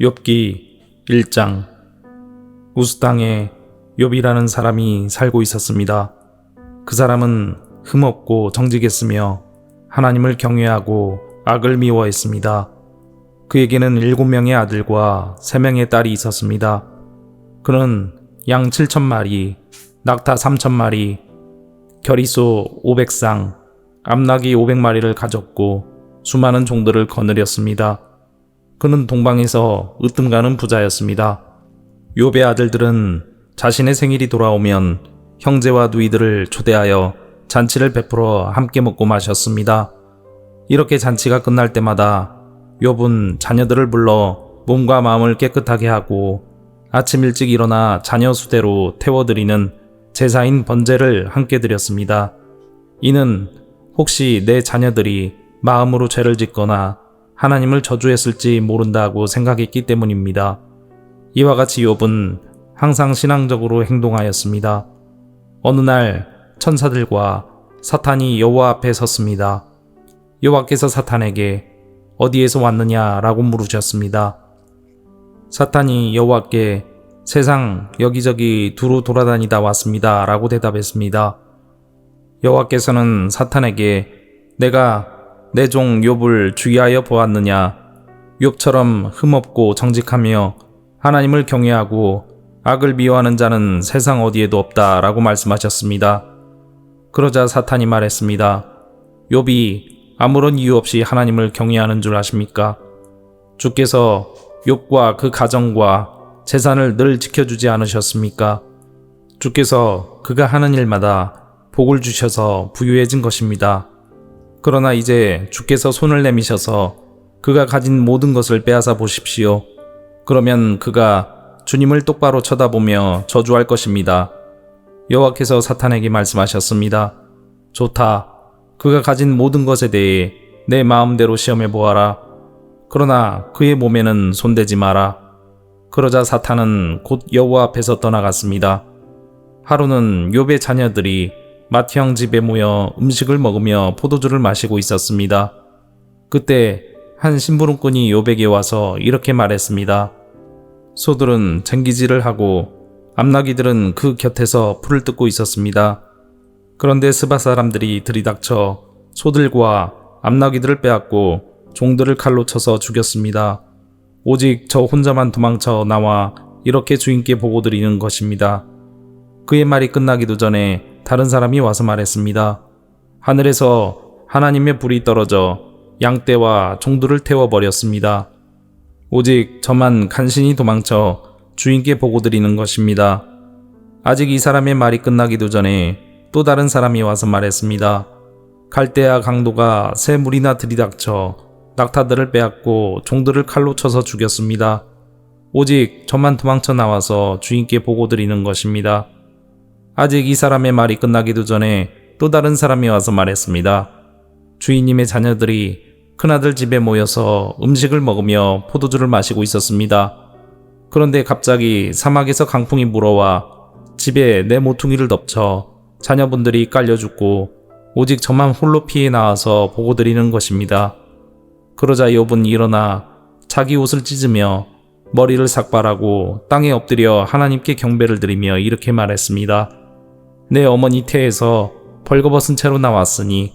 욥기 1장. 우스 땅에 욥이라는 사람이 살고 있었습니다. 그 사람은 흠없고 정직했으며 하나님을 경외하고 악을 미워했습니다. 그에게는 7명의 아들과 3명의 딸이 있었습니다. 그는 양 7,000마리, 낙타 3,000마리, 겨리소 500쌍, 암나귀 500마리를 가졌고 수많은 종들을 거느렸습니다. 그는 동방에서 으뜸가는 부자였습니다. 욥의 아들들은 자신의 생일이 돌아오면 형제와 누이들을 초대하여 잔치를 베풀어 함께 먹고 마셨습니다. 이렇게 잔치가 끝날 때마다 욥은 자녀들을 불러 몸과 마음을 깨끗하게 하고 아침 일찍 일어나 자녀 수대로 태워드리는 제사인 번제를 함께 드렸습니다. 이는 혹시 내 자녀들이 마음으로 죄를 짓거나 하나님을 저주했을지 모른다고 생각했기 때문입니다. 이와 같이 욥은 항상 신앙적으로 행동하였습니다. 어느 날 천사들과 사탄이 여호와 앞에 섰습니다. 여호와께서 사탄에게 어디에서 왔느냐라고 물으셨습니다. 사탄이 여호와께 세상 여기저기 두루 돌아다니다 왔습니다 라고 대답했습니다. 여호와께서는 사탄에게 내가 내 종 욥을 주의하여 보았느냐? 욥처럼 흠없고 정직하며 하나님을 경외하고 악을 미워하는 자는 세상 어디에도 없다 라고 말씀하셨습니다. 그러자 사탄이 말했습니다. 욥이 아무런 이유 없이 하나님을 경외하는 줄 아십니까? 주께서 욥과 그 가정과 재산을 늘 지켜주지 않으셨습니까? 주께서 그가 하는 일마다 복을 주셔서 부유해진 것입니다. 그러나 이제 주께서 손을 내미셔서 그가 가진 모든 것을 빼앗아 보십시오. 그러면 그가 주님을 똑바로 쳐다보며 저주할 것입니다. 여호와께서 사탄에게 말씀하셨습니다. 좋다. 그가 가진 모든 것에 대해 내 마음대로 시험해 보아라. 그러나 그의 몸에는 손대지 마라. 그러자 사탄은 곧 여호와 앞에서 떠나갔습니다. 하루는 욥의 자녀들이 맏형 집에 모여 음식을 먹으며 포도주를 마시고 있었습니다. 그때 한 심부름꾼이 욥에게 와서 이렇게 말했습니다. 소들은 쟁기질을 하고 암나귀들은 그 곁에서 풀을 뜯고 있었습니다. 그런데 스바 사람들이 들이닥쳐 소들과 암나귀들을 빼앗고 종들을 칼로 쳐서 죽였습니다. 오직 저 혼자만 도망쳐 나와 이렇게 주인께 보고드리는 것입니다. 그의 말이 끝나기도 전에 다른 사람이 와서 말했습니다. 하늘에서 하나님의 불이 떨어져 양떼와 종들을 태워버렸습니다. 오직 저만 간신히 도망쳐 주인께 보고드리는 것입니다. 아직 이 사람의 말이 끝나기도 전에 또 다른 사람이 와서 말했습니다. 갈대아 강도가 새 물이나 들이닥쳐 낙타들을 빼앗고 종들을 칼로 쳐서 죽였습니다. 오직 저만 도망쳐 나와서 주인께 보고드리는 것입니다. 아직 이 사람의 말이 끝나기도 전에 또 다른 사람이 와서 말했습니다. 주인님의 자녀들이 큰아들 집에 모여서 음식을 먹으며 포도주를 마시고 있었습니다. 그런데 갑자기 사막에서 강풍이 불어와 집에 내 모퉁이를 덮쳐 자녀분들이 깔려 죽고 오직 저만 홀로 피해 나와서 보고드리는 것입니다. 그러자 욥은 일어나 자기 옷을 찢으며 머리를 삭발하고 땅에 엎드려 하나님께 경배를 드리며 이렇게 말했습니다. 내 어머니 태에서 벌거벗은 채로 나왔으니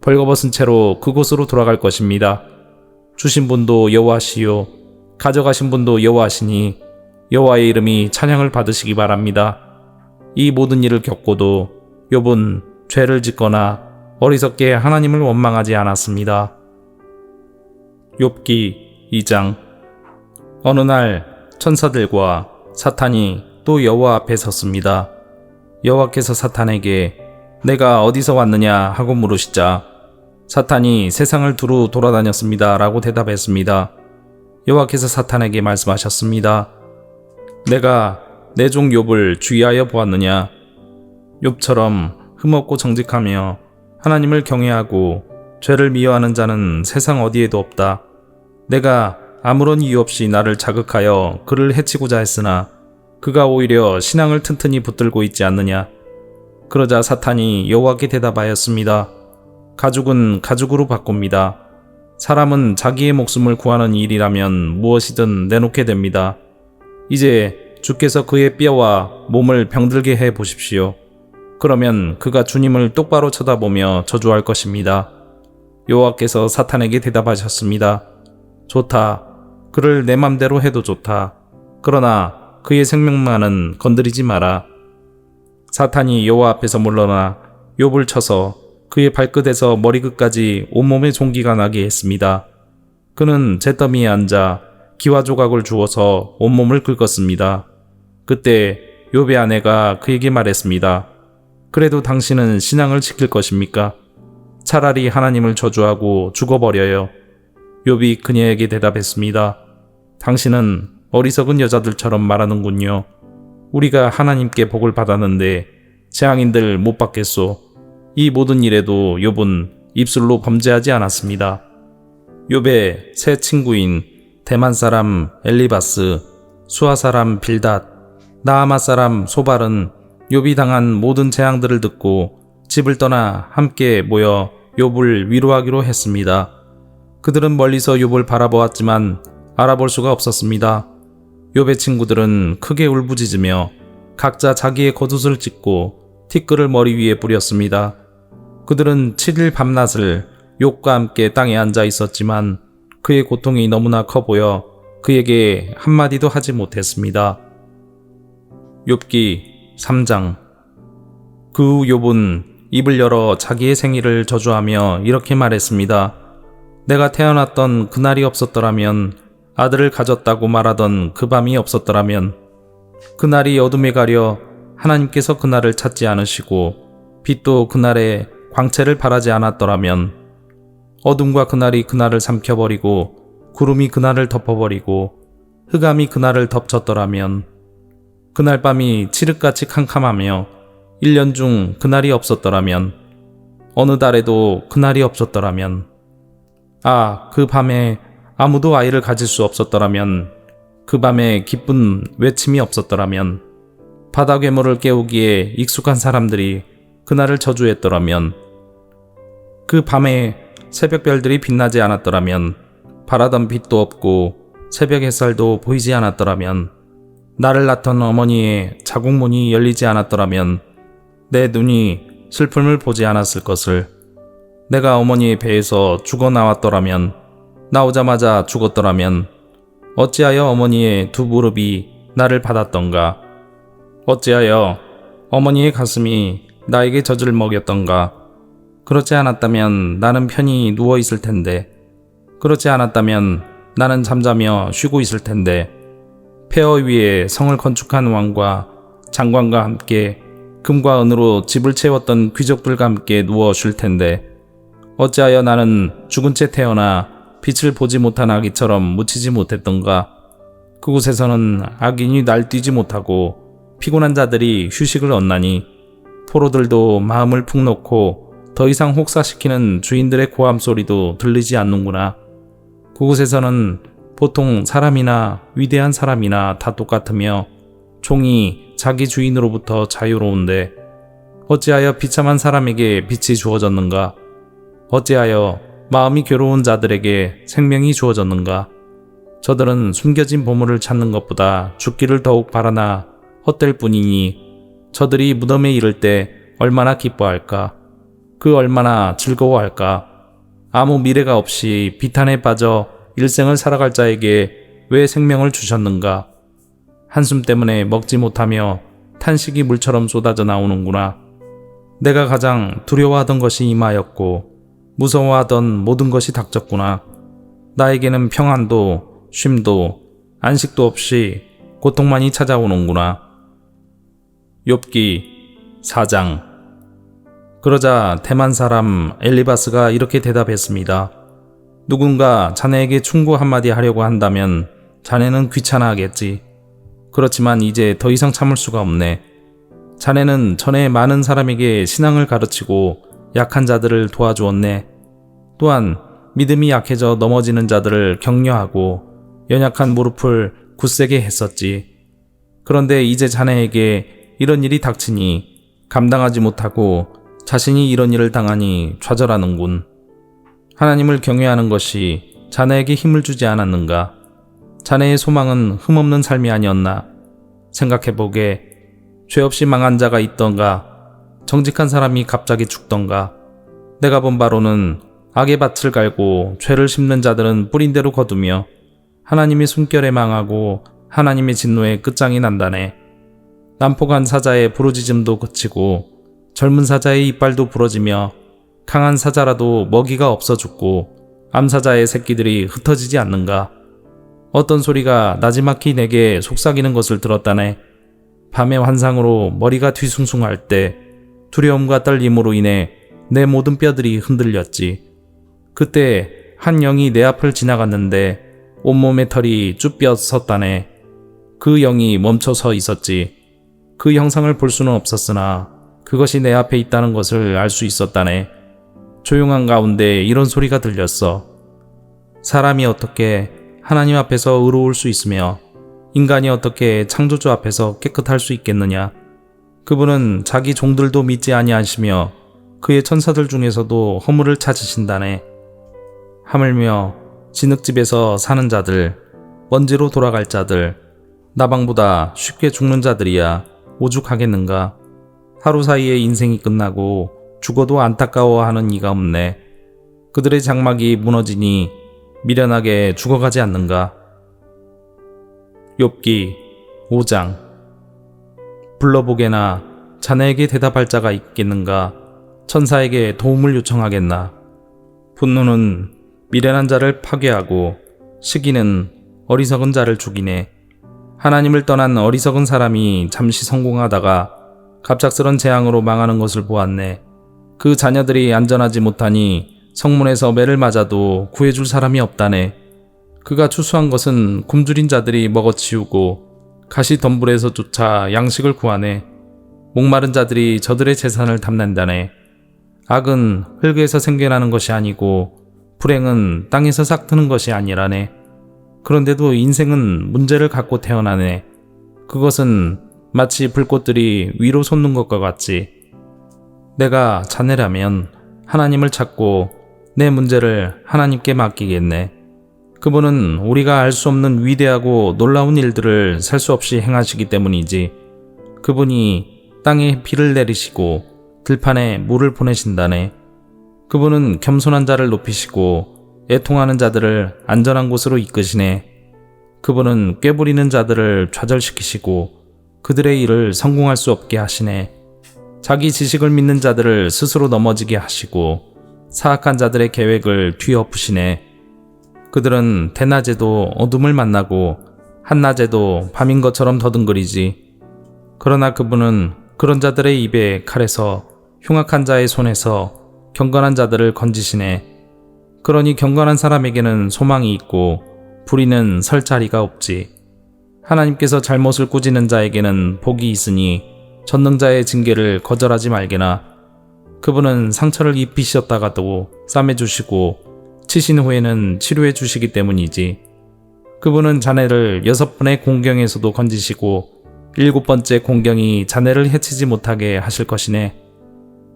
벌거벗은 채로 그곳으로 돌아갈 것입니다. 주신 분도 여호와시요 가져가신 분도 여호와시니 여호와의 이름이 찬양을 받으시기 바랍니다. 이 모든 일을 겪고도 욥은 죄를 짓거나 어리석게 하나님을 원망하지 않았습니다. 욥기 2장. 어느 날 천사들과 사탄이 또 여호와 앞에 섰습니다. 여호와께서 사탄에게 내가 어디서 왔느냐 하고 물으시자 사탄이 세상을 두루 돌아다녔습니다 라고 대답했습니다. 여호와께서 사탄에게 말씀하셨습니다. 내가 내 종 욥을 주의하여 보았느냐? 욥처럼 흠없고 정직하며 하나님을 경외하고 죄를 미워하는 자는 세상 어디에도 없다. 내가 아무런 이유 없이 나를 자극하여 그를 해치고자 했으나 그가 오히려 신앙을 튼튼히 붙들고 있지 않느냐. 그러자 사탄이 여호와께 대답하였습니다. 가죽은 가죽으로 바꿉니다. 사람은 자기의 목숨을 구하는 일이라면 무엇이든 내놓게 됩니다. 이제 주께서 그의 뼈와 몸을 병들게 해 보십시오. 그러면 그가 주님을 똑바로 쳐다보며 저주할 것입니다. 여호와께서 사탄에게 대답하셨습니다. 좋다. 그를 내 맘대로 해도 좋다. 그러나 그의 생명만은 건드리지 마라. 사탄이 여호와 앞에서 물러나 욥을 쳐서 그의 발끝에서 머리끝까지 온몸에 종기가 나게 했습니다. 그는 잿더미에 앉아 기와 조각을 주워서 온몸을 긁었습니다. 그때 욥의 아내가 그에게 말했습니다. 그래도 당신은 신앙을 지킬 것입니까? 차라리 하나님을 저주하고 죽어버려요. 욥이 그녀에게 대답했습니다. 당신은 어리석은 여자들처럼 말하는군요. 우리가 하나님께 복을 받았는데 재앙인들 못 받겠소. 이 모든 일에도 욥은 입술로 범죄하지 않았습니다. 욥의 세 친구인 대만 사람 엘리바스, 수아 사람 빌닷, 나아마 사람 소발은 욥이 당한 모든 재앙들을 듣고 집을 떠나 함께 모여 욥을 위로하기로 했습니다. 그들은 멀리서 욥을 바라보았지만 알아볼 수가 없었습니다. 욥의 친구들은 크게 울부짖으며 각자 자기의 겉옷을 찢고 티끌을 머리 위에 뿌렸습니다. 그들은 7일 밤낮을 욥과 함께 땅에 앉아 있었지만 그의 고통이 너무나 커 보여 그에게 한마디도 하지 못했습니다. 욥기 3장. 그 후 욥은 입을 열어 자기의 생일을 저주하며 이렇게 말했습니다. 내가 태어났던 그날이 없었더라면, 아들을 가졌다고 말하던 그 밤이 없었더라면, 그날이 어둠에 가려 하나님께서 그날을 찾지 않으시고 빛도 그날에 광채를 발하지 않았더라면, 어둠과 그날이 그날을 삼켜버리고 구름이 그날을 덮어버리고 흑암이 그날을 덮쳤더라면, 그날 밤이 칠흑같이 캄캄하며 1년 중 그날이 없었더라면, 어느 달에도 그날이 없었더라면, 그 밤에 아무도 아이를 가질 수 없었더라면, 그 밤에 기쁜 외침이 없었더라면, 바다 괴물을 깨우기에 익숙한 사람들이 그날을 저주했더라면, 그 밤에 새벽별들이 빛나지 않았더라면, 바라던 빛도 없고 새벽 햇살도 보이지 않았더라면, 나를 낳던 어머니의 자궁문이 열리지 않았더라면 내 눈이 슬픔을 보지 않았을 것을, 내가 어머니의 배에서 죽어 나왔더라면, 나오자마자 죽었더라면 어찌하여 어머니의 두 무릎이 나를 받았던가? 어찌하여 어머니의 가슴이 나에게 젖을 먹였던가? 그렇지 않았다면 나는 편히 누워 있을 텐데, 그렇지 않았다면 나는 잠자며 쉬고 있을 텐데, 폐허 위에 성을 건축한 왕과 장관과 함께 금과 은으로 집을 채웠던 귀족들과 함께 누워 쉴 텐데, 어찌하여 나는 죽은 채 태어나 빛을 보지 못한 아기처럼 묻히지 못했던가? 그곳에서는 악인이 날뛰지 못하고 피곤한 자들이 휴식을 얻나니, 포로들도 마음을 푹 놓고 더 이상 혹사시키는 주인들의 고함 소리도 들리지 않는구나. 그곳에서는 보통 사람이나 위대한 사람이나 다 똑같으며 종이 자기 주인으로부터 자유로운데, 어찌하여 비참한 사람에게 빛이 주어졌는가? 어찌하여 마음이 괴로운 자들에게 생명이 주어졌는가? 저들은 숨겨진 보물을 찾는 것보다 죽기를 더욱 바라나 헛될 뿐이니, 저들이 무덤에 이를 때 얼마나 기뻐할까? 그 얼마나 즐거워할까? 아무 미래가 없이 비탄에 빠져 일생을 살아갈 자에게 왜 생명을 주셨는가? 한숨 때문에 먹지 못하며 탄식이 물처럼 쏟아져 나오는구나. 내가 가장 두려워하던 것이 임하였고 무서워하던 모든 것이 닥쳤구나. 나에게는 평안도 쉼도 안식도 없이 고통만이 찾아오는구나. 욥기 4장. 그러자 대만 사람 엘리바스가 이렇게 대답했습니다. 누군가 자네에게 충고 한마디 하려고 한다면 자네는 귀찮아하겠지. 그렇지만 이제 더 이상 참을 수가 없네. 자네는 전에 많은 사람에게 신앙을 가르치고 약한 자들을 도와주었네. 또한 믿음이 약해져 넘어지는 자들을 격려하고 연약한 무릎을 굳세게 했었지. 그런데 이제 자네에게 이런 일이 닥치니 감당하지 못하고 자신이 이런 일을 당하니 좌절하는군. 하나님을 경외하는 것이 자네에게 힘을 주지 않았는가? 자네의 소망은 흠없는 삶이 아니었나? 생각해보게. 죄 없이 망한 자가 있던가? 정직한 사람이 갑자기 죽던가? 내가 본 바로는 악의 밭을 갈고 죄를 심는 자들은 뿌린 대로 거두며 하나님의 숨결에 망하고 하나님의 진노에 끝장이 난다네. 난폭한 사자의 부르짖음도 그치고 젊은 사자의 이빨도 부러지며 강한 사자라도 먹이가 없어 죽고 암사자의 새끼들이 흩어지지 않는가? 어떤 소리가 나지막히 내게 속삭이는 것을 들었다네. 밤의 환상으로 머리가 뒤숭숭할 때 두려움과 떨림으로 인해 내 모든 뼈들이 흔들렸지. 그때 한 영이 내 앞을 지나갔는데 온몸의 털이 쭈뼛 섰다네. 그 영이 멈춰 서 있었지. 그 형상을 볼 수는 없었으나 그것이 내 앞에 있다는 것을 알 수 있었다네. 조용한 가운데 이런 소리가 들렸어. 사람이 어떻게 하나님 앞에서 의로울 수 있으며 인간이 어떻게 창조주 앞에서 깨끗할 수 있겠느냐? 그분은 자기 종들도 믿지 아니하시며 그의 천사들 중에서도 허물을 찾으신다네. 하물며 진흙집에서 사는 자들, 먼지로 돌아갈 자들, 나방보다 쉽게 죽는 자들이야 오죽하겠는가? 하루 사이에 인생이 끝나고 죽어도 안타까워하는 이가 없네. 그들의 장막이 무너지니 미련하게 죽어가지 않는가? 욥기 5장. 불러보게나 자네에게 대답할 자가 있겠는가? 천사에게 도움을 요청하겠나? 분노는 미련한 자를 파괴하고 시기는 어리석은 자를 죽이네. 하나님을 떠난 어리석은 사람이 잠시 성공하다가 갑작스런 재앙으로 망하는 것을 보았네. 그 자녀들이 안전하지 못하니 성문에서 매를 맞아도 구해줄 사람이 없다네. 그가 추수한 것은 굶주린 자들이 먹어치우고 가시덤불에서조차 양식을 구하네. 목마른 자들이 저들의 재산을 탐낸다네. 악은 흙에서 생겨나는 것이 아니고 불행은 땅에서 싹트는 것이 아니라네. 그런데도 인생은 문제를 갖고 태어나네. 그것은 마치 불꽃들이 위로 솟는 것과 같지. 내가 자네라면 하나님을 찾고 내 문제를 하나님께 맡기겠네. 그분은 우리가 알 수 없는 위대하고 놀라운 일들을 셀 수 없이 행하시기 때문이지. 그분이 땅에 비를 내리시고 들판에 물을 보내신다네. 그분은 겸손한 자를 높이시고 애통하는 자들을 안전한 곳으로 이끄시네. 그분은 꾀부리는 자들을 좌절시키시고 그들의 일을 성공할 수 없게 하시네. 자기 지식을 믿는 자들을 스스로 넘어지게 하시고 사악한 자들의 계획을 뒤엎으시네. 그들은 대낮에도 어둠을 만나고 한낮에도 밤인 것처럼 더듬거리지. 그러나 그분은 그런 자들의 입에 칼에서 흉악한 자의 손에서 경건한 자들을 건지시네. 그러니 경건한 사람에게는 소망이 있고 불의는 설 자리가 없지. 하나님께서 잘못을 꾸짖는 자에게는 복이 있으니 전능자의 징계를 거절하지 말게나. 그분은 상처를 입히셨다가도 싸매주시고 치신 후에는 치료해 주시기 때문이지. 그분은 자네를 6번의 공경에서도 건지시고 7번째 공경이 자네를 해치지 못하게 하실 것이네.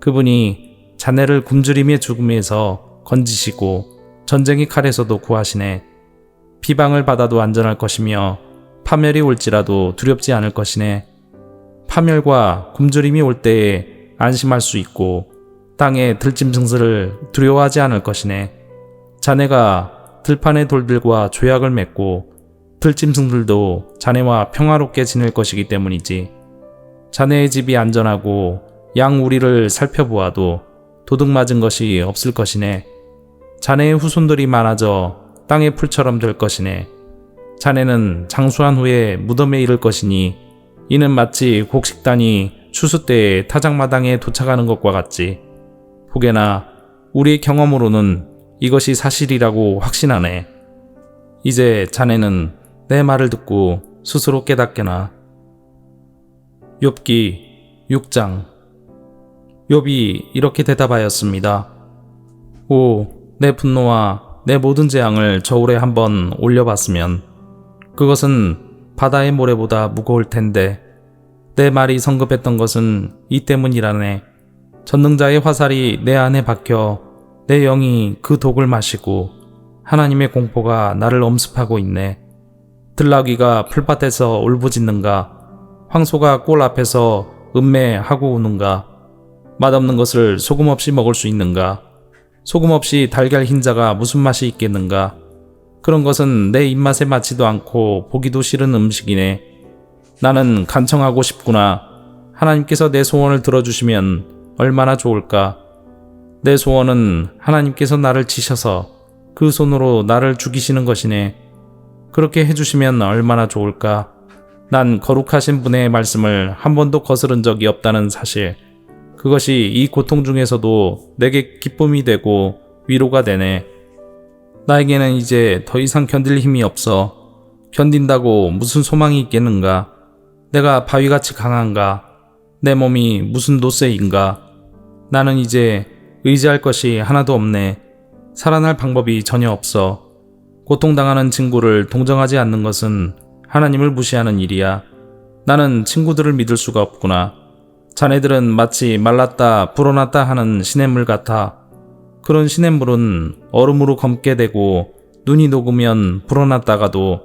그분이 자네를 굶주림의 죽음에서 건지시고 전쟁의 칼에서도 구하시네. 비방을 받아도 안전할 것이며 파멸이 올지라도 두렵지 않을 것이네. 파멸과 굶주림이 올 때에 안심할 수 있고 땅의 들짐승들을 두려워하지 않을 것이네. 자네가 들판의 돌들과 조약을 맺고 들짐승들도 자네와 평화롭게 지낼 것이기 때문이지. 자네의 집이 안전하고 양 우리를 살펴보아도 도둑 맞은 것이 없을 것이네. 자네의 후손들이 많아져 땅의 풀처럼 될 것이네. 자네는 장수한 후에 무덤에 이를 것이니 이는 마치 곡식단이 추수 때에 타작마당에 도착하는 것과 같지. 보게나 우리의 경험으로는 이것이 사실이라고 확신하네. 이제 자네는 내 말을 듣고 스스로 깨닫게나. 욥기 6장. 욥이 이렇게 대답하였습니다. 오, 내 분노와 내 모든 재앙을 저울에 한번 올려봤으면 그것은 바다의 모래보다 무거울 텐데 내 말이 성급했던 것은 이 때문이라네. 전능자의 화살이 내 안에 박혀 내 영이 그 독을 마시고 하나님의 공포가 나를 엄습하고 있네. 들나귀가 풀밭에서 울부짖는가? 황소가 꼴 앞에서 음매하고 우는가? 맛없는 것을 소금 없이 먹을 수 있는가? 소금 없이 달걀 흰자가 무슨 맛이 있겠는가? 그런 것은 내 입맛에 맞지도 않고 보기도 싫은 음식이네. 나는 간청하고 싶구나. 하나님께서 내 소원을 들어주시면 얼마나 좋을까? 내 소원은 하나님께서 나를 치셔서 그 손으로 나를 죽이시는 것이네. 그렇게 해주시면 얼마나 좋을까? 난 거룩하신 분의 말씀을 한 번도 거스른 적이 없다는 사실. 그것이 이 고통 중에서도 내게 기쁨이 되고 위로가 되네. 나에게는 이제 더 이상 견딜 힘이 없어. 견딘다고 무슨 소망이 있겠는가? 내가 바위같이 강한가? 내 몸이 무슨 노쇠인가? 나는 이제 의지할 것이 하나도 없네. 살아날 방법이 전혀 없어. 고통당하는 친구를 동정하지 않는 것은 하나님을 무시하는 일이야. 나는 친구들을 믿을 수가 없구나. 자네들은 마치 말랐다 불어났다 하는 시냇물 같아. 그런 시냇물은 얼음으로 검게 되고 눈이 녹으면 불어났다가도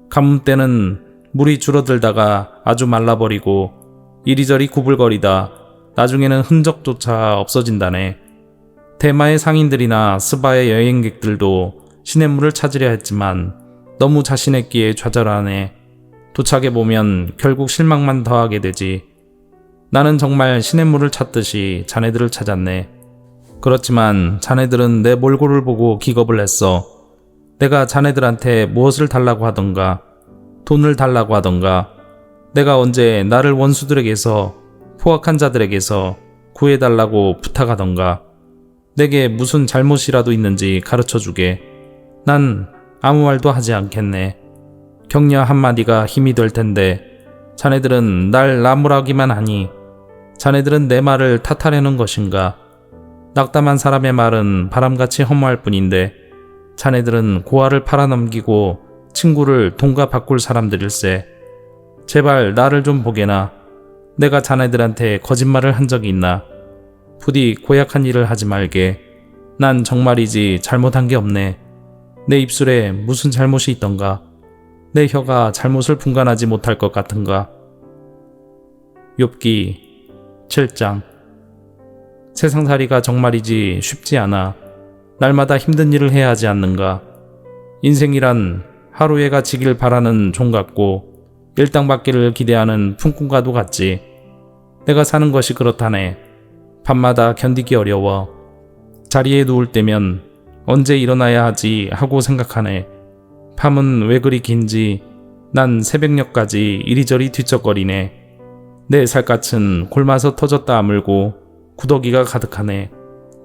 가뭄 때는 물이 줄어들다가 아주 말라버리고 이리저리 구불거리다 나중에는 흔적조차 없어진다네. 대마의 상인들이나 스바의 여행객들도 시냇물을 찾으려 했지만 너무 자신의 끼에 좌절하네. 도착해보면 결국 실망만 더하게 되지. 나는 정말 시냇물을 찾듯이 자네들을 찾았네. 그렇지만 자네들은 내 몰골을 보고 기겁을 했어. 내가 자네들한테 무엇을 달라고 하던가, 돈을 달라고 하던가, 내가 언제 나를 원수들에게서, 포악한 자들에게서 구해달라고 부탁하던가, 내게 무슨 잘못이라도 있는지 가르쳐주게. 난 아무 말도 하지 않겠네. 격려 한마디가 힘이 될 텐데 자네들은 날 나무라기만 하니 자네들은 내 말을 탓하려는 것인가? 낙담한 사람의 말은 바람같이 허무할 뿐인데 자네들은 고아를 팔아넘기고 친구를 돈과 바꿀 사람들일세. 제발 나를 좀 보게나. 내가 자네들한테 거짓말을 한 적이 있나? 부디 고약한 일을 하지 말게. 난 정말이지 잘못한 게 없네. 내 입술에 무슨 잘못이 있던가? 내 혀가 잘못을 분간하지 못할 것 같은가? 욥기 7장. 세상살이가 정말이지 쉽지 않아. 날마다 힘든 일을 해야 하지 않는가? 인생이란 하루해가 지길 바라는 종 같고 일당받기를 기대하는 품꾼과도 같지. 내가 사는 것이 그렇다네. 밤마다 견디기 어려워. 자리에 누울 때면 언제 일어나야 하지 하고 생각하네. 밤은 왜 그리 긴지 난 새벽녘까지 이리저리 뒤척거리네. 내 살갗은 골마서 터졌다 아물고 구더기가 가득하네.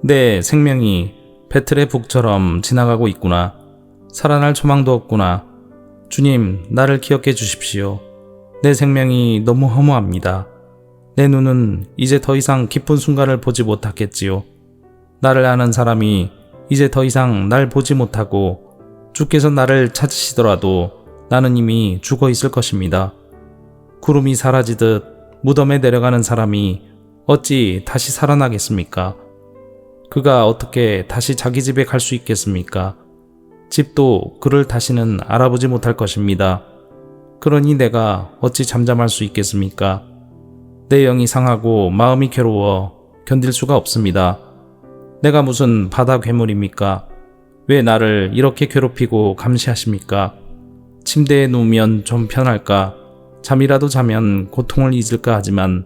내 생명이 배틀의 북처럼 지나가고 있구나. 살아날 소망도 없구나. 주님, 나를 기억해 주십시오. 내 생명이 너무 허무합니다. 내 눈은 이제 더 이상 깊은 순간을 보지 못하겠지요. 나를 아는 사람이 이제 더 이상 날 보지 못하고 주께서 나를 찾으시더라도 나는 이미 죽어 있을 것입니다. 구름이 사라지듯 무덤에 내려가는 사람이 어찌 다시 살아나겠습니까? 그가 어떻게 다시 자기 집에 갈 수 있겠습니까? 집도 그를 다시는 알아보지 못할 것입니다. 그러니 내가 어찌 잠잠할 수 있겠습니까? 내 영이 상하고 마음이 괴로워 견딜 수가 없습니다. 내가 무슨 바다 괴물입니까? 왜 나를 이렇게 괴롭히고 감시하십니까? 침대에 누우면 좀 편할까? 잠이라도 자면 고통을 잊을까 하지만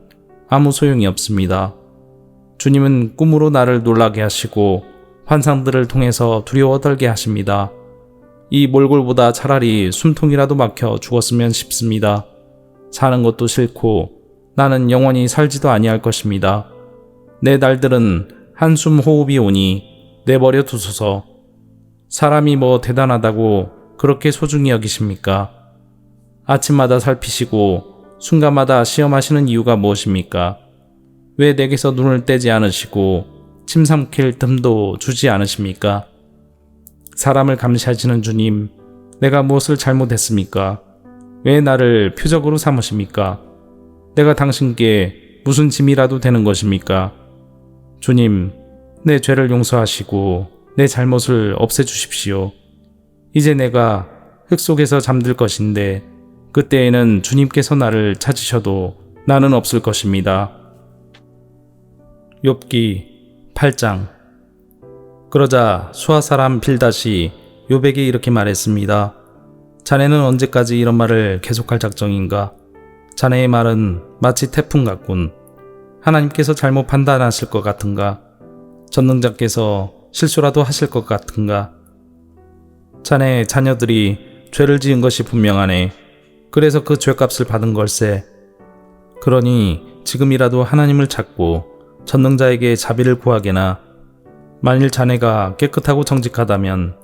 아무 소용이 없습니다. 주님은 꿈으로 나를 놀라게 하시고 환상들을 통해서 두려워 떨게 하십니다. 이 몰골보다 차라리 숨통이라도 막혀 죽었으면 싶습니다. 사는 것도 싫고 나는 영원히 살지도 아니할 것입니다. 내 날들은 한숨 호흡이 오니 내버려 두소서. 사람이 뭐 대단하다고 그렇게 소중히 여기십니까? 아침마다 살피시고 순간마다 시험하시는 이유가 무엇입니까? 왜 내게서 눈을 떼지 않으시고 침 삼킬 틈도 주지 않으십니까? 사람을 감시하시는 주님, 내가 무엇을 잘못했습니까? 왜 나를 표적으로 삼으십니까? 내가 당신께 무슨 짐이라도 되는 것입니까? 주님, 내 죄를 용서하시고 내 잘못을 없애주십시오. 이제 내가 흙 속에서 잠들 것인데 그때에는 주님께서 나를 찾으셔도 나는 없을 것입니다. 욥기 8장. 그러자 수아 사람 빌닷이 욥에게 이렇게 말했습니다. 자네는 언제까지 이런 말을 계속할 작정인가? 자네의 말은 마치 태풍 같군. 하나님께서 잘못 판단하실 것 같은가? 전능자께서 실수라도 하실 것 같은가? 자네 자녀들이 죄를 지은 것이 분명하네. 그래서 그 죄값을 받은 걸세. 그러니 지금이라도 하나님을 찾고 전능자에게 자비를 구하게나. 만일 자네가 깨끗하고 정직하다면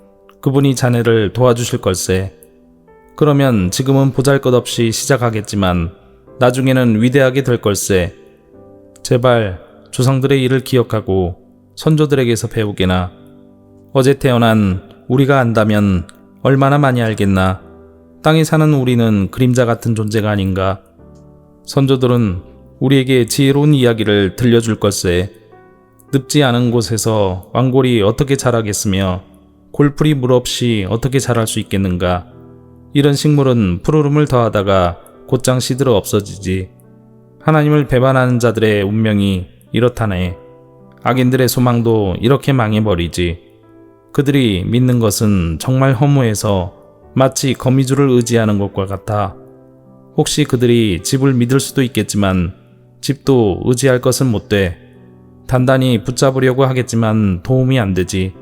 그분이 자네를 도와주실 걸세. 그러면 지금은 보잘것없이 시작하겠지만 나중에는 위대하게 될 걸세. 제발 조상들의 일을 기억하고 선조들에게서 배우게나. 어제 태어난 우리가 안다면 얼마나 많이 알겠나. 땅에 사는 우리는 그림자 같은 존재가 아닌가. 선조들은 우리에게 지혜로운 이야기를 들려줄 걸세. 늪지 않은 곳에서 왕골이 어떻게 자라겠으며 골풀이 물 없이 어떻게 자랄 수 있겠는가. 이런 식물은 푸르름을 더하다가 곧장 시들어 없어지지. 하나님을 배반하는 자들의 운명이 이렇다네. 악인들의 소망도 이렇게 망해버리지. 그들이 믿는 것은 정말 허무해서 마치 거미줄을 의지하는 것과 같아. 혹시 그들이 집을 믿을 수도 있겠지만 집도 의지할 것은 못 돼. 단단히 붙잡으려고 하겠지만 도움이 안 되지.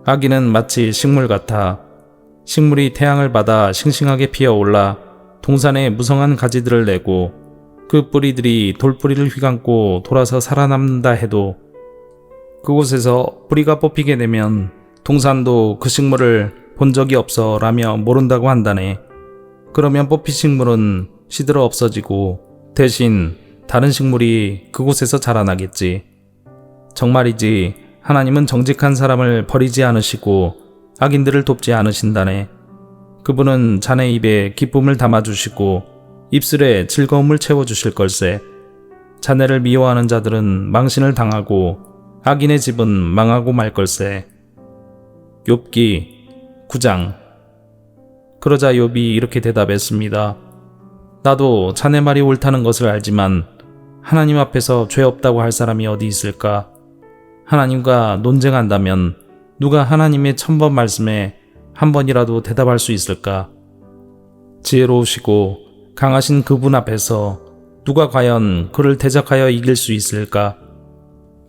악인은 마치 식물 같아. 식물이 태양을 받아 싱싱하게 피어올라 동산에 무성한 가지들을 내고 그 뿌리들이 돌뿌리를 휘감고 돌아서 살아남는다 해도 그곳에서 뿌리가 뽑히게 되면 동산도 그 식물을 본 적이 없어 라며 모른다고 한다네. 그러면 뽑힌 식물은 시들어 없어지고 대신 다른 식물이 그곳에서 자라나겠지. 정말이지 하나님은 정직한 사람을 버리지 않으시고 악인들을 돕지 않으신다네. 그분은 자네 입에 기쁨을 담아주시고 입술에 즐거움을 채워주실 걸세. 자네를 미워하는 자들은 망신을 당하고 악인의 집은 망하고 말 걸세. 욥기 9장. 그러자 욥이 이렇게 대답했습니다. 나도 자네 말이 옳다는 것을 알지만 하나님 앞에서 죄 없다고 할 사람이 어디 있을까? 하나님과 논쟁한다면 누가 하나님의 1000번 말씀에 한 번이라도 대답할 수 있을까? 지혜로우시고 강하신 그분 앞에서 누가 과연 그를 대적하여 이길 수 있을까?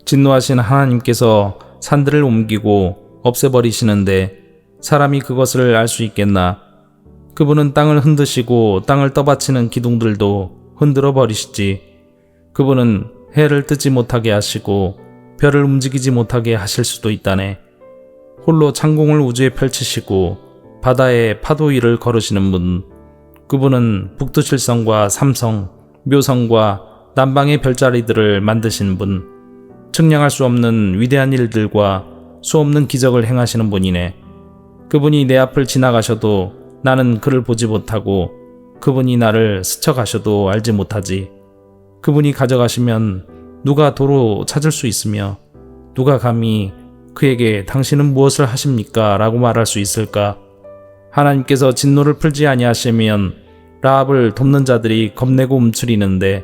진노하신 하나님께서 산들을 옮기고 없애버리시는데 사람이 그것을 알 수 있겠나? 그분은 땅을 흔드시고 땅을 떠받치는 기둥들도 흔들어 버리시지. 그분은 해를 뜨지 못하게 하시고 별을 움직이지 못하게 하실 수도 있다네. 홀로 창공을 우주에 펼치시고 바다에 파도 위를 걸으시는 분. 그분은 북두칠성과 삼성, 묘성과 남방의 별자리들을 만드신 분. 측량할 수 없는 위대한 일들과 수없는 기적을 행하시는 분이네. 그분이 내 앞을 지나가셔도 나는 그를 보지 못하고 그분이 나를 스쳐가셔도 알지 못하지. 그분이 가져가시면 누가 도로 찾을 수 있으며 누가 감히 그에게 당신은 무엇을 하십니까? 라고 말할 수 있을까? 하나님께서 진노를 풀지 아니하시면 라합을 돕는 자들이 겁내고 움츠리는데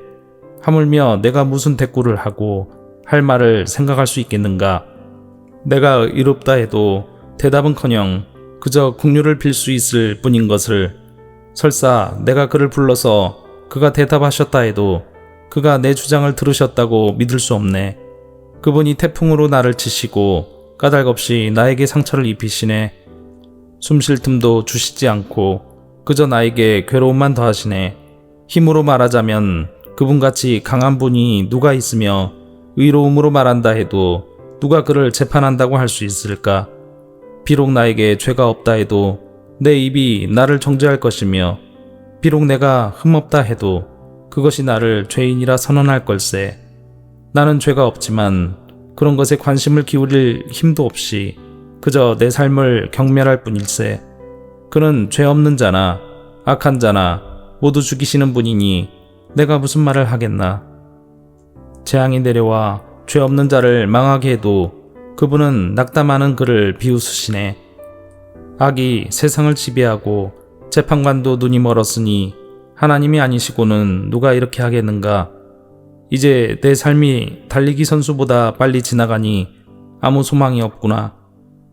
하물며 내가 무슨 대꾸를 하고 할 말을 생각할 수 있겠는가? 내가 의롭다 해도 대답은커녕 그저 국류를 빌 수 있을 뿐인 것을, 설사 내가 그를 불러서 그가 대답하셨다 해도 그가 내 주장을 들으셨다고 믿을 수 없네. 그분이 태풍으로 나를 치시고 까닭없이 나에게 상처를 입히시네. 숨 쉴 틈도 주시지 않고 그저 나에게 괴로움만 더하시네. 힘으로 말하자면 그분같이 강한 분이 누가 있으며 의로움으로 말한다 해도 누가 그를 재판한다고 할 수 있을까? 비록 나에게 죄가 없다 해도 내 입이 나를 정죄할 것이며 비록 내가 흠없다 해도 그것이 나를 죄인이라 선언할 걸세. 나는 죄가 없지만 그런 것에 관심을 기울일 힘도 없이 그저 내 삶을 경멸할 뿐일세. 그는 죄 없는 자나 악한 자나 모두 죽이시는 분이니 내가 무슨 말을 하겠나. 재앙이 내려와 죄 없는 자를 망하게 해도 그분은 낙담하는 그를 비웃으시네. 악이 세상을 지배하고 재판관도 눈이 멀었으니 하나님이 아니시고는 누가 이렇게 하겠는가. 이제 내 삶이 달리기 선수보다 빨리 지나가니 아무 소망이 없구나.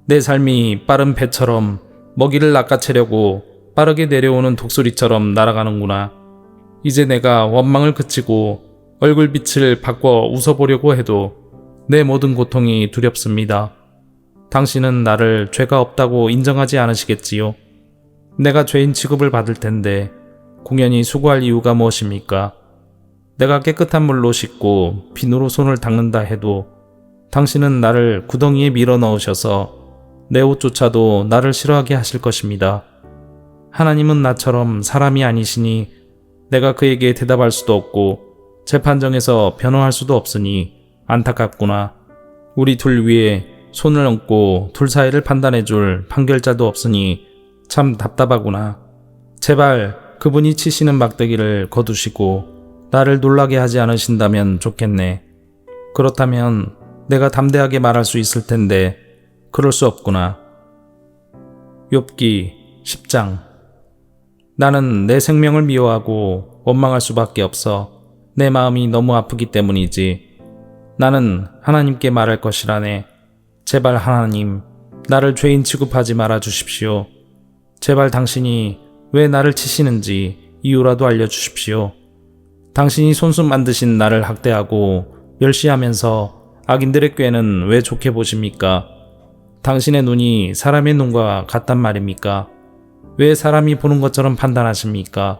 내 삶이 빠른 배처럼 먹이를 낚아채려고 빠르게 내려오는 독수리처럼 날아가는구나. 이제 내가 원망을 그치고 얼굴빛을 바꿔 웃어보려고 해도 내 모든 고통이 두렵습니다. 당신은 나를 죄가 없다고 인정하지 않으시겠지요? 내가 죄인 취급을 받을 텐데 공연히 수고할 이유가 무엇입니까? 내가 깨끗한 물로 씻고 비누로 손을 닦는다 해도 당신은 나를 구덩이에 밀어 넣으셔서 내 옷조차도 나를 싫어하게 하실 것입니다. 하나님은 나처럼 사람이 아니시니 내가 그에게 대답할 수도 없고 재판정에서 변호할 수도 없으니 안타깝구나. 우리 둘 위에 손을 얹고 둘 사이를 판단해줄 판결자도 없으니 참 답답하구나. 제발 그분이 치시는 막대기를 거두시고 나를 놀라게 하지 않으신다면 좋겠네. 그렇다면 내가 담대하게 말할 수 있을 텐데 그럴 수 없구나. 욥기 10장. 나는 내 생명을 미워하고 원망할 수밖에 없어. 내 마음이 너무 아프기 때문이지. 나는 하나님께 말할 것이라네. 제발 하나님, 나를 죄인 취급하지 말아 주십시오. 제발 당신이 왜 나를 치시는지 이유라도 알려주십시오. 당신이 손수 만드신 나를 학대하고 멸시하면서 악인들의 꾀는 왜 좋게 보십니까? 당신의 눈이 사람의 눈과 같단 말입니까? 왜 사람이 보는 것처럼 판단하십니까?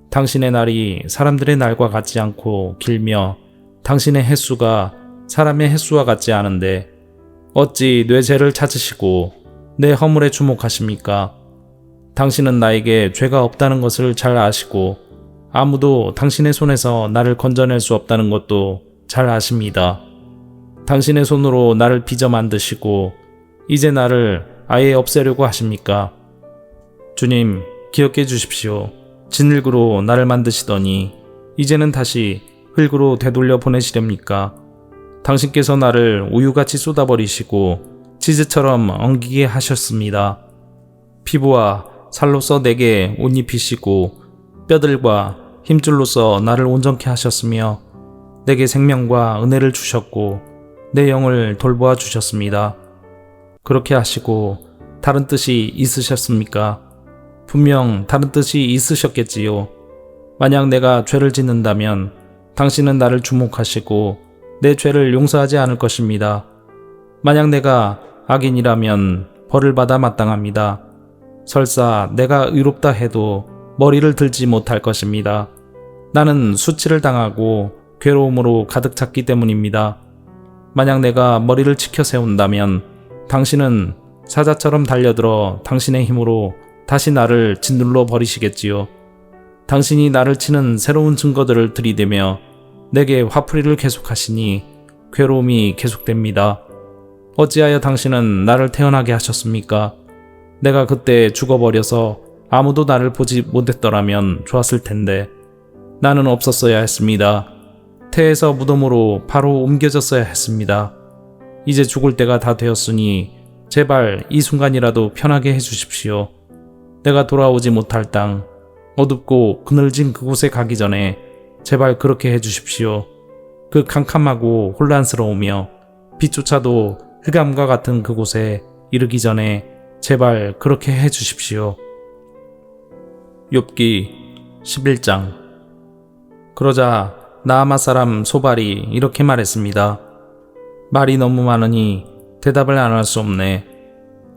당신의 날이 사람들의 날과 같지 않고 길며 당신의 횟수가 사람의 횟수와 같지 않은데 어찌 내 죄를 찾으시고 내 허물에 주목하십니까? 당신은 나에게 죄가 없다는 것을 잘 아시고 아무도 당신의 손에서 나를 건져낼 수 없다는 것도 잘 아십니다. 당신의 손으로 나를 빚어 만드시고 이제 나를 아예 없애려고 하십니까? 주님, 기억해 주십시오. 진흙으로 나를 만드시더니 이제는 다시 흙으로 되돌려 보내시렵니까? 당신께서 나를 우유같이 쏟아버리시고 치즈처럼 엉기게 하셨습니다. 피부와 살로서 내게 옷 입히시고 뼈들과 힘줄로서 나를 온전케 하셨으며 내게 생명과 은혜를 주셨고 내 영을 돌보아 주셨습니다. 그렇게 하시고 다른 뜻이 있으셨습니까? 분명 다른 뜻이 있으셨겠지요. 만약 내가 죄를 짓는다면 당신은 나를 주목하시고 내 죄를 용서하지 않을 것입니다. 만약 내가 악인이라면 벌을 받아 마땅합니다. 설사 내가 의롭다 해도 머리를 들지 못할 것입니다. 나는 수치를 당하고 괴로움으로 가득 찼기 때문입니다. 만약 내가 머리를 치켜 세운다면 당신은 사자처럼 달려들어 당신의 힘으로 다시 나를 짓눌러 버리시겠지요. 당신이 나를 치는 새로운 증거들을 들이대며 내게 화풀이를 계속하시니 괴로움이 계속됩니다. 어찌하여 당신은 나를 태어나게 하셨습니까? 내가 그때 죽어버려서 아무도 나를 보지 못했더라면 좋았을 텐데 나는 없었어야 했습니다. 태에서 무덤으로 바로 옮겨졌어야 했습니다. 이제 죽을 때가 다 되었으니 제발 이 순간이라도 편하게 해주십시오. 내가 돌아오지 못할 땅, 어둡고 그늘진 그곳에 가기 전에 제발 그렇게 해주십시오. 그 캄캄하고 혼란스러우며 빛조차도 흑암과 같은 그곳에 이르기 전에 제발 그렇게 해주십시오. 욥기 11장. 그러자 나아마 사람 소발이 이렇게 말했습니다. 말이 너무 많으니 대답을 안 할 수 없네.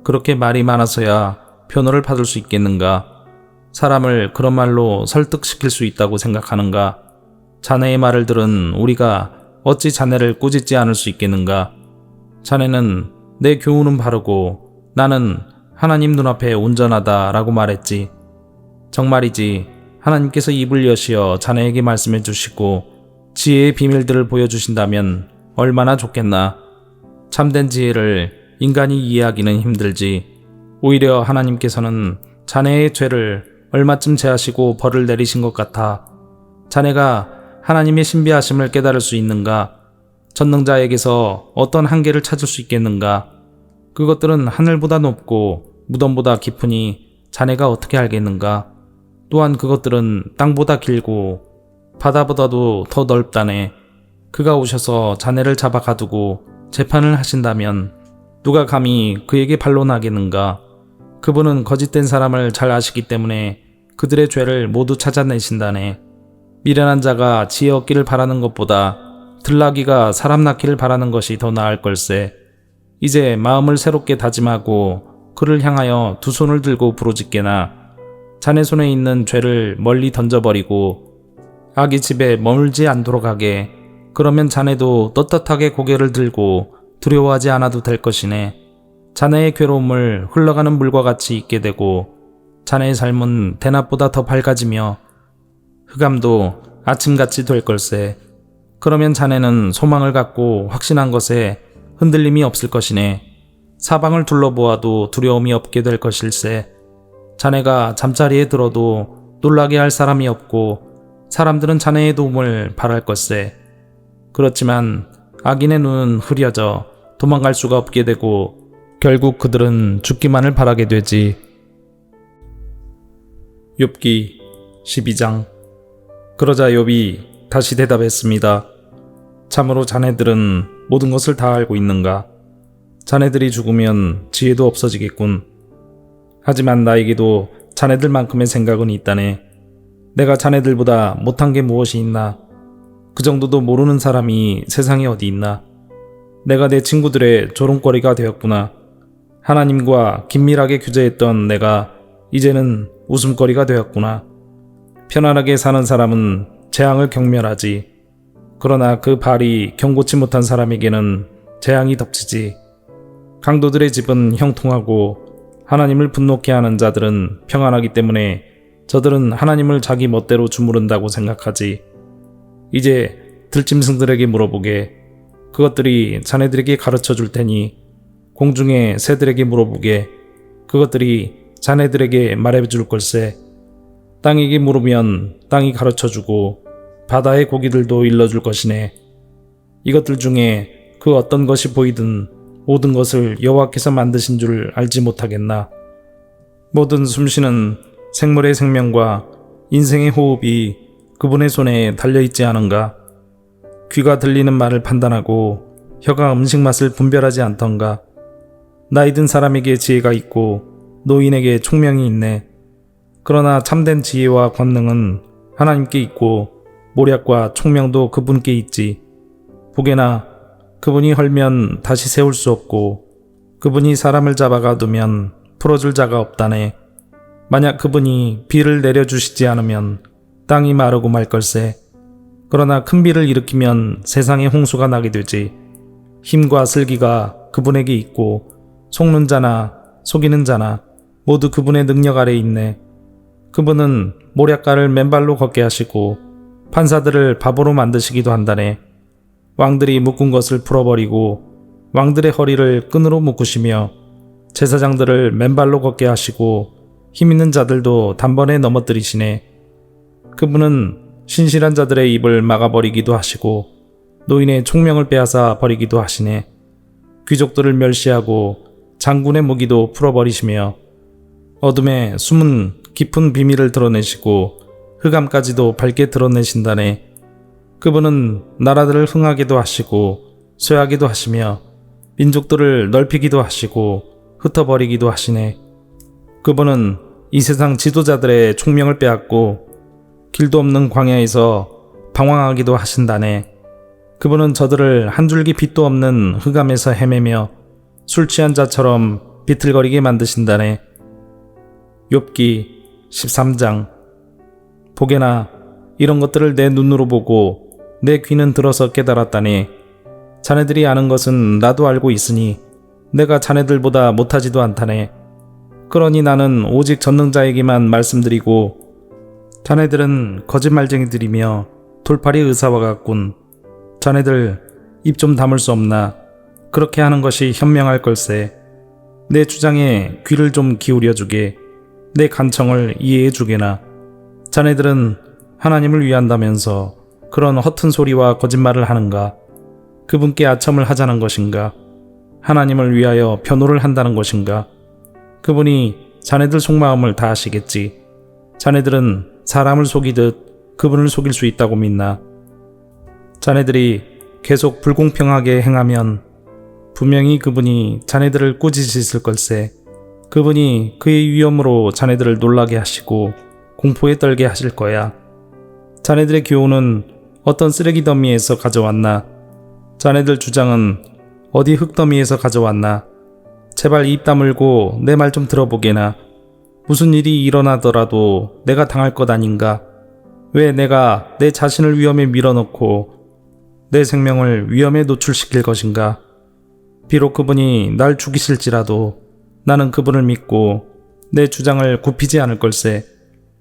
그렇게 말이 많아서야 변호를 받을 수 있겠는가? 사람을 그런 말로 설득시킬 수 있다고 생각하는가? 자네의 말을 들은 우리가 어찌 자네를 꾸짖지 않을 수 있겠는가? 자네는 내 교훈은 바르고 나는 하나님 눈앞에 온전하다라고 말했지. 정말이지. 하나님께서 입을 여시어 자네에게 말씀해 주시고 지혜의 비밀들을 보여주신다면 얼마나 좋겠나. 참된 지혜를 인간이 이해하기는 힘들지. 오히려 하나님께서는 자네의 죄를 얼마쯤 제하시고 벌을 내리신 것 같아. 자네가 하나님의 신비하심을 깨달을 수 있는가? 전능자에게서 어떤 한계를 찾을 수 있겠는가? 그것들은 하늘보다 높고 무덤보다 깊으니 자네가 어떻게 알겠는가? 또한 그것들은 땅보다 길고 바다보다도 더 넓다네. 그가 오셔서 자네를 잡아 가두고 재판을 하신다면 누가 감히 그에게 반론하겠는가? 그분은 거짓된 사람을 잘 아시기 때문에 그들의 죄를 모두 찾아내신다네. 미련한 자가 지혜 얻기를 바라는 것보다 들나귀가 사람 낳기를 바라는 것이 더 나을 걸세. 이제 마음을 새롭게 다짐하고 그를 향하여 두 손을 들고 부르짖게나. 자네 손에 있는 죄를 멀리 던져버리고 악의 집에 머물지 않도록 하게. 그러면 자네도 떳떳하게 고개를 들고 두려워하지 않아도 될 것이네. 자네의 괴로움을 흘러가는 물과 같이 잊게 되고 자네의 삶은 대낮보다 더 밝아지며 흑암도 아침같이 될 걸세. 그러면 자네는 소망을 갖고 확신한 것에 흔들림이 없을 것이네. 사방을 둘러보아도 두려움이 없게 될 것일세. 자네가 잠자리에 들어도 놀라게 할 사람이 없고 사람들은 자네의 도움을 바랄 것세. 그렇지만 악인의 눈은 흐려져 도망갈 수가 없게 되고 결국 그들은 죽기만을 바라게 되지. 욥기 12장. 그러자 욥이 다시 대답했습니다. 참으로 자네들은 모든 것을 다 알고 있는가? 자네들이 죽으면 지혜도 없어지겠군. 하지만 나에게도 자네들만큼의 생각은 있다네. 내가 자네들보다 못한 게 무엇이 있나? 그 정도도 모르는 사람이 세상에 어디 있나? 내가 내 친구들의 조롱거리가 되었구나. 하나님과 긴밀하게 교제했던 내가 이제는 웃음거리가 되었구나. 편안하게 사는 사람은 재앙을 경멸하지. 그러나 그 발이 경고치 못한 사람에게는 재앙이 덮치지. 강도들의 집은 형통하고 하나님을 분노케 하는 자들은 평안하기 때문에 저들은 하나님을 자기 멋대로 주무른다고 생각하지. 이제 들짐승들에게 물어보게. 그것들이 자네들에게 가르쳐 줄 테니 공중의 새들에게 물어보게. 그것들이 자네들에게 말해 줄 걸세. 땅에게 물으면 땅이 가르쳐 주고 바다의 고기들도 일러줄 것이네. 이것들 중에 그 어떤 것이 보이든 모든 것을 여호와께서 만드신 줄 알지 못하겠나? 모든 숨쉬는 생물의 생명과 인생의 호흡이 그분의 손에 달려있지 않은가? 귀가 들리는 말을 판단하고 혀가 음식 맛을 분별하지 않던가? 나이 든 사람에게 지혜가 있고 노인에게 총명이 있네. 그러나 참된 지혜와 권능은 하나님께 있고 모략과 총명도 그분께 있지. 보게나 그분이 헐면 다시 세울 수 없고 그분이 사람을 잡아가 두면 풀어줄 자가 없다네. 만약 그분이 비를 내려주시지 않으면 땅이 마르고 말 걸세. 그러나 큰 비를 일으키면 세상에 홍수가 나게 되지. 힘과 슬기가 그분에게 있고 속는 자나 속이는 자나 모두 그분의 능력 아래 있네. 그분은 모략가를 맨발로 걷게 하시고 판사들을 바보로 만드시기도 한다네. 왕들이 묶은 것을 풀어버리고 왕들의 허리를 끈으로 묶으시며 제사장들을 맨발로 걷게 하시고 힘있는 자들도 단번에 넘어뜨리시네. 그분은 신실한 자들의 입을 막아버리기도 하시고 노인의 총명을 빼앗아 버리기도 하시네. 귀족들을 멸시하고 장군의 무기도 풀어버리시며 어둠에 숨은 깊은 비밀을 드러내시고 흑암까지도 밝게 드러내신다네. 그분은 나라들을 흥하게도 하시고 쇠하게도 하시며 민족들을 넓히기도 하시고 흩어버리기도 하시네. 그분은 이 세상 지도자들의 총명을 빼앗고 길도 없는 광야에서 방황하기도 하신다네. 그분은 저들을 한 줄기 빛도 없는 흑암에서 헤매며 술 취한 자처럼 비틀거리게 만드신다네. 욥기 13장. 보게나 이런 것들을 내 눈으로 보고 내 귀는 들어서 깨달았다니. 자네들이 아는 것은 나도 알고 있으니 내가 자네들보다 못하지도 않다네. 그러니 나는 오직 전능자에게만 말씀드리고 자네들은 거짓말쟁이들이며 돌팔이 의사와 같군. 자네들 입 좀 다물 수 없나? 그렇게 하는 것이 현명할 걸세. 내 주장에 귀를 좀 기울여주게. 내 간청을 이해해주게나. 자네들은 하나님을 위한다면서 그런 허튼 소리와 거짓말을 하는가? 그분께 아첨을 하자는 것인가? 하나님을 위하여 변호를 한다는 것인가? 그분이 자네들 속마음을 다 아시겠지. 자네들은 사람을 속이듯 그분을 속일 수 있다고 믿나? 자네들이 계속 불공평하게 행하면 분명히 그분이 자네들을 꾸짖으실 걸세. 그분이 그의 위엄으로 자네들을 놀라게 하시고 공포에 떨게 하실 거야. 자네들의 교훈은 어떤 쓰레기 더미에서 가져왔나? 자네들 주장은 어디 흙더미에서 가져왔나? 제발 입 다물고 내 말 좀 들어보게나. 무슨 일이 일어나더라도 내가 당할 것 아닌가? 왜 내가 내 자신을 위험에 밀어넣고 내 생명을 위험에 노출시킬 것인가? 비록 그분이 날 죽이실지라도 나는 그분을 믿고 내 주장을 굽히지 않을 걸세.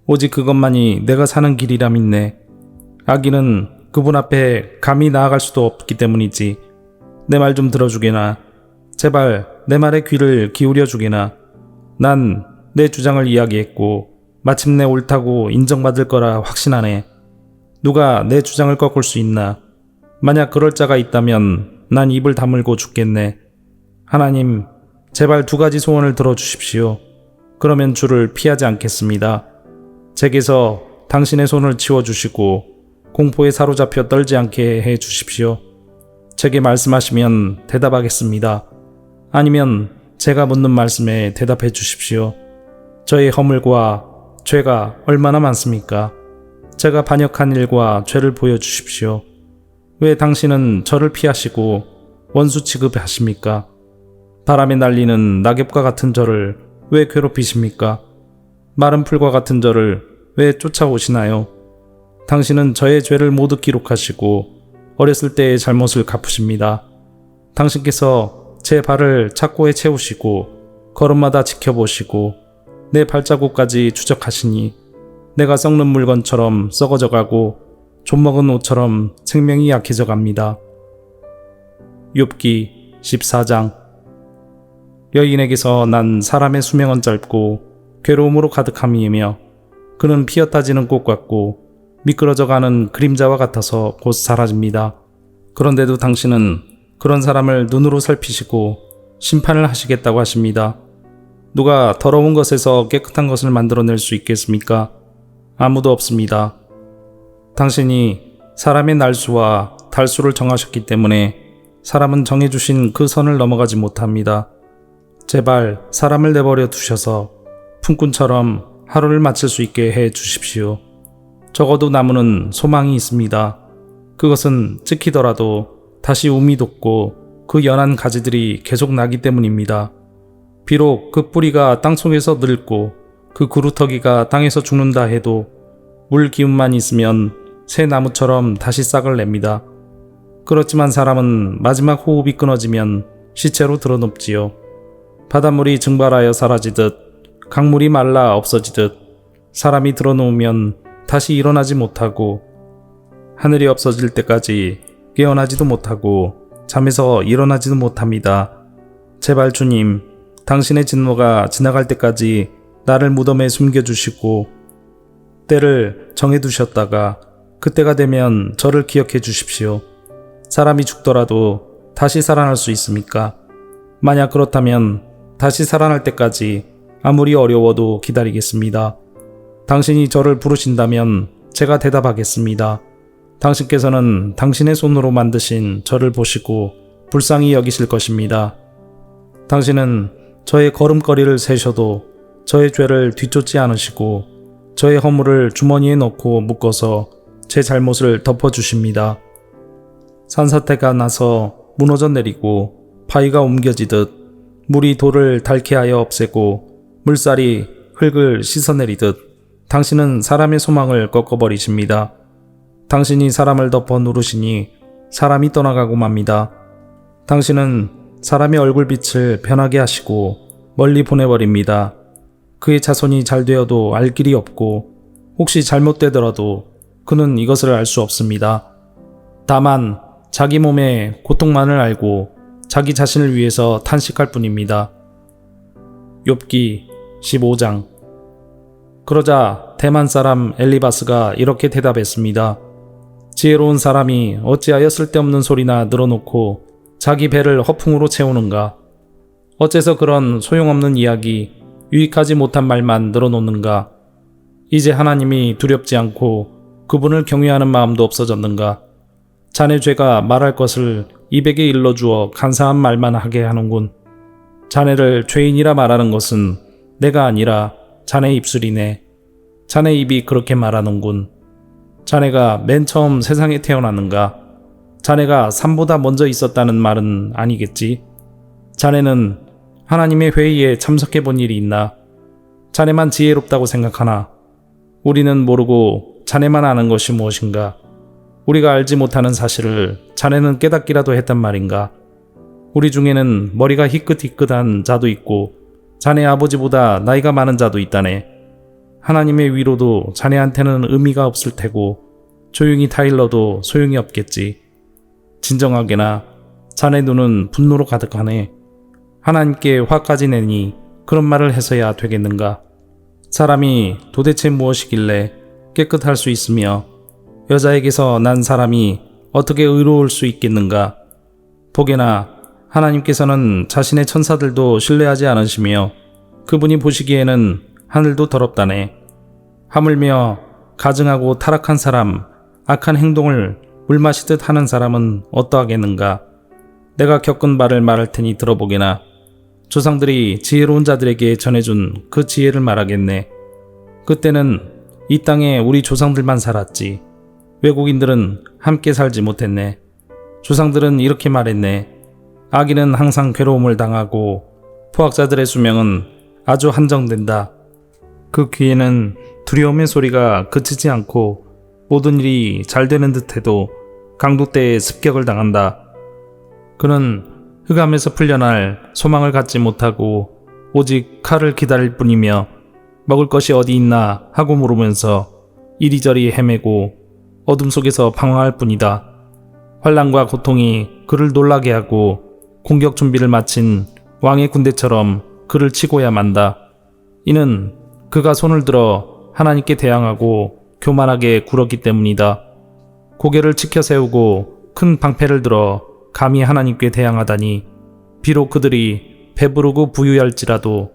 오직 그것만이 내가 사는 길이라 믿네. 악인은 그분 앞에 감히 나아갈 수도 없기 때문이지. 내 말 좀 들어주게나. 제발 내 말에 귀를 기울여 주게나. 난 내 주장을 이야기했고 마침내 옳다고 인정받을 거라 확신하네. 누가 내 주장을 꺾을 수 있나? 만약 그럴 자가 있다면 난 입을 다물고 죽겠네. 하나님, 제발 2가지 소원을 들어주십시오. 그러면 주를 피하지 않겠습니다. 제게서 당신의 손을 치워주시고 공포에 사로잡혀 떨지 않게 해 주십시오. 제게 말씀하시면 대답하겠습니다. 아니면 제가 묻는 말씀에 대답해 주십시오. 저의 허물과 죄가 얼마나 많습니까? 제가 반역한 일과 죄를 보여주십시오. 왜 당신은 저를 피하시고 원수 취급하십니까? 바람에 날리는 낙엽과 같은 저를 왜 괴롭히십니까? 마른 풀과 같은 저를 왜 쫓아오시나요? 당신은 저의 죄를 모두 기록하시고 어렸을 때의 잘못을 갚으십니다. 당신께서 제 발을 착고에 채우시고 걸음마다 지켜보시고 내 발자국까지 추적하시니 내가 썩는 물건처럼 썩어져 가고 좀먹은 옷처럼 생명이 약해져 갑니다. 욥기 14장. 여인에게서 난 사람의 수명은 짧고 괴로움으로 가득함이며 그는 피었다 지는 꽃 같고 미끄러져가는 그림자와 같아서 곧 사라집니다. 그런데도 당신은 그런 사람을 눈으로 살피시고 심판을 하시겠다고 하십니다. 누가 더러운 것에서 깨끗한 것을 만들어낼 수 있겠습니까? 아무도 없습니다. 당신이 사람의 날수와 달수를 정하셨기 때문에 사람은 정해주신 그 선을 넘어가지 못합니다. 제발 사람을 내버려 두셔서 품꾼처럼 하루를 마칠 수 있게 해 주십시오. 적어도 나무는 소망이 있습니다. 그것은 찍히더라도 다시 움이 돋고 그 연한 가지들이 계속 나기 때문입니다. 비록 그 뿌리가 땅속에서 늙고 그 그루터기가 땅에서 죽는다 해도 물 기운만 있으면 새 나무처럼 다시 싹을 냅니다. 그렇지만 사람은 마지막 호흡이 끊어지면 시체로 드러눕지요. 바닷물이 증발하여 사라지듯 강물이 말라 없어지듯 사람이 드러누우면 다시 일어나지 못하고 하늘이 없어질 때까지 깨어나지도 못하고 잠에서 일어나지도 못합니다. 제발 주님, 당신의 진노가 지나갈 때까지 나를 무덤에 숨겨주시고 때를 정해두셨다가 그때가 되면 저를 기억해 주십시오. 사람이 죽더라도 다시 살아날 수 있습니까? 만약 그렇다면 다시 살아날 때까지 아무리 어려워도 기다리겠습니다. 당신이 저를 부르신다면 제가 대답하겠습니다. 당신께서는 당신의 손으로 만드신 저를 보시고 불쌍히 여기실 것입니다. 당신은 저의 걸음걸이를 세셔도 저의 죄를 뒤쫓지 않으시고 저의 허물을 주머니에 넣고 묶어서 제 잘못을 덮어주십니다. 산사태가 나서 무너져 내리고 바위가 옮겨지듯 물이 돌을 닳게 하여 없애고 물살이 흙을 씻어내리듯 당신은 사람의 소망을 꺾어버리십니다. 당신이 사람을 덮어 누르시니 사람이 떠나가고 맙니다. 당신은 사람의 얼굴빛을 변하게 하시고 멀리 보내버립니다. 그의 자손이 잘 되어도 알 길이 없고 혹시 잘못되더라도 그는 이것을 알 수 없습니다. 다만 자기 몸의 고통만을 알고 자기 자신을 위해서 탄식할 뿐입니다. 욥기 15장. 그러자 대만 사람 엘리바스가 이렇게 대답했습니다. 지혜로운 사람이 어찌하여 쓸데없는 소리나 늘어놓고 자기 배를 허풍으로 채우는가? 어째서 그런 소용없는 이야기, 유익하지 못한 말만 늘어놓는가? 이제 하나님이 두렵지 않고 그분을 경외하는 마음도 없어졌는가? 자네 죄가 말할 것을 입에게 일러주어 간사한 말만 하게 하는군. 자네를 죄인이라 말하는 것은 내가 아니라 자네 입술이네. 자네 입이 그렇게 말하는군. 자네가 맨 처음 세상에 태어났는가? 자네가 삶보다 먼저 있었다는 말은 아니겠지? 자네는 하나님의 회의에 참석해 본 일이 있나? 자네만 지혜롭다고 생각하나? 우리는 모르고 자네만 아는 것이 무엇인가? 우리가 알지 못하는 사실을 자네는 깨닫기라도 했단 말인가? 우리 중에는 머리가 희끗희끗한 자도 있고 자네 아버지보다 나이가 많은 자도 있다네. 하나님의 위로도 자네한테는 의미가 없을 테고 조용히 타일러도 소용이 없겠지. 진정하게나 자네 눈은 분노로 가득하네. 하나님께 화까지 내니 그런 말을 해서야 되겠는가? 사람이 도대체 무엇이길래 깨끗할 수 있으며 여자에게서 난 사람이 어떻게 의로울 수 있겠는가? 독에나 하나님께서는 자신의 천사들도 신뢰하지 않으시며 그분이 보시기에는 하늘도 더럽다네. 하물며 가증하고 타락한 사람, 악한 행동을 물 마시듯 하는 사람은 어떠하겠는가? 내가 겪은 바를 말할 테니 들어보게나. 조상들이 지혜로운 자들에게 전해준 그 지혜를 말하겠네. 그때는 이 땅에 우리 조상들만 살았지. 외국인들은 함께 살지 못했네. 조상들은 이렇게 말했네. 아기는 항상 괴로움을 당하고 포악자들의 수명은 아주 한정된다. 그 귀에는 두려움의 소리가 그치지 않고 모든 일이 잘 되는 듯해도 강도 때에 습격을 당한다. 그는 흑암에서 풀려날 소망을 갖지 못하고 오직 칼을 기다릴 뿐이며 먹을 것이 어디 있나 하고 물으면서 이리저리 헤매고 어둠 속에서 방황할 뿐이다. 환난과 고통이 그를 놀라게 하고 공격 준비를 마친 왕의 군대처럼 그를 치고야 만다. 이는 그가 손을 들어 하나님께 대항하고 교만하게 굴었기 때문이다. 고개를 치켜 세우고 큰 방패를 들어 감히 하나님께 대항하다니. 비록 그들이 배부르고 부유할지라도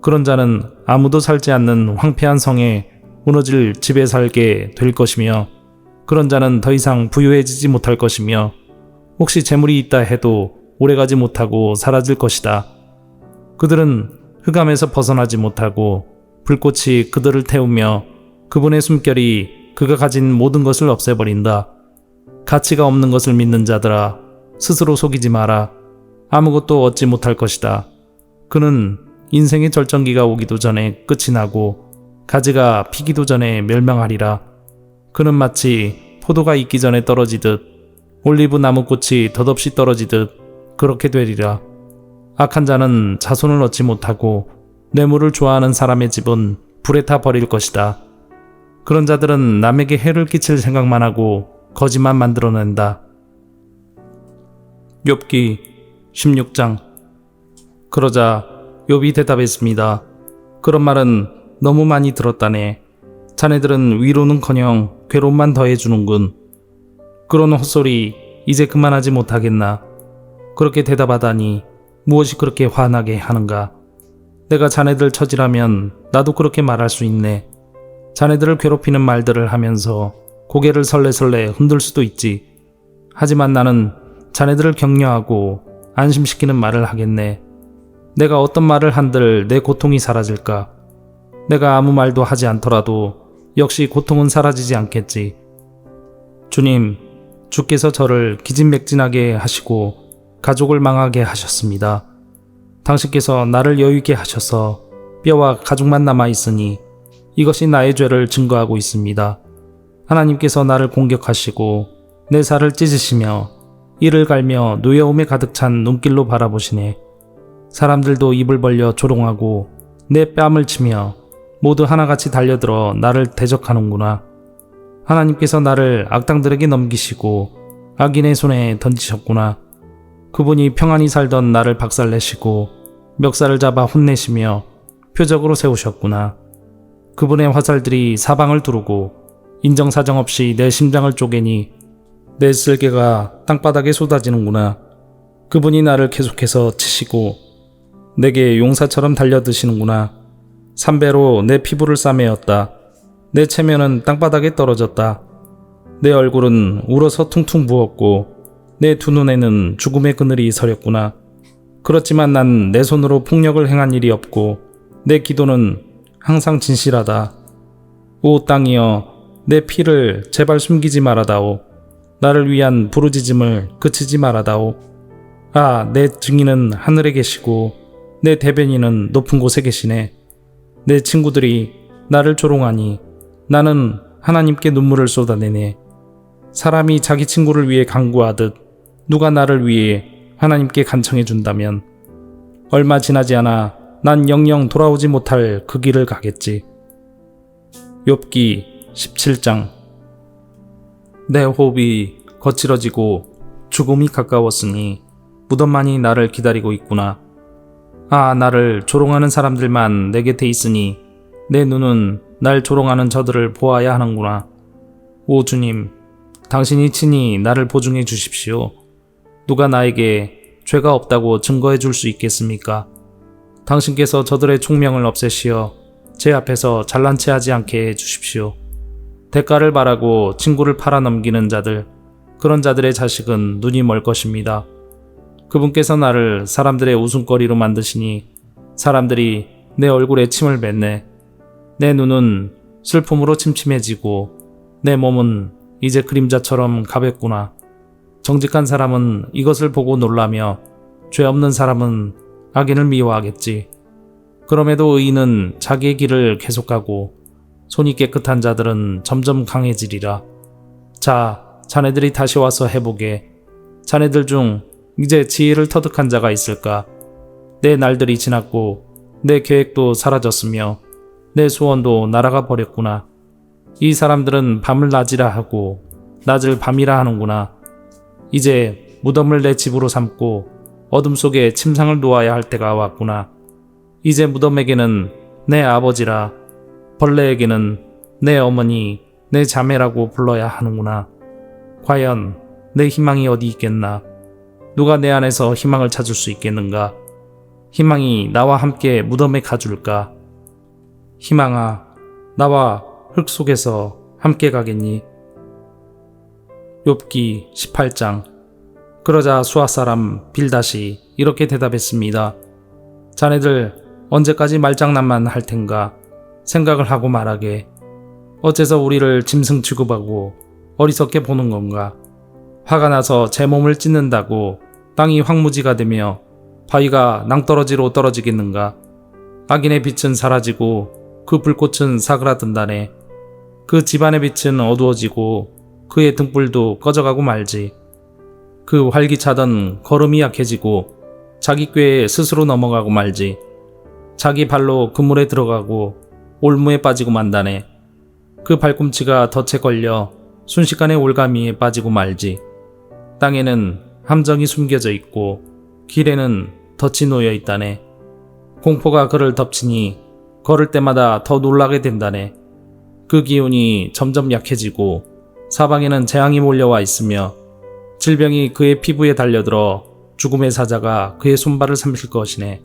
그런 자는 아무도 살지 않는 황폐한 성에 무너질 집에 살게 될 것이며 그런 자는 더 이상 부유해지지 못할 것이며 혹시 재물이 있다 해도 오래가지 못하고 사라질 것이다. 그들은 흑암에서 벗어나지 못하고 불꽃이 그들을 태우며 그분의 숨결이 그가 가진 모든 것을 없애버린다. 가치가 없는 것을 믿는 자들아, 스스로 속이지 마라. 아무것도 얻지 못할 것이다. 그는 인생의 절정기가 오기도 전에 끝이 나고 가지가 피기도 전에 멸망하리라. 그는 마치 포도가 익기 전에 떨어지듯 올리브 나무꽃이 덧없이 떨어지듯 그렇게 되리라. 악한 자는 자손을 얻지 못하고 뇌물을 좋아하는 사람의 집은 불에 타 버릴 것이다. 그런 자들은 남에게 해를 끼칠 생각만 하고 거짓만 만들어낸다. 욥기 16장. 그러자 욥이 대답했습니다. 그런 말은 너무 많이 들었다네. 자네들은 위로는커녕 괴로움만 더해주는군. 그런 헛소리 이제 그만하지 못하겠나. 그렇게 대답하다니 무엇이 그렇게 화나게 하는가. 내가 자네들 처지라면 나도 그렇게 말할 수 있네. 자네들을 괴롭히는 말들을 하면서 고개를 설레설레 흔들 수도 있지. 하지만 나는 자네들을 격려하고 안심시키는 말을 하겠네. 내가 어떤 말을 한들 내 고통이 사라질까? 내가 아무 말도 하지 않더라도 역시 고통은 사라지지 않겠지. 주님, 주께서 저를 기진맥진하게 하시고 가족을 망하게 하셨습니다. 당신께서 나를 여유있게 하셔서 뼈와 가죽만 남아있으니 이것이 나의 죄를 증거하고 있습니다. 하나님께서 나를 공격하시고 내 살을 찢으시며 이를 갈며 노여움에 가득 찬 눈길로 바라보시네. 사람들도 입을 벌려 조롱하고 내 뺨을 치며 모두 하나같이 달려들어 나를 대적하는구나. 하나님께서 나를 악당들에게 넘기시고 악인의 손에 던지셨구나. 그분이 평안히 살던 나를 박살내시고 멱살을 잡아 혼내시며 표적으로 세우셨구나. 그분의 화살들이 사방을 두르고 인정사정 없이 내 심장을 쪼개니 내 쓸개가 땅바닥에 쏟아지는구나. 그분이 나를 계속해서 치시고 내게 용사처럼 달려드시는구나. 삼배로 내 피부를 싸매었다. 내 체면은 땅바닥에 떨어졌다. 내 얼굴은 울어서 퉁퉁 부었고 내 두 눈에는 죽음의 그늘이 서렸구나. 그렇지만 난 내 손으로 폭력을 행한 일이 없고 내 기도는 항상 진실하다. 오 땅이여, 내 피를 제발 숨기지 말아다오. 나를 위한 부르짖음을 그치지 말아다오. 아, 내 증인은 하늘에 계시고 내 대변인은 높은 곳에 계시네. 내 친구들이 나를 조롱하니 나는 하나님께 눈물을 쏟아내네. 사람이 자기 친구를 위해 간구하듯 누가 나를 위해 하나님께 간청해 준다면 얼마 지나지 않아 난 영영 돌아오지 못할 그 길을 가겠지. 욥기 17장. 내 호흡이 거칠어지고 죽음이 가까웠으니 무덤만이 나를 기다리고 있구나. 아, 나를 조롱하는 사람들만 내 곁에 있으니 내 눈은 날 조롱하는 저들을 보아야 하는구나. 오 주님, 당신이 친히 나를 보증해 주십시오. 누가 나에게 죄가 없다고 증거해 줄 수 있겠습니까? 당신께서 저들의 총명을 없애시어 제 앞에서 잘난 체 하지 않게 해 주십시오. 대가를 바라고 친구를 팔아넘기는 자들, 그런 자들의 자식은 눈이 멀 것입니다. 그분께서 나를 사람들의 웃음거리로 만드시니 사람들이 내 얼굴에 침을 뱉네. 내 눈은 슬픔으로 침침해지고 내 몸은 이제 그림자처럼 가볍구나. 정직한 사람은 이것을 보고 놀라며 죄 없는 사람은 악인을 미워하겠지. 그럼에도 의인은 자기의 길을 계속하고 손이 깨끗한 자들은 점점 강해지리라. 자, 자네들이 다시 와서 해보게. 자네들 중 이제 지혜를 터득한 자가 있을까? 내 날들이 지났고 내 계획도 사라졌으며 내 소원도 날아가 버렸구나. 이 사람들은 밤을 낮이라 하고 낮을 밤이라 하는구나. 이제 무덤을 내 집으로 삼고 어둠 속에 침상을 놓아야 할 때가 왔구나. 이제 무덤에게는 내 아버지라, 벌레에게는 내 어머니, 내 자매라고 불러야 하는구나. 과연 내 희망이 어디 있겠나? 누가 내 안에서 희망을 찾을 수 있겠는가? 희망이 나와 함께 무덤에 가줄까? 희망아, 나와 흙 속에서 함께 가겠니? 욥기 18장. 그러자 수아 사람 빌닷이 이렇게 대답했습니다. 자네들 언제까지 말장난만 할 텐가? 생각을 하고 말하게. 어째서 우리를 짐승 취급하고 어리석게 보는 건가? 화가 나서 제 몸을 찢는다고 땅이 황무지가 되며 바위가 낭떠러지로 떨어지겠는가? 악인의 빛은 사라지고 그 불꽃은 사그라든다네. 그 집안의 빛은 어두워지고 그의 등불도 꺼져가고 말지. 그 활기차던 걸음이 약해지고 자기 꾀에 스스로 넘어가고 말지. 자기 발로 그물에 들어가고 올무에 빠지고 만다네. 그 발꿈치가 덫에 걸려 순식간에 올가미에 빠지고 말지. 땅에는 함정이 숨겨져 있고 길에는 덫이 놓여 있다네. 공포가 그를 덮치니 걸을 때마다 더 놀라게 된다네. 그 기운이 점점 약해지고 사방에는 재앙이 몰려와 있으며 질병이 그의 피부에 달려들어 죽음의 사자가 그의 손발을 삼킬 것이네.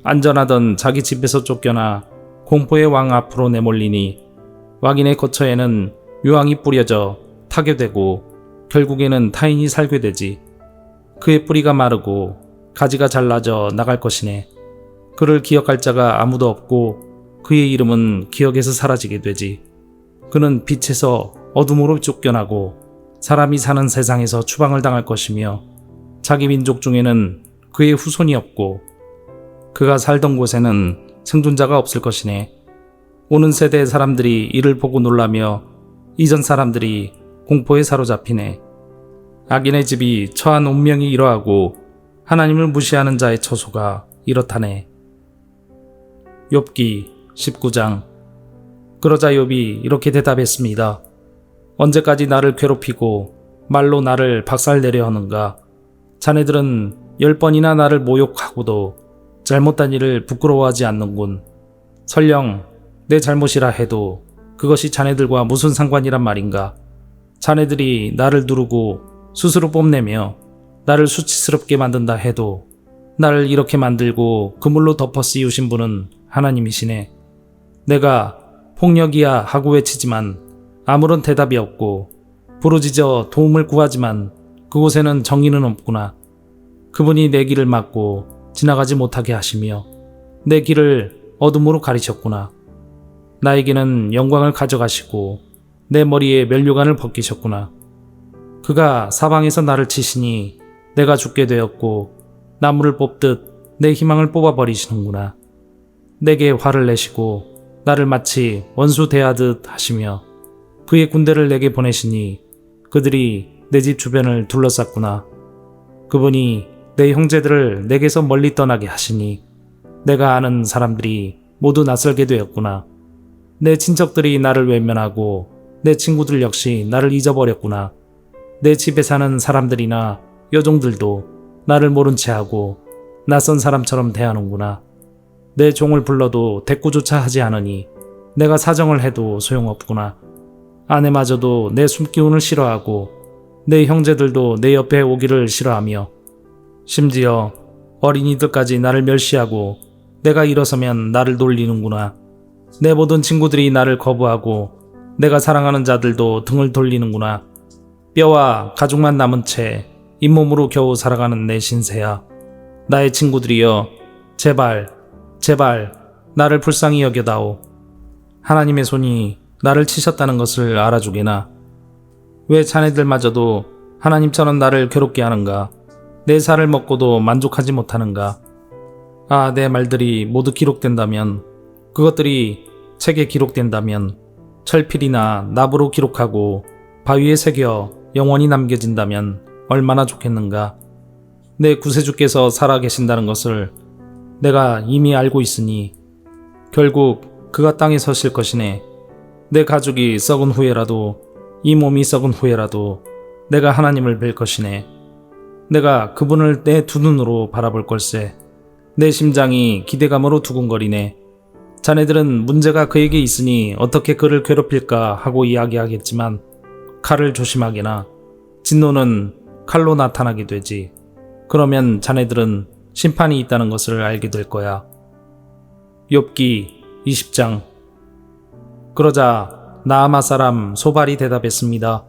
안전하던 자기 집에서 쫓겨나 공포의 왕 앞으로 내몰리니 왕인의 거처에는 유황이 뿌려져 타게 되고 결국에는 타인이 살게 되지. 그의 뿌리가 마르고 가지가 잘라져 나갈 것이네. 그를 기억할 자가 아무도 없고 그의 이름은 기억에서 사라지게 되지. 그는 빛에서 어둠으로 쫓겨나고 사람이 사는 세상에서 추방을 당할 것이며 자기 민족 중에는 그의 후손이 없고 그가 살던 곳에는 생존자가 없을 것이네. 오는 세대의 사람들이 이를 보고 놀라며 이전 사람들이 공포에 사로잡히네. 악인의 집이 처한 운명이 이러하고 하나님을 무시하는 자의 처소가 이렇다네. 욥기 19장. 그러자 욥이 이렇게 대답했습니다. 언제까지 나를 괴롭히고 말로 나를 박살내려 하는가? 자네들은 10번이나 나를 모욕하고도 잘못한 일을 부끄러워하지 않는군. 설령 내 잘못이라 해도 그것이 자네들과 무슨 상관이란 말인가? 자네들이 나를 누르고 스스로 뽐내며 나를 수치스럽게 만든다 해도 나를 이렇게 만들고 그물로 덮어 씌우신 분은 하나님이시네. 내가 폭력이야 하고 외치지만 아무런 대답이 없고 부르짖어 도움을 구하지만 그곳에는 정의는 없구나. 그분이 내 길을 막고 지나가지 못하게 하시며 내 길을 어둠으로 가리셨구나. 나에게는 영광을 가져가시고 내 머리에 면류관을 벗기셨구나. 그가 사방에서 나를 치시니 내가 죽게 되었고 나무를 뽑듯 내 희망을 뽑아버리시는구나. 내게 화를 내시고 나를 마치 원수 대하듯 하시며 그의 군대를 내게 보내시니 그들이 내 집 주변을 둘러쌌구나. 그분이 내 형제들을 내게서 멀리 떠나게 하시니 내가 아는 사람들이 모두 낯설게 되었구나. 내 친척들이 나를 외면하고 내 친구들 역시 나를 잊어버렸구나. 내 집에 사는 사람들이나 여종들도 나를 모른 채 하고 낯선 사람처럼 대하는구나. 내 종을 불러도 대꾸조차 하지 않으니 내가 사정을 해도 소용없구나. 아내마저도 내 숨기운을 싫어하고 내 형제들도 내 옆에 오기를 싫어하며 심지어 어린이들까지 나를 멸시하고 내가 일어서면 나를 놀리는구나. 내 모든 친구들이 나를 거부하고 내가 사랑하는 자들도 등을 돌리는구나. 뼈와 가죽만 남은 채 잇몸으로 겨우 살아가는 내 신세야. 나의 친구들이여, 제발 나를 불쌍히 여겨다오. 하나님의 손이 나를 치셨다는 것을 알아주게나. 왜 자네들마저도 하나님처럼 나를 괴롭게 하는가? 내 살을 먹고도 만족하지 못하는가? 아, 내 말들이 모두 기록된다면, 그것들이 책에 기록된다면, 철필이나 납으로 기록하고 바위에 새겨 영원히 남겨진다면 얼마나 좋겠는가. 내 구세주께서 살아계신다는 것을 내가 이미 알고 있으니 결국 그가 땅에 서실 것이네. 내 가족이 썩은 후에라도, 이 몸이 썩은 후에라도 내가 하나님을 뵐 것이네. 내가 그분을 내 두 눈으로 바라볼 걸세. 내 심장이 기대감으로 두근거리네. 자네들은 문제가 그에게 있으니 어떻게 그를 괴롭힐까 하고 이야기하겠지만 칼을 조심하게나. 진노는 칼로 나타나게 되지. 그러면 자네들은 심판이 있다는 것을 알게 될 거야. 욥기 20장. 그러자 나아마 사람 소발이 대답했습니다.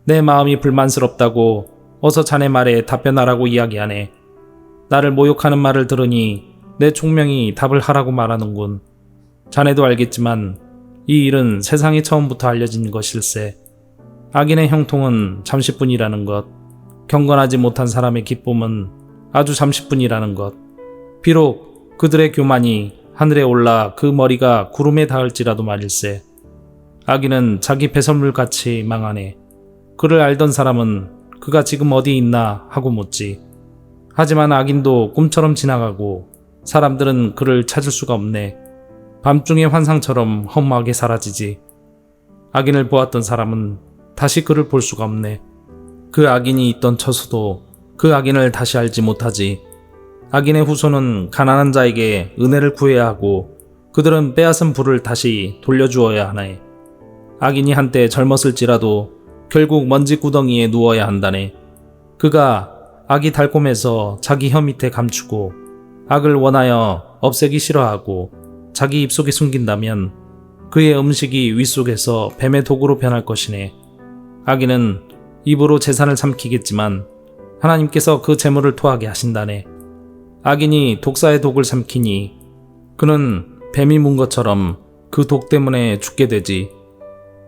내 마음이 불만스럽다고 어서 자네 말에 답변하라고 이야기하네. 나를 모욕하는 말을 들으니 내 총명이 답을 하라고 말하는군. 자네도 알겠지만 이 일은 세상에 처음부터 알려진 것일세. 악인의 형통은 잠시뿐이라는 것, 경건하지 못한 사람의 기쁨은 아주 잠시뿐이라는 것. 비록 그들의 교만이 하늘에 올라 그 머리가 구름에 닿을지라도 말일세. 악인은 자기 배설물같이 망하네. 그를 알던 사람은 그가 지금 어디 있나 하고 묻지. 하지만 악인도 꿈처럼 지나가고 사람들은 그를 찾을 수가 없네. 밤중의 환상처럼 허무하게 사라지지. 악인을 보았던 사람은 다시 그를 볼 수가 없네. 그 악인이 있던 처소도 그 악인을 다시 알지 못하지. 악인의 후손은 가난한 자에게 은혜를 구해야 하고 그들은 빼앗은 부를 다시 돌려주어야 하네. 악인이 한때 젊었을지라도 결국 먼지 구덩이에 누워야 한다네. 그가 악이 달콤해서 자기 혀 밑에 감추고 악을 원하여 없애기 싫어하고 자기 입속에 숨긴다면 그의 음식이 윗속에서 뱀의 독으로 변할 것이네. 악인은 입으로 재산을 삼키겠지만 하나님께서 그 재물을 토하게 하신다네. 악인이 독사의 독을 삼키니 그는 뱀이 문 것처럼 그 독 때문에 죽게 되지.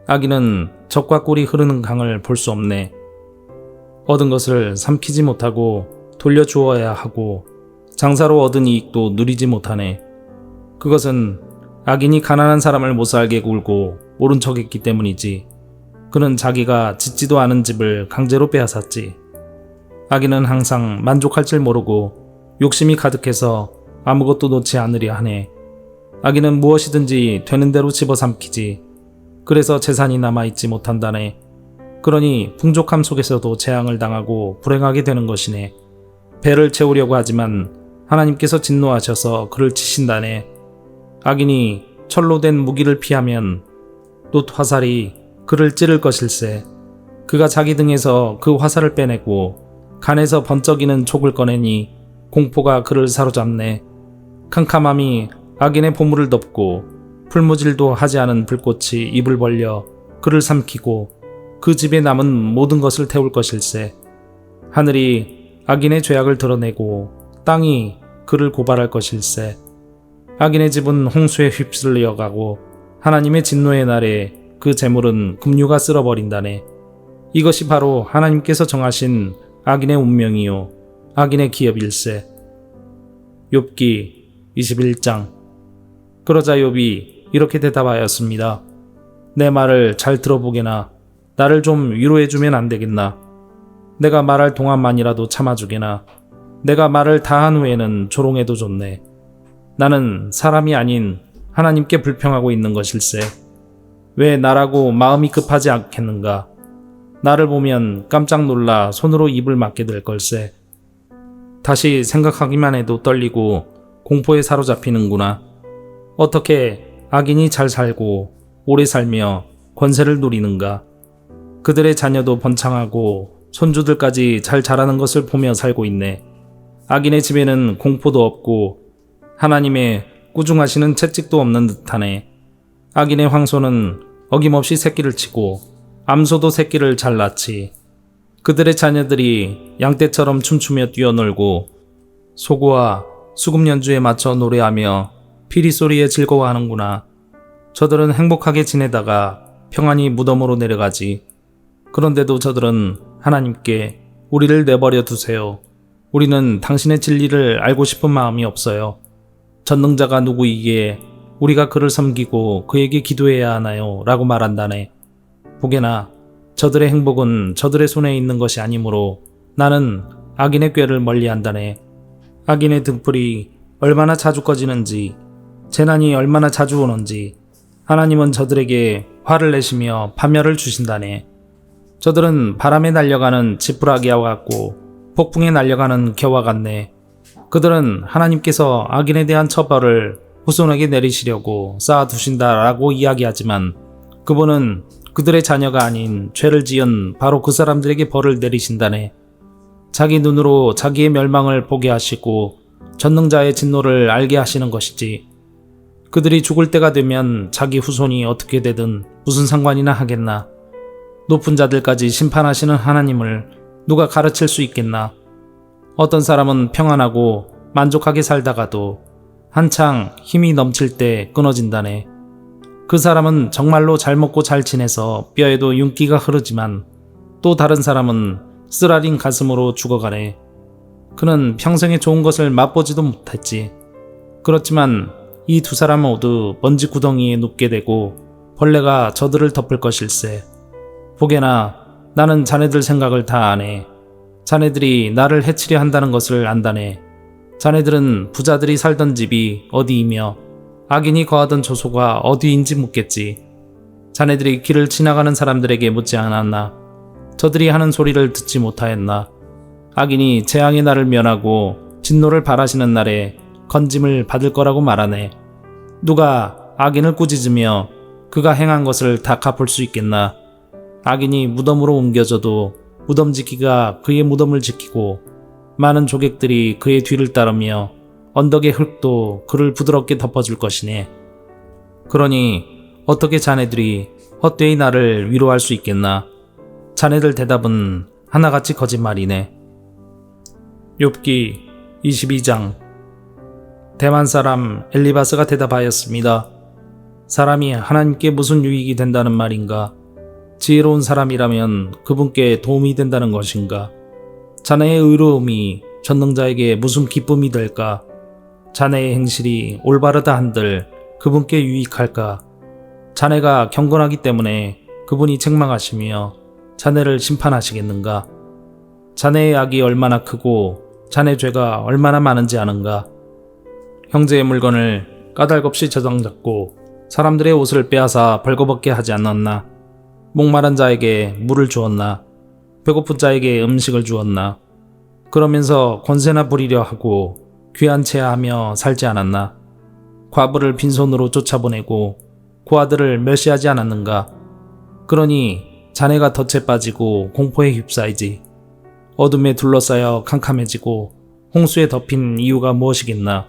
악인은 적과 꿀이 흐르는 강을 볼 수 없네. 얻은 것을 삼키지 못하고 돌려주어야 하고 장사로 얻은 이익도 누리지 못하네. 그것은 악인이 가난한 사람을 못살게 굴고 모른 척했기 때문이지. 그는 자기가 짓지도 않은 집을 강제로 빼앗았지. 악인은 항상 만족할 줄 모르고 욕심이 가득해서 아무것도 놓지 않으려 하네. 악인은 무엇이든지 되는 대로 집어삼키지. 그래서 재산이 남아있지 못한다네. 그러니 풍족함 속에서도 재앙을 당하고 불행하게 되는 것이네. 배를 채우려고 하지만 하나님께서 진노하셔서 그를 치신다네. 악인이 철로 된 무기를 피하면 또 화살이 그를 찌를 것일세. 그가 자기 등에서 그 화살을 빼내고 간에서 번쩍이는 촉을 꺼내니 공포가 그를 사로잡네. 캄캄함이 악인의 보물을 덮고 풀무질도 하지 않은 불꽃이 입을 벌려 그를 삼키고 그 집에 남은 모든 것을 태울 것일세. 하늘이 악인의 죄악을 드러내고 땅이 그를 고발할 것일세. 악인의 집은 홍수에 휩쓸려 가고 하나님의 진노의 날에 그 재물은 급류가 쓸어버린다네. 이것이 바로 하나님께서 정하신 악인의 운명이요 악인의 기업일세. 욥기 21장. 그러자 욥이 이렇게 대답하였습니다. 내 말을 잘 들어보게나. 나를 좀 위로해주면 안 되겠나. 내가 말할 동안만이라도 참아주게나. 내가 말을 다 한 후에는 조롱해도 좋네. 나는 사람이 아닌 하나님께 불평하고 있는 것일세. 왜 나라고 마음이 급하지 않겠는가. 나를 보면 깜짝 놀라 손으로 입을 막게 될 걸세. 다시 생각하기만 해도 떨리고 공포에 사로잡히는구나. 어떻게 악인이 잘 살고 오래 살며 권세를 누리는가. 그들의 자녀도 번창하고 손주들까지 잘 자라는 것을 보며 살고 있네. 악인의 집에는 공포도 없고 하나님의 꾸중하시는 채찍도 없는 듯하네. 악인의 황소는 어김없이 새끼를 치고 암소도 새끼를 잘 낳지. 그들의 자녀들이 양떼처럼 춤추며 뛰어놀고 소고와 수금 연주에 맞춰 노래하며 피리 소리에 즐거워하는구나. 저들은 행복하게 지내다가 평안히 무덤으로 내려가지. 그런데도 저들은 하나님께 우리를 내버려 두세요. 우리는 당신의 진리를 알고 싶은 마음이 없어요. 전능자가 누구이기에 우리가 그를 섬기고 그에게 기도해야 하나요? 라고 말한다네. 보게나 저들의 행복은 저들의 손에 있는 것이 아니므로 나는 악인의 꾀를 멀리한다네. 악인의 등불이 얼마나 자주 꺼지는지, 재난이 얼마나 자주 오는지 하나님은 저들에게 화를 내시며 파멸을 주신다네. 저들은 바람에 날려가는 지푸라기와 같고 폭풍에 날려가는 겨와 같네. 그들은 하나님께서 악인에 대한 처벌을 후손에게 내리시려고 쌓아두신다라고 이야기하지만 그분은 그들의 자녀가 아닌 죄를 지은 바로 그 사람들에게 벌을 내리신다네. 자기 눈으로 자기의 멸망을 보게 하시고 전능자의 진노를 알게 하시는 것이지. 그들이 죽을 때가 되면 자기 후손이 어떻게 되든 무슨 상관이나 하겠나. 높은 자들까지 심판하시는 하나님을 누가 가르칠 수 있겠나. 어떤 사람은 평안하고 만족하게 살다가도 한창 힘이 넘칠 때 끊어진다네. 그 사람은 정말로 잘 먹고 잘 지내서 뼈에도 윤기가 흐르지만 또 다른 사람은 쓰라린 가슴으로 죽어가네. 그는 평생에 좋은 것을 맛보지도 못했지. 그렇지만 이 두 사람 모두 먼지 구덩이에 눕게 되고 벌레가 저들을 덮을 것일세. 보게나 나는 자네들 생각을 다 아네. 자네들이 나를 해치려 한다는 것을 안다네. 자네들은 부자들이 살던 집이 어디이며 악인이 거하던 조소가 어디인지 묻겠지. 자네들이 길을 지나가는 사람들에게 묻지 않았나. 저들이 하는 소리를 듣지 못하였나. 악인이 재앙의 날을 면하고 진노를 발하시는 날에 건짐을 받을 거라고 말하네. 누가 악인을 꾸짖으며 그가 행한 것을 다 갚을 수 있겠나. 악인이 무덤으로 옮겨져도 무덤 지키가 그의 무덤을 지키고 많은 조객들이 그의 뒤를 따르며 언덕의 흙도 그를 부드럽게 덮어줄 것이네. 그러니 어떻게 자네들이 헛되이 나를 위로할 수 있겠나. 자네들 대답은 하나같이 거짓말이네. 욥기 22장. 대만 사람 엘리바스가 대답하였습니다. 사람이 하나님께 무슨 유익이 된다는 말인가? 지혜로운 사람이라면 그분께 도움이 된다는 것인가? 자네의 의로움이 전능자에게 무슨 기쁨이 될까? 자네의 행실이 올바르다 한들 그분께 유익할까? 자네가 경건하기 때문에 그분이 책망하시며 자네를 심판하시겠는가? 자네의 악이 얼마나 크고 자네 죄가 얼마나 많은지 아는가? 형제의 물건을 까닭없이 저당잡고 사람들의 옷을 빼앗아 벌거벗게 하지 않았나? 목마른 자에게 물을 주었나? 배고픈 자에게 음식을 주었나? 그러면서 권세나 부리려 하고 귀한 체하며 살지 않았나? 과부를 빈손으로 쫓아보내고 고아들을 멸시하지 않았는가? 그러니 자네가 덫에 빠지고 공포에 휩싸이지. 어둠에 둘러싸여 캄캄해지고 홍수에 덮인 이유가 무엇이겠나?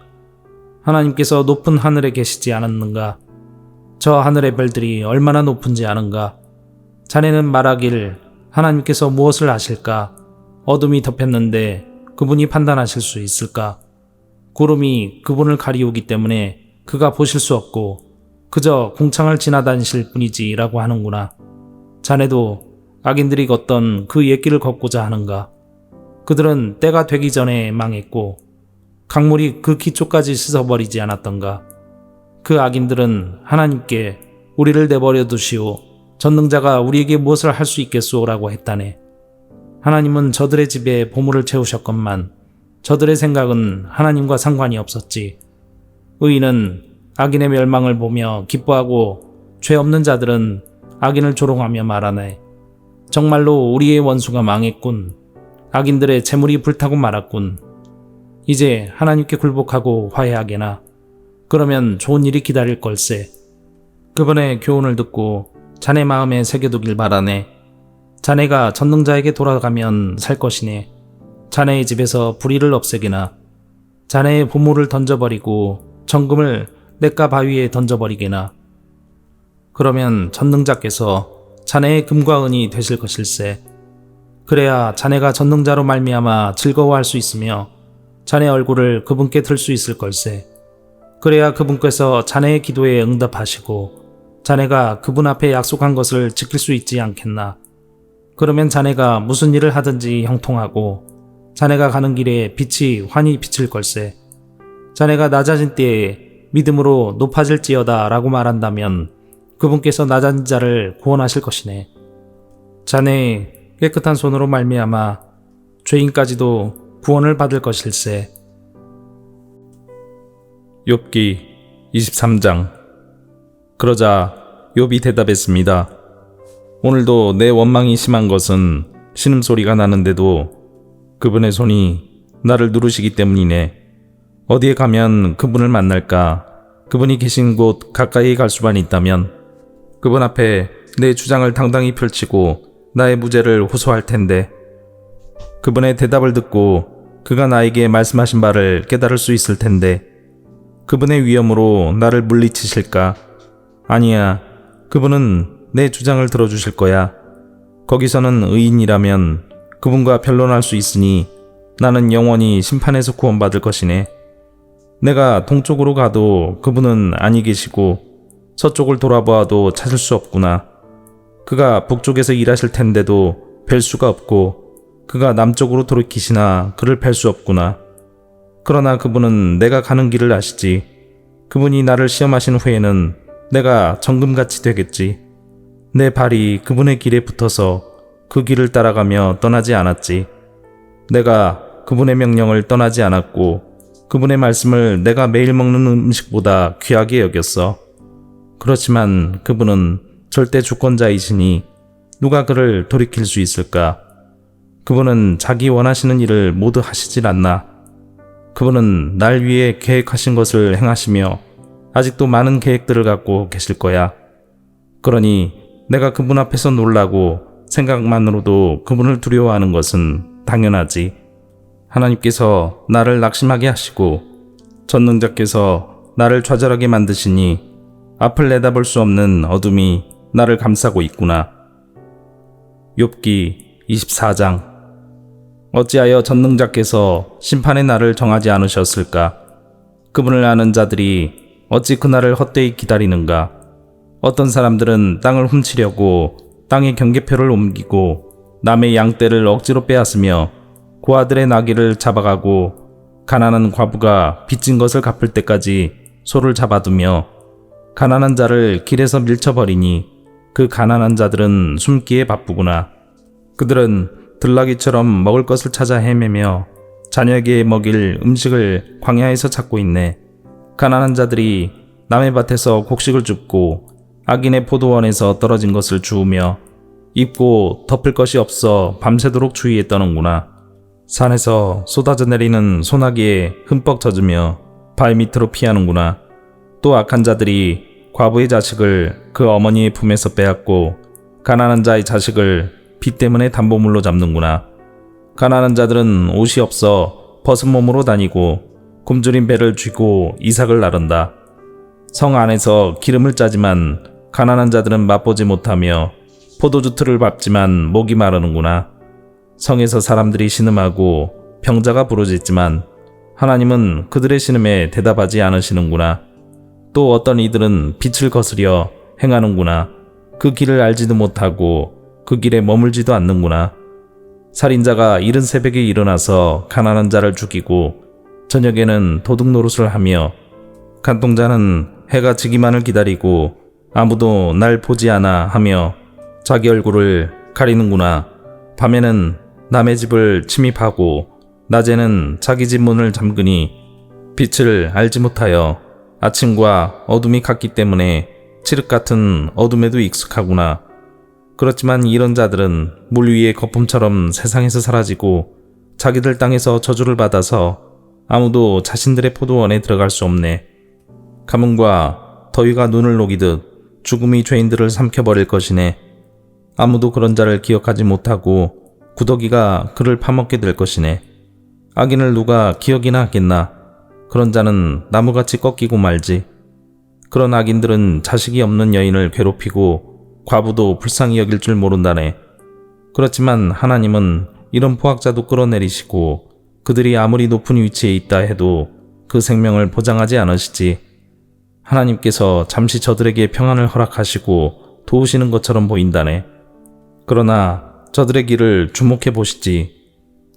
하나님께서 높은 하늘에 계시지 않았는가? 저 하늘의 별들이 얼마나 높은지 아는가? 자네는 말하길 하나님께서 무엇을 아실까? 어둠이 덮였는데 그분이 판단하실 수 있을까? 구름이 그분을 가리우기 때문에 그가 보실 수 없고 그저 궁창을 지나다니실 뿐이지 라고 하는구나. 자네도 악인들이 걷던 그 옛길을 걷고자 하는가? 그들은 때가 되기 전에 망했고 강물이 그 기초까지 씻어버리지 않았던가? 그 악인들은 하나님께 우리를 내버려 두시오. 전능자가 우리에게 무엇을 할 수 있겠소? 라고 했다네. 하나님은 저들의 집에 보물을 채우셨건만 저들의 생각은 하나님과 상관이 없었지. 의인은 악인의 멸망을 보며 기뻐하고 죄 없는 자들은 악인을 조롱하며 말하네. 정말로 우리의 원수가 망했군. 악인들의 재물이 불타고 말았군. 이제 하나님께 굴복하고 화해하게나. 그러면 좋은 일이 기다릴 걸세. 그분의 교훈을 듣고 자네 마음에 새겨두길 바라네. 자네가 전능자에게 돌아가면 살 것이네. 자네의 집에서 불의를 없애게나. 자네의 보물을 던져버리고 정금을 냇가 바위에 던져버리게나. 그러면 전능자께서 자네의 금과 은이 되실 것일세. 그래야 자네가 전능자로 말미암아 즐거워할 수 있으며 자네 얼굴을 그분께 들 수 있을 걸세. 그래야 그분께서 자네의 기도에 응답하시고 자네가 그분 앞에 약속한 것을 지킬 수 있지 않겠나. 그러면 자네가 무슨 일을 하든지 형통하고 자네가 가는 길에 빛이 환히 비칠 걸세. 자네가 낮아진 때에 믿음으로 높아질지어다 라고 말한다면 그분께서 낮아진 자를 구원하실 것이네. 자네의 깨끗한 손으로 말미암아 죄인까지도 구원을 받을 것일세. 욥기 23장. 그러자 욥이 대답했습니다. 오늘도 내 원망이 심한 것은 신음소리가 나는데도 그분의 손이 나를 누르시기 때문이네. 어디에 가면 그분을 만날까? 그분이 계신 곳 가까이 갈 수만 있다면 그분 앞에 내 주장을 당당히 펼치고 나의 무죄를 호소할 텐데 그분의 대답을 듣고 그가 나에게 말씀하신 바를 깨달을 수 있을 텐데 그분의 위엄으로 나를 물리치실까? 아니야. 그분은 내 주장을 들어주실 거야. 거기서는 의인이라면 그분과 변론할 수 있으니 나는 영원히 심판에서 구원받을 것이네. 내가 동쪽으로 가도 그분은 아니 계시고 서쪽을 돌아보아도 찾을 수 없구나. 그가 북쪽에서 일하실 텐데도 뵐 수가 없고 그가 남쪽으로 돌이키시나 그를 뵐 수 없구나. 그러나 그분은 내가 가는 길을 아시지. 그분이 나를 시험하신 후에는 내가 정금같이 되겠지. 내 발이 그분의 길에 붙어서 그 길을 따라가며 떠나지 않았지. 내가 그분의 명령을 떠나지 않았고 그분의 말씀을 내가 매일 먹는 음식보다 귀하게 여겼어. 그렇지만 그분은 절대 주권자이시니 누가 그를 돌이킬 수 있을까? 그분은 자기 원하시는 일을 모두 하시질 않나. 그분은 날 위해 계획하신 것을 행하시며 아직도 많은 계획들을 갖고 계실 거야. 그러니 내가 그분 앞에서 놀라고 생각만으로도 그분을 두려워하는 것은 당연하지. 하나님께서 나를 낙심하게 하시고 전능자께서 나를 좌절하게 만드시니 앞을 내다볼 수 없는 어둠이 나를 감싸고 있구나. 욥기 24장. 어찌하여 전능자께서 심판의 날을 정하지 않으셨을까? 그분을 아는 자들이 어찌 그날을 헛되이 기다리는가? 어떤 사람들은 땅을 훔치려고 땅의 경계표를 옮기고 남의 양떼를 억지로 빼앗으며 고아들의 나귀를 잡아가고 가난한 과부가 빚진 것을 갚을 때까지 소를 잡아두며 가난한 자를 길에서 밀쳐버리니 그 가난한 자들은 숨기에 바쁘구나. 그들은 들나귀처럼 먹을 것을 찾아 헤매며 자녀에게 먹일 음식을 광야에서 찾고 있네. 가난한 자들이 남의 밭에서 곡식을 줍고 악인의 포도원에서 떨어진 것을 주우며 입고 덮을 것이 없어 밤새도록 주위에 떠는구나. 산에서 쏟아져 내리는 소나기에 흠뻑 젖으며 발 밑으로 피하는구나. 또 악한 자들이 과부의 자식을 그 어머니의 품에서 빼앗고 가난한 자의 자식을 빚 때문에 담보물로 잡는구나. 가난한 자들은 옷이 없어 벗은 몸으로 다니고 굶주린 배를 쥐고 이삭을 나른다. 성 안에서 기름을 짜지만 가난한 자들은 맛보지 못하며 포도주 틀을 밟지만 목이 마르는구나. 성에서 사람들이 신음하고 병자가 부르짖지만 하나님은 그들의 신음에 대답하지 않으시는구나. 또 어떤 이들은 빛을 거스려 행하는구나. 그 길을 알지도 못하고 그 길에 머물지도 않는구나. 살인자가 이른 새벽에 일어나서 가난한 자를 죽이고 저녁에는 도둑 노릇을 하며 간통자는 해가 지기만을 기다리고 아무도 날 보지 않아 하며 자기 얼굴을 가리는구나. 밤에는 남의 집을 침입하고 낮에는 자기 집 문을 잠그니 빛을 알지 못하여 아침과 어둠이 같기 때문에 칠흑 같은 어둠에도 익숙하구나. 그렇지만 이런 자들은 물 위의 거품처럼 세상에서 사라지고 자기들 땅에서 저주를 받아서 아무도 자신들의 포도원에 들어갈 수 없네. 가뭄과 더위가 눈을 녹이듯 죽음이 죄인들을 삼켜버릴 것이네. 아무도 그런 자를 기억하지 못하고 구더기가 그를 파먹게 될 것이네. 악인을 누가 기억이나 하겠나. 그런 자는 나무같이 꺾이고 말지. 그런 악인들은 자식이 없는 여인을 괴롭히고 과부도 불쌍히 여길 줄 모른다네. 그렇지만 하나님은 이런 포악자도 끌어내리시고 그들이 아무리 높은 위치에 있다 해도 그 생명을 보장하지 않으시지. 하나님께서 잠시 저들에게 평안을 허락하시고 도우시는 것처럼 보인다네. 그러나 저들의 길을 주목해 보시지.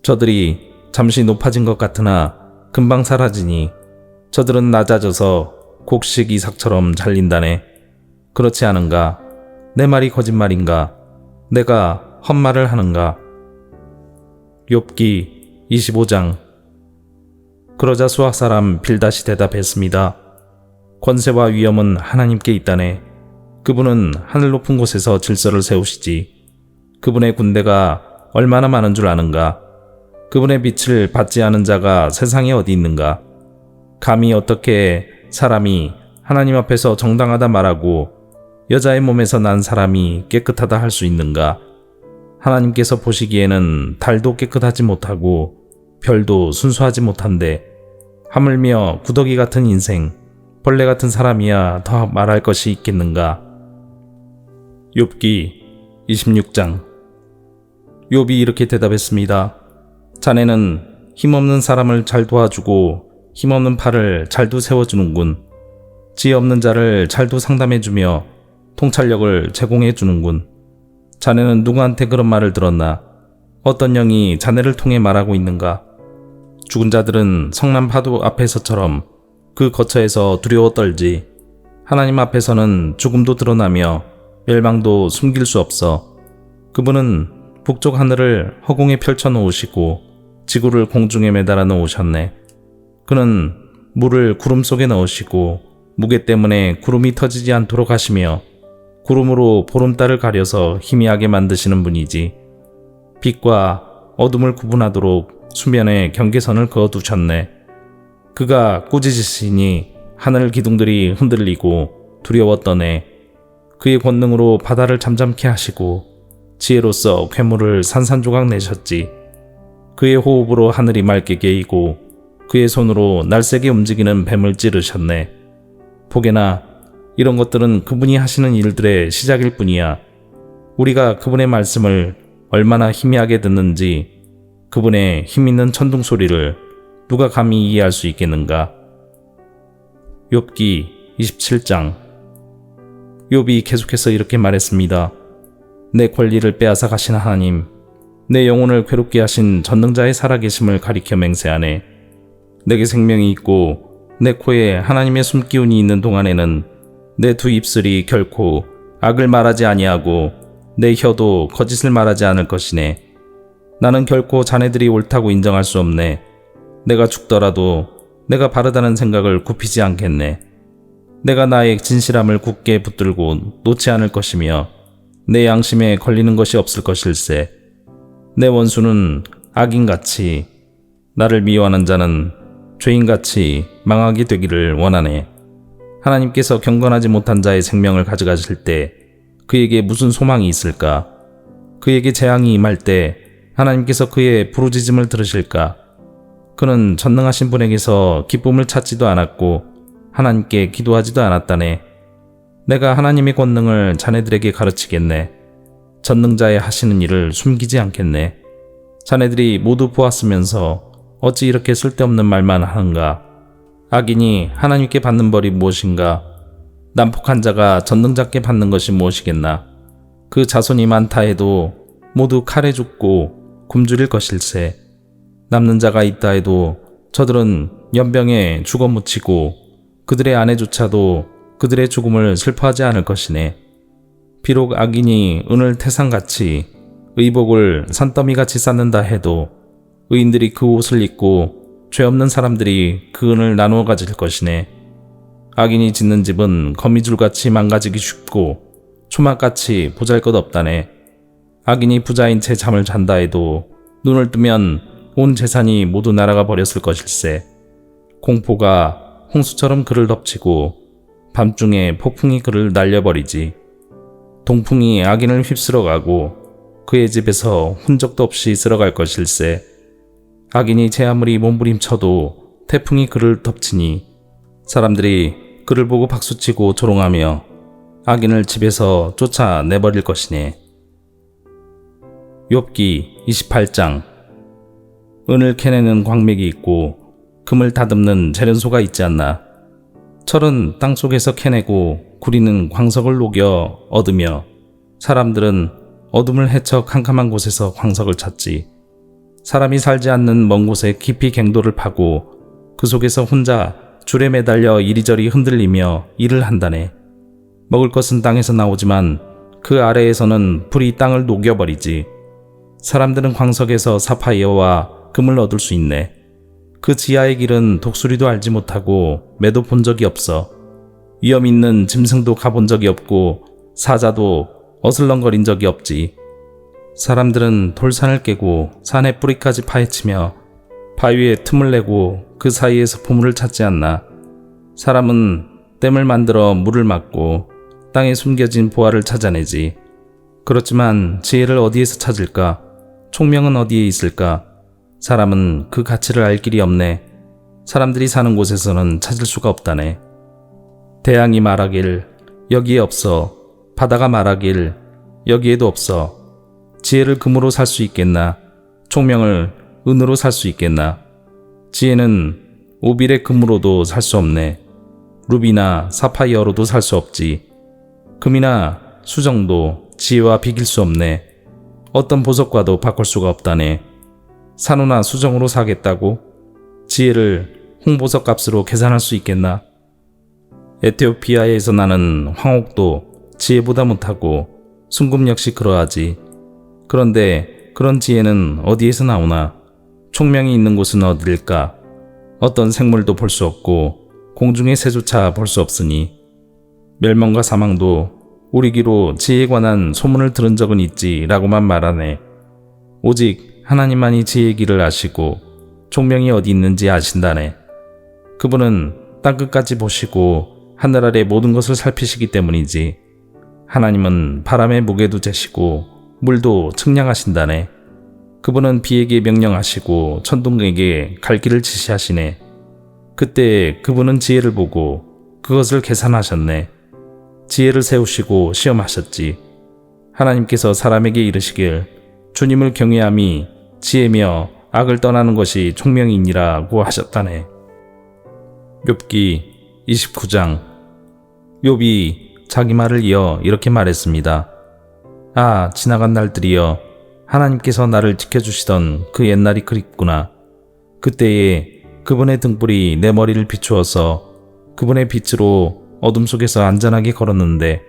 저들이 잠시 높아진 것 같으나 금방 사라지니 저들은 낮아져서 곡식 이삭처럼 잘린다네. 그렇지 않은가? 내 말이 거짓말인가? 내가 헛말을 하는가? 욥기 25장. 그러자 수학 사람 빌닷이 대답했습니다. 권세와 위엄은 하나님께 있다네. 그분은 하늘 높은 곳에서 질서를 세우시지. 그분의 군대가 얼마나 많은 줄 아는가? 그분의 빛을 받지 않은 자가 세상에 어디 있는가? 감히 어떻게 사람이 하나님 앞에서 정당하다 말하고 여자의 몸에서 난 사람이 깨끗하다 할 수 있는가? 하나님께서 보시기에는 달도 깨끗하지 못하고 별도 순수하지 못한데 하물며 구더기 같은 인생, 벌레 같은 사람이야 더 말할 것이 있겠는가? 욥기 26장. 욥이 이렇게 대답했습니다. 자네는 힘없는 사람을 잘 도와주고 힘없는 팔을 잘도 세워주는군. 지혜 없는 자를 잘도 상담해주며 통찰력을 제공해주는군. 자네는 누구한테 그런 말을 들었나? 어떤 영이 자네를 통해 말하고 있는가? 죽은 자들은 성난 파도 앞에서처럼 그 거처에서 두려워 떨지. 하나님 앞에서는 죽음도 드러나며 멸망도 숨길 수 없어. 그분은 북쪽 하늘을 허공에 펼쳐 놓으시고 지구를 공중에 매달아 놓으셨네. 그는 물을 구름 속에 넣으시고 무게 때문에 구름이 터지지 않도록 하시며 구름으로 보름달을 가려서 희미하게 만드시는 분이지. 빛과 어둠을 구분하도록 수면에 경계선을 그어두셨네. 그가 꾸짖으시니 하늘 기둥들이 흔들리고 두려워 떠네. 그의 권능으로 바다를 잠잠케 하시고 지혜로서 괴물을 산산조각 내셨지. 그의 호흡으로 하늘이 맑게 개이고 그의 손으로 날쌔게 움직이는 뱀을 찌르셨네. 보게나 이런 것들은 그분이 하시는 일들의 시작일 뿐이야. 우리가 그분의 말씀을 얼마나 희미하게 듣는지 그분의 힘있는 천둥 소리를 누가 감히 이해할 수 있겠는가? 욥기 27장. 욥이 계속해서 이렇게 말했습니다. 내 권리를 빼앗아 가신 하나님, 내 영혼을 괴롭게 하신 전능자의 살아계심을 가리켜 맹세하네. 내게 생명이 있고 내 코에 하나님의 숨기운이 있는 동안에는 내 두 입술이 결코 악을 말하지 아니하고 내 혀도 거짓을 말하지 않을 것이네. 나는 결코 자네들이 옳다고 인정할 수 없네. 내가 죽더라도 내가 바르다는 생각을 굽히지 않겠네. 내가 나의 진실함을 굳게 붙들고 놓지 않을 것이며 내 양심에 걸리는 것이 없을 것일세. 내 원수는 악인같이, 나를 미워하는 자는 죄인같이 망하게 되기를 원하네. 하나님께서 경건하지 못한 자의 생명을 가져가실 때 그에게 무슨 소망이 있을까? 그에게 재앙이 임할 때 하나님께서 그의 부르짖음을 들으실까? 그는 전능하신 분에게서 기쁨을 찾지도 않았고 하나님께 기도하지도 않았다네. 내가 하나님의 권능을 자네들에게 가르치겠네. 전능자의 하시는 일을 숨기지 않겠네. 자네들이 모두 보았으면서 어찌 이렇게 쓸데없는 말만 하는가? 악인이 하나님께 받는 벌이 무엇인가? 난폭한 자가 전능자께 받는 것이 무엇이겠나? 그 자손이 많다 해도 모두 칼에 죽고 굶주릴 것일세. 남는 자가 있다 해도 저들은 연병에 죽어 묻히고 그들의 아내조차도 그들의 죽음을 슬퍼하지 않을 것이네. 비록 악인이 은을 태산같이 의복을 산더미같이 쌓는다 해도 의인들이 그 옷을 입고 죄 없는 사람들이 그 은을 나누어 가질 것이네. 악인이 짓는 집은 거미줄같이 망가지기 쉽고 초막같이 보잘것없다네. 악인이 부자인 채 잠을 잔다 해도 눈을 뜨면 온 재산이 모두 날아가 버렸을 것일세. 공포가 홍수처럼 그를 덮치고 밤중에 폭풍이 그를 날려버리지. 동풍이 악인을 휩쓸어 가고 그의 집에서 흔적도 없이 쓸어갈 것일세. 악인이 제 아무리 몸부림쳐도 태풍이 그를 덮치니 사람들이 그를 보고 박수치고 조롱하며 악인을 집에서 쫓아내버릴 것이네. 욥기 28장. 은을 캐내는 광맥이 있고 금을 다듬는 재련소가 있지 않나. 철은 땅속에서 캐내고 구리는 광석을 녹여 얻으며 사람들은 어둠을 헤쳐 캄캄한 곳에서 광석을 찾지. 사람이 살지 않는 먼 곳에 깊이 갱도를 파고 그 속에서 혼자 줄에 매달려 이리저리 흔들리며 일을 한다네. 먹을 것은 땅에서 나오지만 그 아래에서는 불이 땅을 녹여버리지. 사람들은 광석에서 사파이어와 금을 얻을 수 있네. 그 지하의 길은 독수리도 알지 못하고 매도 본 적이 없어. 위험 있는 짐승도 가본 적이 없고 사자도 어슬렁거린 적이 없지. 사람들은 돌산을 깨고 산의 뿌리까지 파헤치며 바위에 틈을 내고 그 사이에서 보물을 찾지 않나. 사람은 댐을 만들어 물을 막고 땅에 숨겨진 보화를 찾아내지. 그렇지만 지혜를 어디에서 찾을까? 총명은 어디에 있을까? 사람은 그 가치를 알 길이 없네. 사람들이 사는 곳에서는 찾을 수가 없다네. 태양이 말하길 여기에 없어. 바다가 말하길 여기에도 없어. 지혜를 금으로 살 수 있겠나? 총명을 은으로 살 수 있겠나? 지혜는 오빌의 금으로도 살 수 없네. 루비나 사파이어로도 살 수 없지. 금이나 수정도 지혜와 비길 수 없네. 어떤 보석과도 바꿀 수가 없다네. 산호나 수정으로 사겠다고? 지혜를 홍보석 값으로 계산할 수 있겠나? 에티오피아에서 나는 황옥도 지혜보다 못하고 순금 역시 그러하지. 그런데 그런 지혜는 어디에서 나오나? 총명이 있는 곳은 어디일까? 어떤 생물도 볼 수 없고 공중의 새조차 볼 수 없으니 멸망과 사망도 우리 귀로 지혜에 관한 소문을 들은 적은 있지 라고만 말하네. 오직 하나님만이 지혜의 길을 아시고 총명이 어디 있는지 아신다네. 그분은 땅끝까지 보시고 하늘 아래 모든 것을 살피시기 때문이지. 하나님은 바람의 무게도 재시고 물도 측량하신다네. 그분은 비에게 명령하시고 천둥에게 갈 길을 지시하시네. 그때 그분은 지혜를 보고 그것을 계산하셨네. 지혜를 세우시고 시험하셨지. 하나님께서 사람에게 이르시길 주님을 경외함이 지혜며 악을 떠나는 것이 총명이니라고 하셨다네. 욥기 29장. 욥이 자기 말을 이어 이렇게 말했습니다. 아, 지나간 날들이여, 하나님께서 나를 지켜주시던 그 옛날이 그립구나. 그때에 그분의 등불이 내 머리를 비추어서 그분의 빛으로 어둠 속에서 안전하게 걸었는데,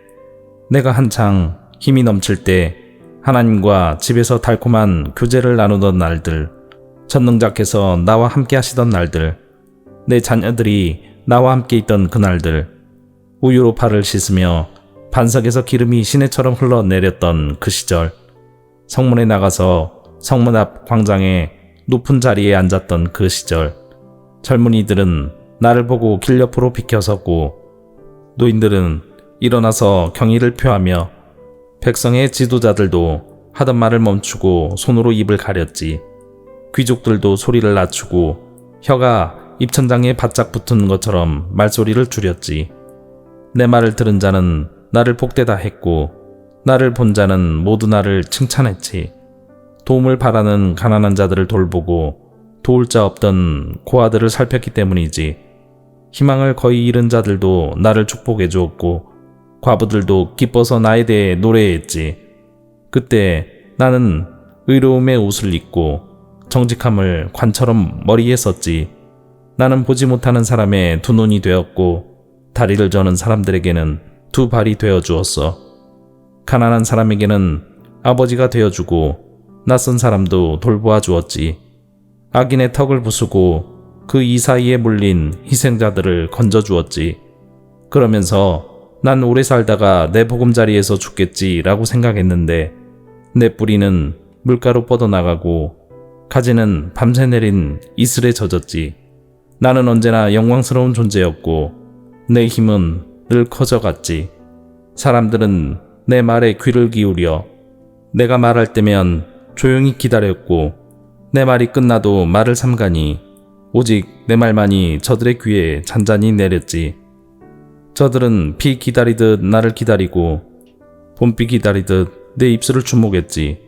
내가 한창 힘이 넘칠 때 하나님과 집에서 달콤한 교제를 나누던 날들, 전능자께서 나와 함께 하시던 날들, 내 자녀들이 나와 함께 있던 그날들, 우유로 발을 씻으며 반석에서 기름이 시내처럼 흘러내렸던 그 시절, 성문에 나가서 성문 앞 광장에 높은 자리에 앉았던 그 시절, 젊은이들은 나를 보고 길 옆으로 비켜섰고 노인들은 일어나서 경의를 표하며 백성의 지도자들도 하던 말을 멈추고 손으로 입을 가렸지. 귀족들도 소리를 낮추고 혀가 입천장에 바짝 붙은 것처럼 말소리를 줄였지. 내 말을 들은 자는 나를 복되다 했고 나를 본 자는 모두 나를 칭찬했지. 도움을 바라는 가난한 자들을 돌보고 도울 자 없던 고아들을 살폈기 때문이지. 희망을 거의 잃은 자들도 나를 축복해 주었고 과부들도 기뻐서 나에 대해 노래했지. 그때 나는 의로움의 옷을 입고 정직함을 관처럼 머리에 썼지. 나는 보지 못하는 사람의 두 눈이 되었고 다리를 저는 사람들에게는 두 발이 되어 주었어. 가난한 사람에게는 아버지가 되어주고 낯선 사람도 돌보아 주었지. 악인의 턱을 부수고 그 이 사이에 물린 희생자들을 건져주었지. 그러면서 난 오래 살다가 내 보금자리에서 죽겠지라고 생각했는데 내 뿌리는 물가로 뻗어나가고 가지는 밤새 내린 이슬에 젖었지. 나는 언제나 영광스러운 존재였고 내 힘은 늘 커져갔지. 사람들은 내 말에 귀를 기울여 내가 말할 때면 조용히 기다렸고 내 말이 끝나도 말을 삼가니 오직 내 말만이 저들의 귀에 잔잔히 내렸지. 저들은 비 기다리듯 나를 기다리고 봄비 기다리듯 내 입술을 주목했지.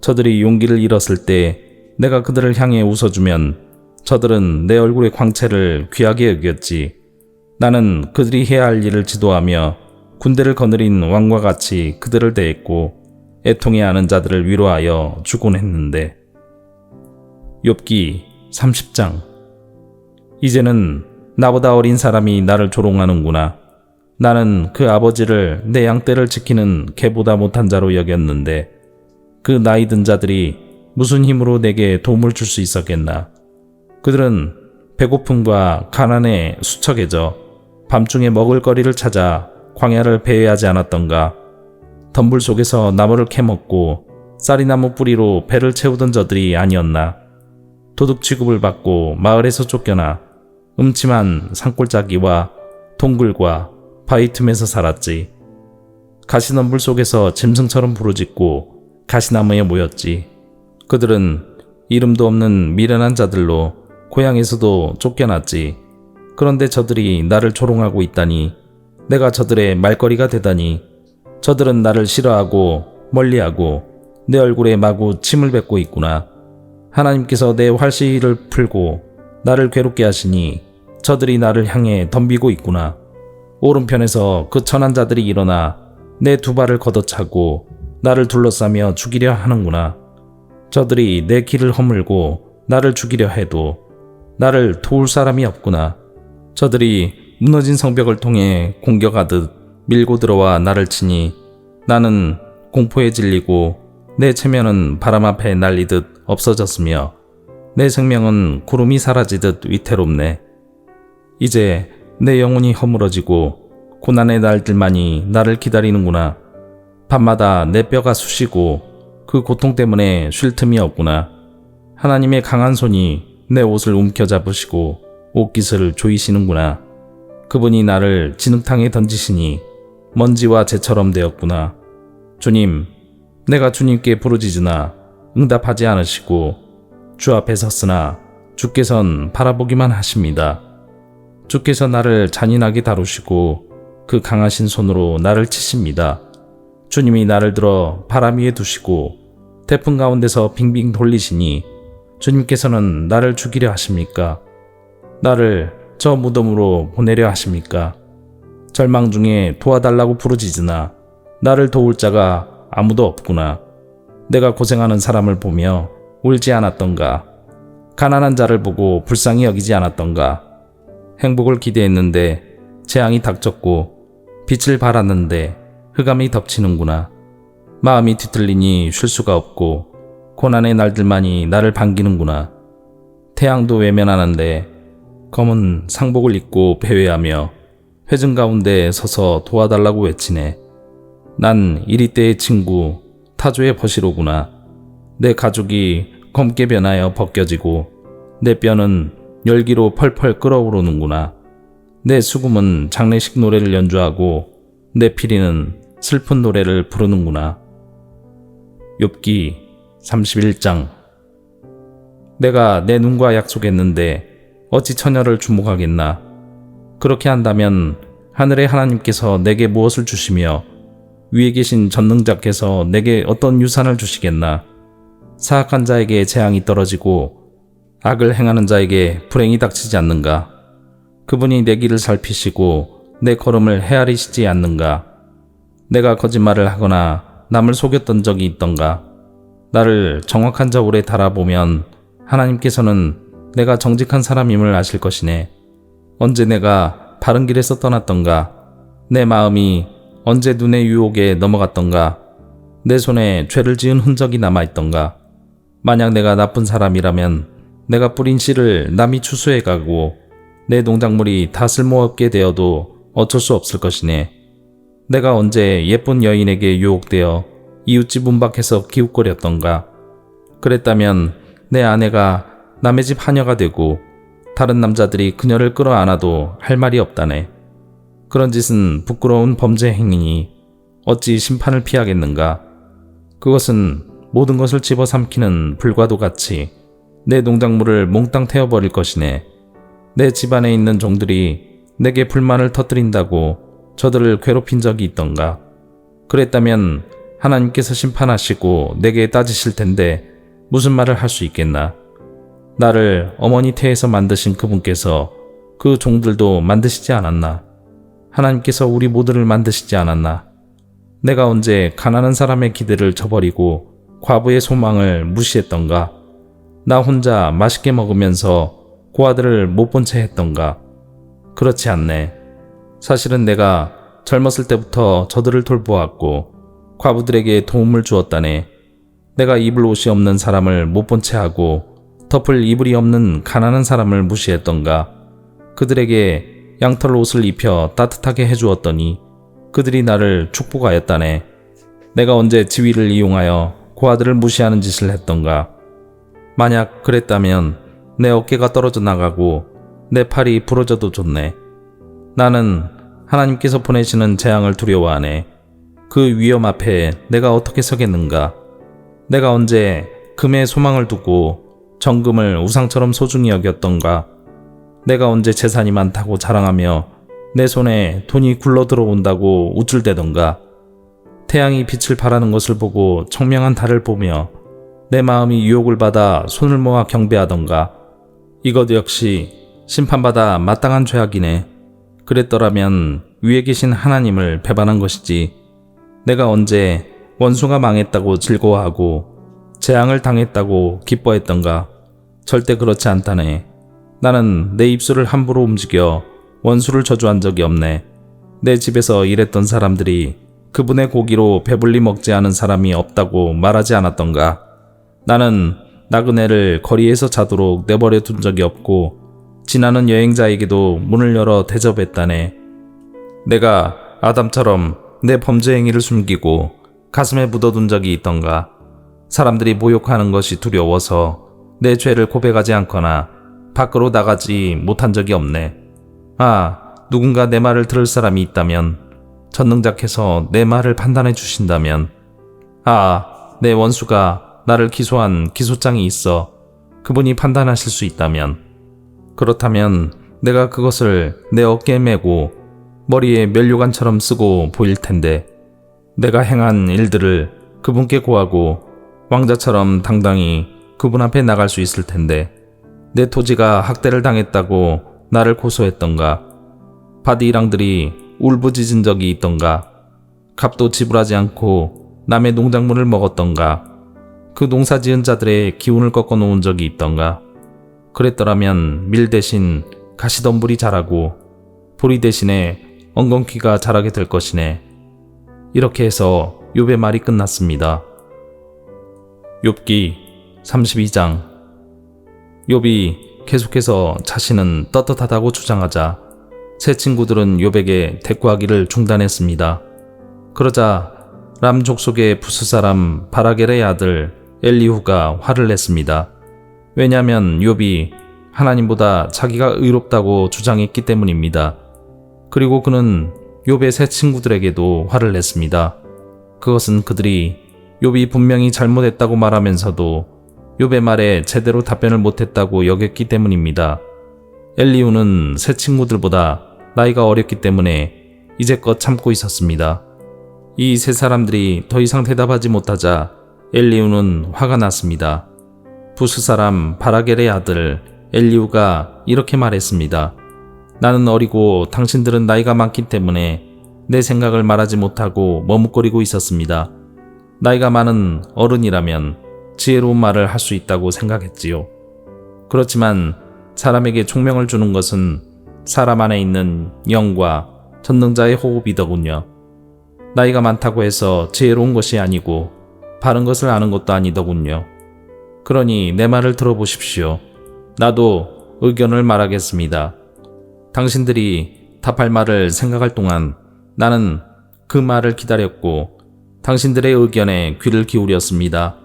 저들이 용기를 잃었을 때 내가 그들을 향해 웃어주면 저들은 내 얼굴의 광채를 귀하게 여겼지. 나는 그들이 해야 할 일을 지도하며 군대를 거느린 왕과 같이 그들을 대했고 애통해하는 자들을 위로하여 주곤 했는데. 욥기 30장. 이제는 나보다 어린 사람이 나를 조롱하는구나. 나는 그 아버지를 내 양떼를 지키는 개보다 못한 자로 여겼는데 그 나이 든 자들이 무슨 힘으로 내게 도움을 줄 수 있었겠나. 그들은 배고픔과 가난에 수척해져 밤중에 먹을 거리를 찾아 광야를 배회하지 않았던가. 덤불 속에서 나무를 캐먹고 쌀이나무 뿌리로 배를 채우던 저들이 아니었나. 도둑 취급을 받고 마을에서 쫓겨나 음침한 산골짜기와 동굴과 바위 틈에서 살았지. 가시덤불 속에서 짐승처럼 부르짖고 가시나무에 모였지. 그들은 이름도 없는 미련한 자들로 고향에서도 쫓겨났지. 그런데 저들이 나를 조롱하고 있다니. 내가 저들의 말거리가 되다니. 저들은 나를 싫어하고 멀리하고 내 얼굴에 마구 침을 뱉고 있구나. 하나님께서 내 활시를 풀고 나를 괴롭게 하시니 저들이 나를 향해 덤비고 있구나. 오른편에서 그 천한 자들이 일어나 내 두 발을 걷어차고 나를 둘러싸며 죽이려 하는구나. 저들이 내 길을 허물고 나를 죽이려 해도 나를 도울 사람이 없구나. 저들이 무너진 성벽을 통해 공격하듯 밀고 들어와 나를 치니 나는 공포에 질리고 내 체면은 바람 앞에 날리듯 없어졌으며 내 생명은 구름이 사라지듯 위태롭네. 이제 내 영혼이 허물어지고 고난의 날들만이 나를 기다리는구나. 밤마다 내 뼈가 쑤시고 그 고통 때문에 쉴 틈이 없구나. 하나님의 강한 손이 내 옷을 움켜잡으시고 옷깃을 조이시는구나. 그분이 나를 진흙탕에 던지시니 먼지와 재처럼 되었구나. 주님, 내가 주님께 부르짖으나 응답하지 않으시고 주 앞에 섰으나 주께서는 바라보기만 하십니다. 주께서 나를 잔인하게 다루시고 그 강하신 손으로 나를 치십니다. 주님이 나를 들어 바람 위에 두시고 태풍 가운데서 빙빙 돌리시니 주님께서는 나를 죽이려 하십니까? 나를 저 무덤으로 보내려 하십니까? 절망 중에 도와달라고 부르짖으나 나를 도울 자가 아무도 없구나. 내가 고생하는 사람을 보며 울지 않았던가? 가난한 자를 보고 불쌍히 여기지 않았던가? 행복을 기대했는데 재앙이 닥쳤고 빛을 발았는데 흑암이 덮치는구나. 마음이 뒤틀리니 쉴 수가 없고 고난의 날들만이 나를 반기는구나. 태양도 외면하는데 검은 상복을 입고 배회하며 회중 가운데 서서 도와달라고 외치네. 난 이리때의 친구 타조의 버시로구나. 내 가죽이 검게 변하여 벗겨지고 내 뼈는 열기로 펄펄 끓어오르는구나. 내 수금은 장례식 노래를 연주하고 내 피리는 슬픈 노래를 부르는구나. 욥기 31장. 내가 내 눈과 약속했는데 어찌 처녀를 주목하겠나. 그렇게 한다면 하늘의 하나님께서 내게 무엇을 주시며 위에 계신 전능자께서 내게 어떤 유산을 주시겠나. 사악한 자에게 재앙이 떨어지고 악을 행하는 자에게 불행이 닥치지 않는가. 그분이 내 길을 살피시고 내 걸음을 헤아리시지 않는가. 내가 거짓말을 하거나 남을 속였던 적이 있던가. 나를 정확한 저울에 달아보면 하나님께서는 내가 정직한 사람임을 아실 것이네. 언제 내가 바른 길에서 떠났던가. 내 마음이 언제 눈의 유혹에 넘어갔던가. 내 손에 죄를 지은 흔적이 남아있던가. 만약 내가 나쁜 사람이라면 내가 뿌린 씨를 남이 추수해 가고 내 농작물이 다 쓸모없게 되어도 어쩔 수 없을 것이네. 내가 언제 예쁜 여인에게 유혹되어 이웃집 문 밖에서 기웃거렸던가. 그랬다면 내 아내가 남의 집 하녀가 되고 다른 남자들이 그녀를 끌어안아도 할 말이 없다네. 그런 짓은 부끄러운 범죄 행위니 어찌 심판을 피하겠는가. 그것은 모든 것을 집어삼키는 불과도 같이 내 농작물을 몽땅 태워버릴 것이네. 내 집안에 있는 종들이 내게 불만을 터뜨린다고 저들을 괴롭힌 적이 있던가. 그랬다면 하나님께서 심판하시고 내게 따지실 텐데 무슨 말을 할 수 있겠나. 나를 어머니 태에서 만드신 그분께서 그 종들도 만드시지 않았나. 하나님께서 우리 모두를 만드시지 않았나. 내가 언제 가난한 사람의 기대를 저버리고 과부의 소망을 무시했던가. 나 혼자 맛있게 먹으면서 고아들을 못 본 채 했던가. 그렇지 않네. 사실은 내가 젊었을 때부터 저들을 돌보았고 과부들에게 도움을 주었다네. 내가 입을 옷이 없는 사람을 못 본 채 하고 덮을 이불이 없는 가난한 사람을 무시했던가. 그들에게 양털 옷을 입혀 따뜻하게 해주었더니 그들이 나를 축복하였다네. 내가 언제 지위를 이용하여 고아들을 무시하는 짓을 했던가. 만약 그랬다면 내 어깨가 떨어져 나가고 내 팔이 부러져도 좋네. 나는 하나님께서 보내시는 재앙을 두려워하네. 그 위험 앞에 내가 어떻게 서겠는가. 내가 언제 금에 소망을 두고 정금을 우상처럼 소중히 여겼던가. 내가 언제 재산이 많다고 자랑하며 내 손에 돈이 굴러 들어온다고 우쭐대던가. 태양이 빛을 발하는 것을 보고 청명한 달을 보며 내 마음이 유혹을 받아 손을 모아 경배하던가. 이것 역시 심판받아 마땅한 죄악이네. 그랬더라면 위에 계신 하나님을 배반한 것이지. 내가 언제 원수가 망했다고 즐거워하고 재앙을 당했다고 기뻐했던가. 절대 그렇지 않다네. 나는 내 입술을 함부로 움직여 원수를 저주한 적이 없네. 내 집에서 일했던 사람들이 그분의 고기로 배불리 먹지 않은 사람이 없다고 말하지 않았던가. 나는 나그네를 거리에서 자도록 내버려 둔 적이 없고 지나는 여행자에게도 문을 열어 대접했다네. 내가 아담처럼 내 범죄 행위를 숨기고 가슴에 묻어둔 적이 있던가. 사람들이 모욕하는 것이 두려워서 내 죄를 고백하지 않거나 밖으로 나가지 못한 적이 없네. 누군가 내 말을 들을 사람이 있다면, 전능자께서 내 말을 판단해 주신다면, 내 원수가 나를 기소한 기소장이 있어 그분이 판단하실 수 있다면, 그렇다면 내가 그것을 내 어깨에 메고 머리에 면류관처럼 쓰고 보일 텐데, 내가 행한 일들을 그분께 고하고 왕자처럼 당당히 그분 앞에 나갈 수 있을 텐데, 내 토지가 학대를 당했다고 나를 고소했던가. 바디랑들이 울부짖은 적이 있던가. 값도 지불하지 않고 남의 농작물을 먹었던가. 그 농사 지은 자들의 기운을 꺾어 놓은 적이 있던가. 그랬더라면 밀 대신 가시덤불이 자라고 보리 대신에 엉겅퀴가 자라게 될 것이네. 이렇게 해서 욥의 말이 끝났습니다. 욥기 32장. 욥이 계속해서 자신은 떳떳하다고 주장하자 세 친구들은 욥에게 대꾸하기를 중단했습니다. 그러자 람 족속의 부스 사람 바라겔의 아들 엘리후가 화를 냈습니다. 왜냐하면 욥이 하나님보다 자기가 의롭다고 주장했기 때문입니다. 그리고 그는 욥의 세 친구들에게도 화를 냈습니다. 그것은 그들이 욥이 분명히 잘못했다고 말하면서도 욥의 말에 제대로 답변을 못했다고 여겼기 때문입니다. 엘리후는 세 친구들보다 나이가 어렸기 때문에 이제껏 참고 있었습니다. 이 세 사람들이 더 이상 대답하지 못하자 엘리후는 화가 났습니다. 부스 사람 바라겔의 아들 엘리후가 이렇게 말했습니다. 나는 어리고 당신들은 나이가 많기 때문에 내 생각을 말하지 못하고 머뭇거리고 있었습니다. 나이가 많은 어른이라면 지혜로운 말을 할 수 있다고 생각했지요. 그렇지만 사람에게 총명을 주는 것은 사람 안에 있는 영과 전능자의 호흡이더군요. 나이가 많다고 해서 지혜로운 것이 아니고 바른 것을 아는 것도 아니더군요. 그러니 내 말을 들어보십시오. 나도 의견을 말하겠습니다. 당신들이 답할 말을 생각할 동안 나는 그 말을 기다렸고 당신들의 의견에 귀를 기울였습니다.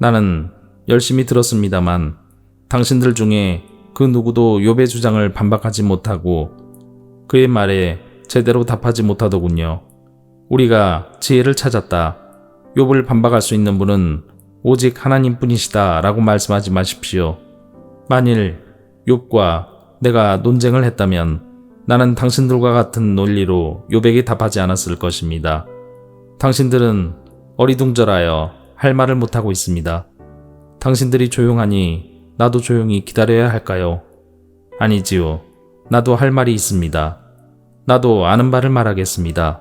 나는 열심히 들었습니다만 당신들 중에 그 누구도 욥의 주장을 반박하지 못하고 그의 말에 제대로 답하지 못하더군요. 우리가 지혜를 찾았다. 욥을 반박할 수 있는 분은 오직 하나님뿐이시다 라고 말씀하지 마십시오. 만일 욥과 내가 논쟁을 했다면 나는 당신들과 같은 논리로 욥에게 답하지 않았을 것입니다. 당신들은 어리둥절하여 할 말을 못하고 있습니다. 당신들이 조용하니 나도 조용히 기다려야 할까요? 아니지요. 나도 할 말이 있습니다. 나도 아는 바를 말하겠습니다.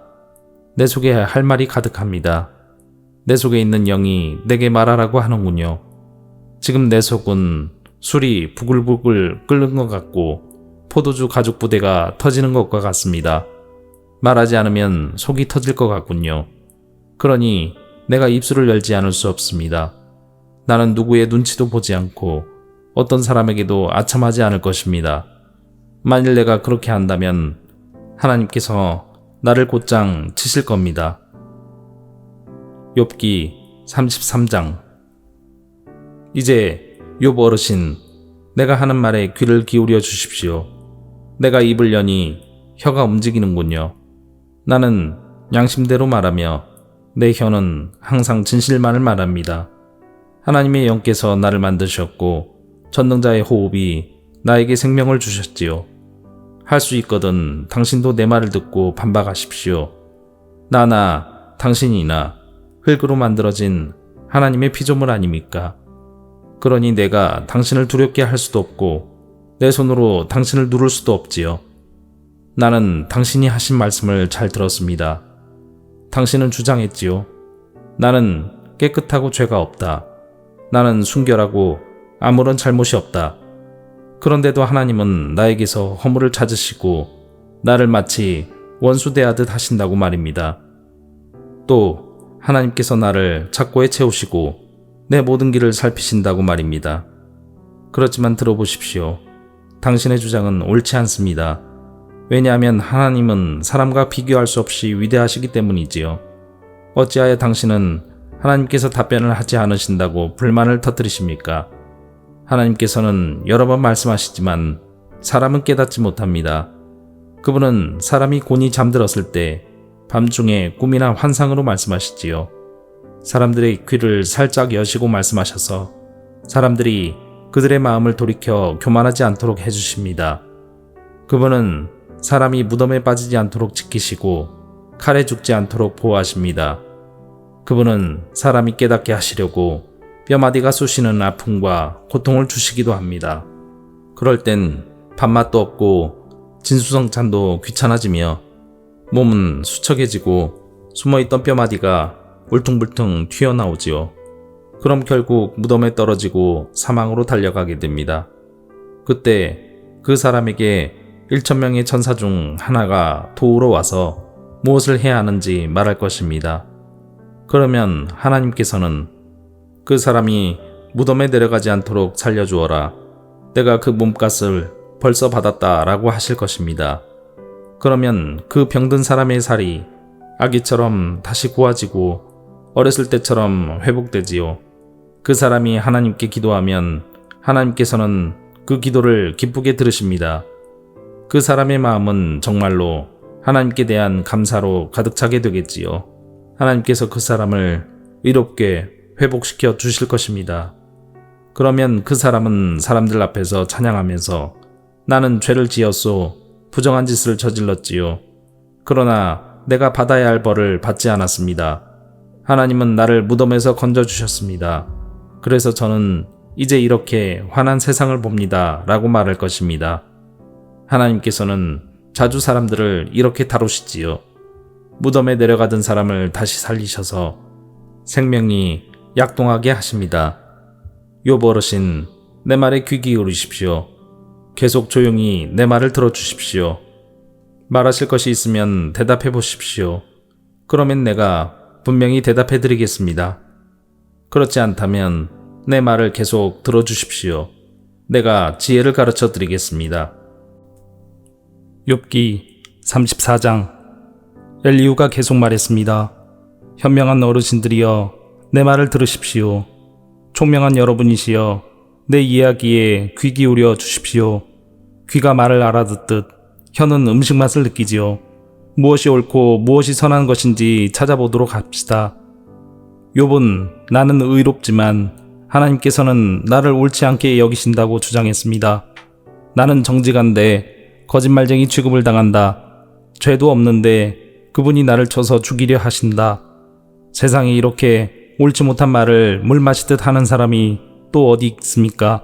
내 속에 할 말이 가득합니다. 내 속에 있는 영이 내게 말하라고 하는군요. 지금 내 속은 술이 부글부글 끓는 것 같고 포도주 가죽 부대가 터지는 것과 같습니다. 말하지 않으면 속이 터질 것 같군요. 그러니 내가 입술을 열지 않을 수 없습니다. 나는 누구의 눈치도 보지 않고 어떤 사람에게도 아첨하지 않을 것입니다. 만일 내가 그렇게 한다면 하나님께서 나를 곧장 치실 겁니다. 욥기 33장. 이제 욥 어르신, 내가 하는 말에 귀를 기울여 주십시오. 내가 입을 여니 혀가 움직이는군요. 나는 양심대로 말하며 내 혀는 항상 진실만을 말합니다. 하나님의 영께서 나를 만드셨고 전능자의 호흡이 나에게 생명을 주셨지요. 할 수 있거든 당신도 내 말을 듣고 반박하십시오. 나나 당신이나 흙으로 만들어진 하나님의 피조물 아닙니까? 그러니 내가 당신을 두렵게 할 수도 없고 내 손으로 당신을 누를 수도 없지요. 나는 당신이 하신 말씀을 잘 들었습니다. 당신은 주장했지요. 나는 깨끗하고 죄가 없다. 나는 순결하고 아무런 잘못이 없다. 그런데도 하나님은 나에게서 허물을 찾으시고 나를 마치 원수 대하듯 하신다고 말입니다. 또 하나님께서 나를 착고에 채우시고 내 모든 길을 살피신다고 말입니다. 그렇지만 들어보십시오. 당신의 주장은 옳지 않습니다. 왜냐하면 하나님은 사람과 비교할 수 없이 위대하시기 때문이지요. 어찌하여 당신은 하나님께서 답변을 하지 않으신다고 불만을 터뜨리십니까? 하나님께서는 여러 번 말씀하시지만 사람은 깨닫지 못합니다. 그분은 사람이 곤히 잠들었을 때 밤중에 꿈이나 환상으로 말씀하시지요. 사람들의 귀를 살짝 여시고 말씀하셔서 사람들이 그들의 마음을 돌이켜 교만하지 않도록 해주십니다. 그분은 사람이 무덤에 빠지지 않도록 지키시고 칼에 죽지 않도록 보호하십니다. 그분은 사람이 깨닫게 하시려고 뼈마디가 쑤시는 아픔과 고통을 주시기도 합니다. 그럴 땐 밥맛도 없고 진수성찬도 귀찮아지며 몸은 수척해지고 숨어있던 뼈마디가 울퉁불퉁 튀어나오지요. 그럼 결국 무덤에 떨어지고 사망으로 달려가게 됩니다. 그때 그 사람에게 1,000명의 천사 중 하나가 도우러 와서 무엇을 해야 하는지 말할 것입니다. 그러면 하나님께서는 그 사람이 무덤에 내려가지 않도록 살려주어라. 내가 그 몸값을 벌써 받았다 라고 하실 것입니다. 그러면 그 병든 사람의 살이 아기처럼 다시 고와지고 어렸을 때처럼 회복되지요. 그 사람이 하나님께 기도하면 하나님께서는 그 기도를 기쁘게 들으십니다. 그 사람의 마음은 정말로 하나님께 대한 감사로 가득 차게 되겠지요. 하나님께서 그 사람을 의롭게 회복시켜 주실 것입니다. 그러면 그 사람은 사람들 앞에서 찬양하면서 나는 죄를 지었소, 부정한 짓을 저질렀지요. 그러나 내가 받아야 할 벌을 받지 않았습니다. 하나님은 나를 무덤에서 건져주셨습니다. 그래서 저는 이제 이렇게 환한 세상을 봅니다 라고 말할 것입니다. 하나님께서는 자주 사람들을 이렇게 다루시지요. 무덤에 내려가던 사람을 다시 살리셔서 생명이 약동하게 하십니다. 욥 어르신, 내 말에 귀 기울이십시오. 계속 조용히 내 말을 들어주십시오. 말하실 것이 있으면 대답해 보십시오. 그러면 내가 분명히 대답해 드리겠습니다. 그렇지 않다면 내 말을 계속 들어주십시오. 내가 지혜를 가르쳐 드리겠습니다. 욥기 34장. 엘리후가 계속 말했습니다. 현명한 어르신들이여, 내 말을 들으십시오. 총명한 여러분이시여, 내 이야기에 귀 기울여 주십시오. 귀가 말을 알아듣듯 혀는 음식 맛을 느끼지요. 무엇이 옳고 무엇이 선한 것인지 찾아보도록 합시다. 욥은 나는 의롭지만 하나님께서는 나를 옳지 않게 여기신다고 주장했습니다. 나는 정직한데 거짓말쟁이 취급을 당한다. 죄도 없는데 그분이 나를 쳐서 죽이려 하신다. 세상에 이렇게 옳지 못한 말을 물 마시듯 하는 사람이 또 어디 있습니까?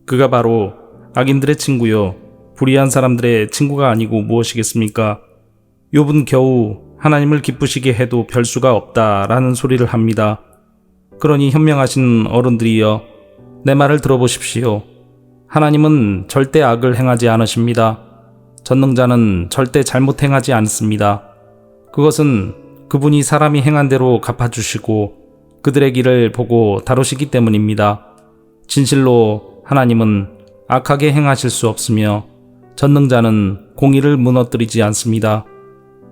그가 바로 악인들의 친구요, 불의한 사람들의 친구가 아니고 무엇이겠습니까? 욥은 겨우 하나님을 기쁘시게 해도 별 수가 없다라는 소리를 합니다. 그러니 현명하신 어른들이여, 내 말을 들어보십시오. 하나님은 절대 악을 행하지 않으십니다. 전능자는 절대 잘못 행하지 않습니다. 그것은 그분이 사람이 행한 대로 갚아주시고 그들의 길을 보고 다루시기 때문입니다. 진실로 하나님은 악하게 행하실 수 없으며 전능자는 공의를 무너뜨리지 않습니다.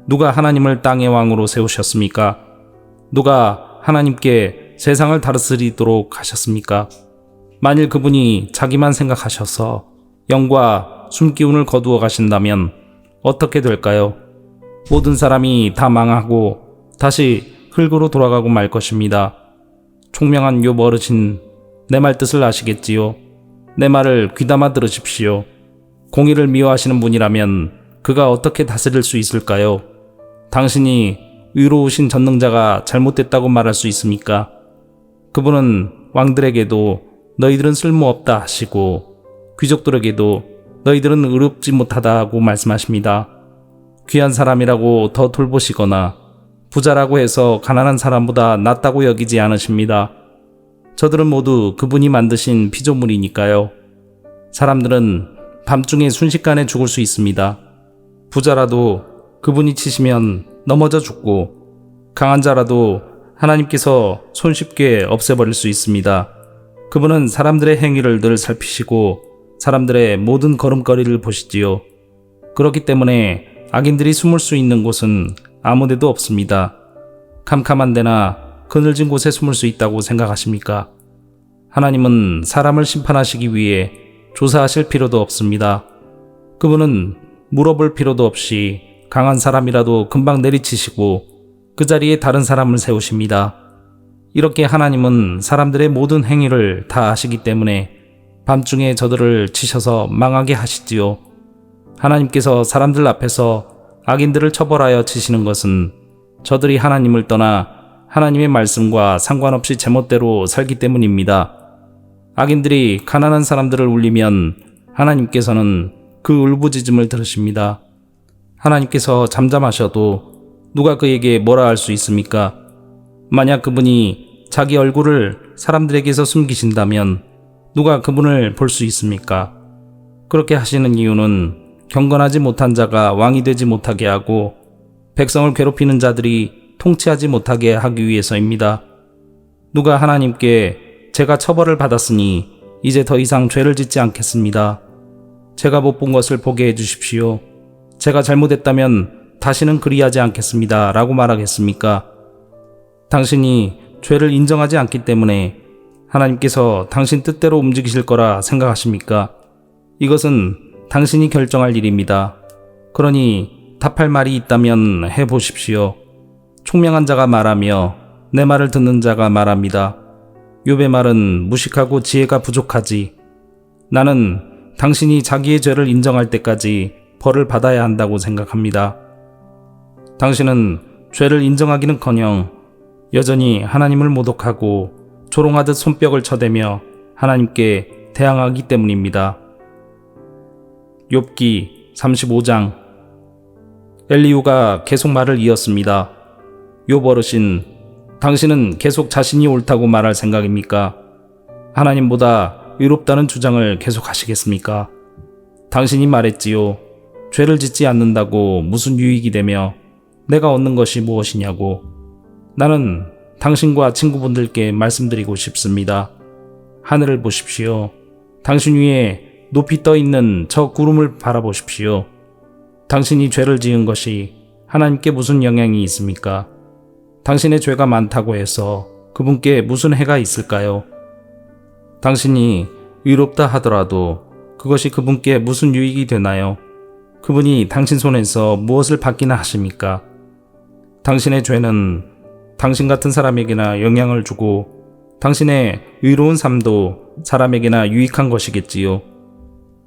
누가 하나님을 땅의 왕으로 세우셨습니까? 누가 하나님께 세상을 다스리도록 하셨습니까? 만일 그분이 자기만 생각하셔서 영과 숨기운을 거두어 가신다면 어떻게 될까요? 모든 사람이 다 망하고 다시 흙으로 돌아가고 말 것입니다. 총명한 욥 어르신, 내 말 뜻을 아시겠지요? 내 말을 귀담아 들으십시오. 공의를 미워하시는 분이라면 그가 어떻게 다스릴 수 있을까요? 당신이 의로우신 전능자가 잘못됐다고 말할 수 있습니까? 그분은 왕들에게도 너희들은 쓸모없다 하시고 귀족들에게도 너희들은 의롭지 못하다고 말씀하십니다. 귀한 사람이라고 더 돌보시거나 부자라고 해서 가난한 사람보다 낫다고 여기지 않으십니다. 저들은 모두 그분이 만드신 피조물이니까요. 사람들은 밤중에 순식간에 죽을 수 있습니다. 부자라도 그분이 치시면 넘어져 죽고 강한 자라도 하나님께서 손쉽게 없애버릴 수 있습니다. 그분은 사람들의 행위를 늘 살피시고 사람들의 모든 걸음걸이를 보시지요. 그렇기 때문에 악인들이 숨을 수 있는 곳은 아무데도 없습니다. 캄캄한 데나 그늘진 곳에 숨을 수 있다고 생각하십니까? 하나님은 사람을 심판하시기 위해 조사하실 필요도 없습니다. 그분은 물어볼 필요도 없이 강한 사람이라도 금방 내리치시고 그 자리에 다른 사람을 세우십니다. 이렇게 하나님은 사람들의 모든 행위를 다 아시기 때문에 밤중에 저들을 치셔서 망하게 하시지요. 하나님께서 사람들 앞에서 악인들을 처벌하여 치시는 것은 저들이 하나님을 떠나 하나님의 말씀과 상관없이 제멋대로 살기 때문입니다. 악인들이 가난한 사람들을 울리면 하나님께서는 그 울부짖음을 들으십니다. 하나님께서 잠잠하셔도 누가 그에게 뭐라 할 수 있습니까? 만약 그분이 자기 얼굴을 사람들에게서 숨기신다면 누가 그분을 볼 수 있습니까? 그렇게 하시는 이유는 경건하지 못한 자가 왕이 되지 못하게 하고 백성을 괴롭히는 자들이 통치하지 못하게 하기 위해서입니다. 누가 하나님께 제가 처벌을 받았으니 이제 더 이상 죄를 짓지 않겠습니다. 제가 못 본 것을 보게 해주십시오. 제가 잘못했다면 다시는 그리하지 않겠습니다. 라고 말하겠습니까? 당신이 죄를 인정하지 않기 때문에 하나님께서 당신 뜻대로 움직이실 거라 생각하십니까? 이것은 당신이 결정할 일입니다. 그러니 답할 말이 있다면 해보십시오. 총명한 자가 말하며 내 말을 듣는 자가 말합니다. 욥의 말은 무식하고 지혜가 부족하지. 나는 당신이 자기의 죄를 인정할 때까지 벌을 받아야 한다고 생각합니다. 당신은 죄를 인정하기는커녕 여전히 하나님을 모독하고 조롱하듯 손뼉을 쳐대며 하나님께 대항하기 때문입니다. 욥기 35장. 엘리후가 계속 말을 이었습니다. 욥 어르신, 당신은 계속 자신이 옳다고 말할 생각입니까? 하나님보다 의롭다는 주장을 계속 하시겠습니까? 당신이 말했지요. 죄를 짓지 않는다고 무슨 유익이 되며 내가 얻는 것이 무엇이냐고. 나는 당신과 친구분들께 말씀드리고 싶습니다. 하늘을 보십시오. 당신 위에 높이 떠 있는 저 구름을 바라보십시오. 당신이 죄를 지은 것이 하나님께 무슨 영향이 있습니까? 당신의 죄가 많다고 해서 그분께 무슨 해가 있을까요? 당신이 의롭다 하더라도 그것이 그분께 무슨 유익이 되나요? 그분이 당신 손에서 무엇을 받기나 하십니까? 당신의 죄는 당신 같은 사람에게나 영향을 주고 당신의 의로운 삶도 사람에게나 유익한 것이겠지요.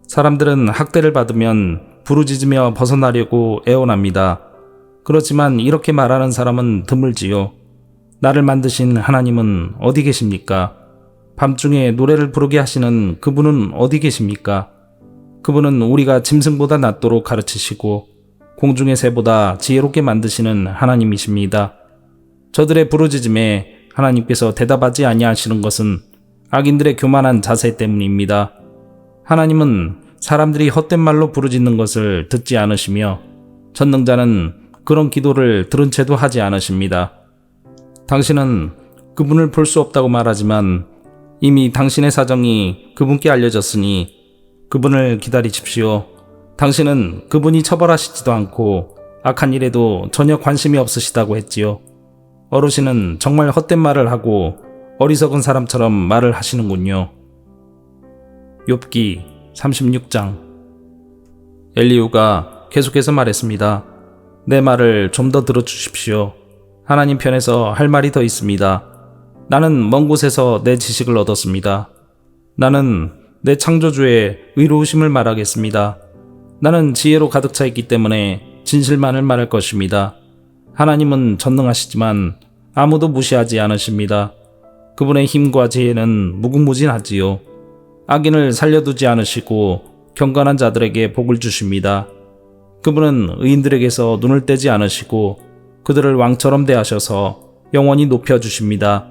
사람들은 학대를 받으면 부르짖으며 벗어나려고 애원합니다. 그렇지만 이렇게 말하는 사람은 드물지요. 나를 만드신 하나님은 어디 계십니까? 밤중에 노래를 부르게 하시는 그분은 어디 계십니까? 그분은 우리가 짐승보다 낫도록 가르치시고 공중의 새보다 지혜롭게 만드시는 하나님이십니다. 저들의 부르짖음에 하나님께서 대답하지 아니하시는 것은 악인들의 교만한 자세 때문입니다. 하나님은 사람들이 헛된 말로 부르짖는 것을 듣지 않으시며 전능자는 그런 기도를 들은 채도 하지 않으십니다. 당신은 그분을 볼 수 없다고 말하지만 이미 당신의 사정이 그분께 알려졌으니 그분을 기다리십시오. 당신은 그분이 처벌하시지도 않고 악한 일에도 전혀 관심이 없으시다고 했지요. 어르신은 정말 헛된 말을 하고 어리석은 사람처럼 말을 하시는군요. 욥기 36장. 엘리후가 계속해서 말했습니다. 내 말을 좀 더 들어주십시오. 하나님 편에서 할 말이 더 있습니다. 나는 먼 곳에서 내 지식을 얻었습니다. 나는 내 창조주의 의로우심을 말하겠습니다. 나는 지혜로 가득 차 있기 때문에 진실만을 말할 것입니다. 하나님은 전능하시지만 아무도 무시하지 않으십니다. 그분의 힘과 지혜는 무궁무진하지요. 악인을 살려두지 않으시고 경건한 자들에게 복을 주십니다. 그분은 의인들에게서 눈을 떼지 않으시고 그들을 왕처럼 대하셔서 영원히 높여주십니다.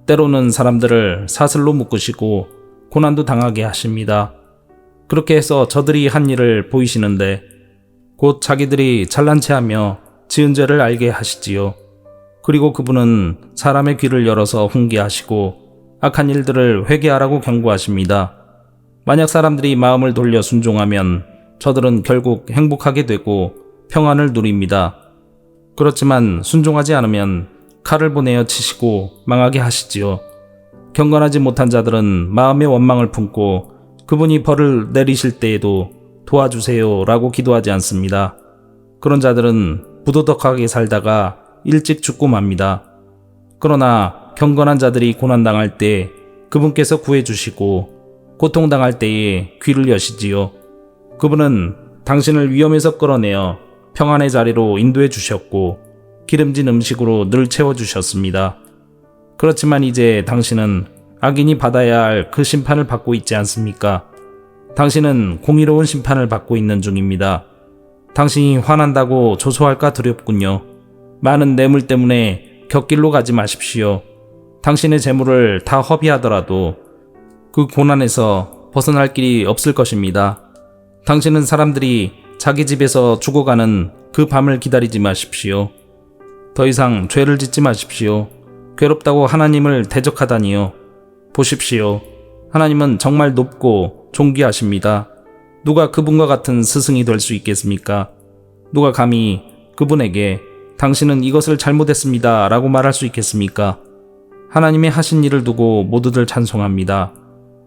때로는 사람들을 사슬로 묶으시고 고난도 당하게 하십니다. 그렇게 해서 저들이 한 일을 보이시는데 곧 자기들이 잘난 체하며 지은 죄를 알게 하시지요. 그리고 그분은 사람의 귀를 열어서 훈계하시고 악한 일들을 회개하라고 경고하십니다. 만약 사람들이 마음을 돌려 순종하면 저들은 결국 행복하게 되고 평안을 누립니다. 그렇지만 순종하지 않으면 칼을 보내어 치시고 망하게 하시지요. 경건하지 못한 자들은 마음의 원망을 품고 그분이 벌을 내리실 때에도 도와주세요 라고 기도하지 않습니다. 그런 자들은 부도덕하게 살다가 일찍 죽고 맙니다. 그러나 경건한 자들이 고난당할 때 그분께서 구해주시고 고통당할 때에 귀를 여시지요. 그분은 당신을 위험에서 끌어내어 평안의 자리로 인도해 주셨고 기름진 음식으로 늘 채워주셨습니다. 그렇지만 이제 당신은 악인이 받아야 할 그 심판을 받고 있지 않습니까? 당신은 공의로운 심판을 받고 있는 중입니다. 당신이 화난다고 조소할까 두렵군요. 많은 뇌물 때문에 곁길로 가지 마십시오. 당신의 재물을 다 허비하더라도 그 고난에서 벗어날 길이 없을 것입니다. 당신은 사람들이 자기 집에서 죽어가는 그 밤을 기다리지 마십시오. 더 이상 죄를 짓지 마십시오. 괴롭다고 하나님을 대적하다니요. 보십시오. 하나님은 정말 높고 존귀하십니다. 누가 그분과 같은 스승이 될 수 있겠습니까? 누가 감히 그분에게 당신은 이것을 잘못했습니다 라고 말할 수 있겠습니까? 하나님의 하신 일을 두고 모두들 찬송합니다.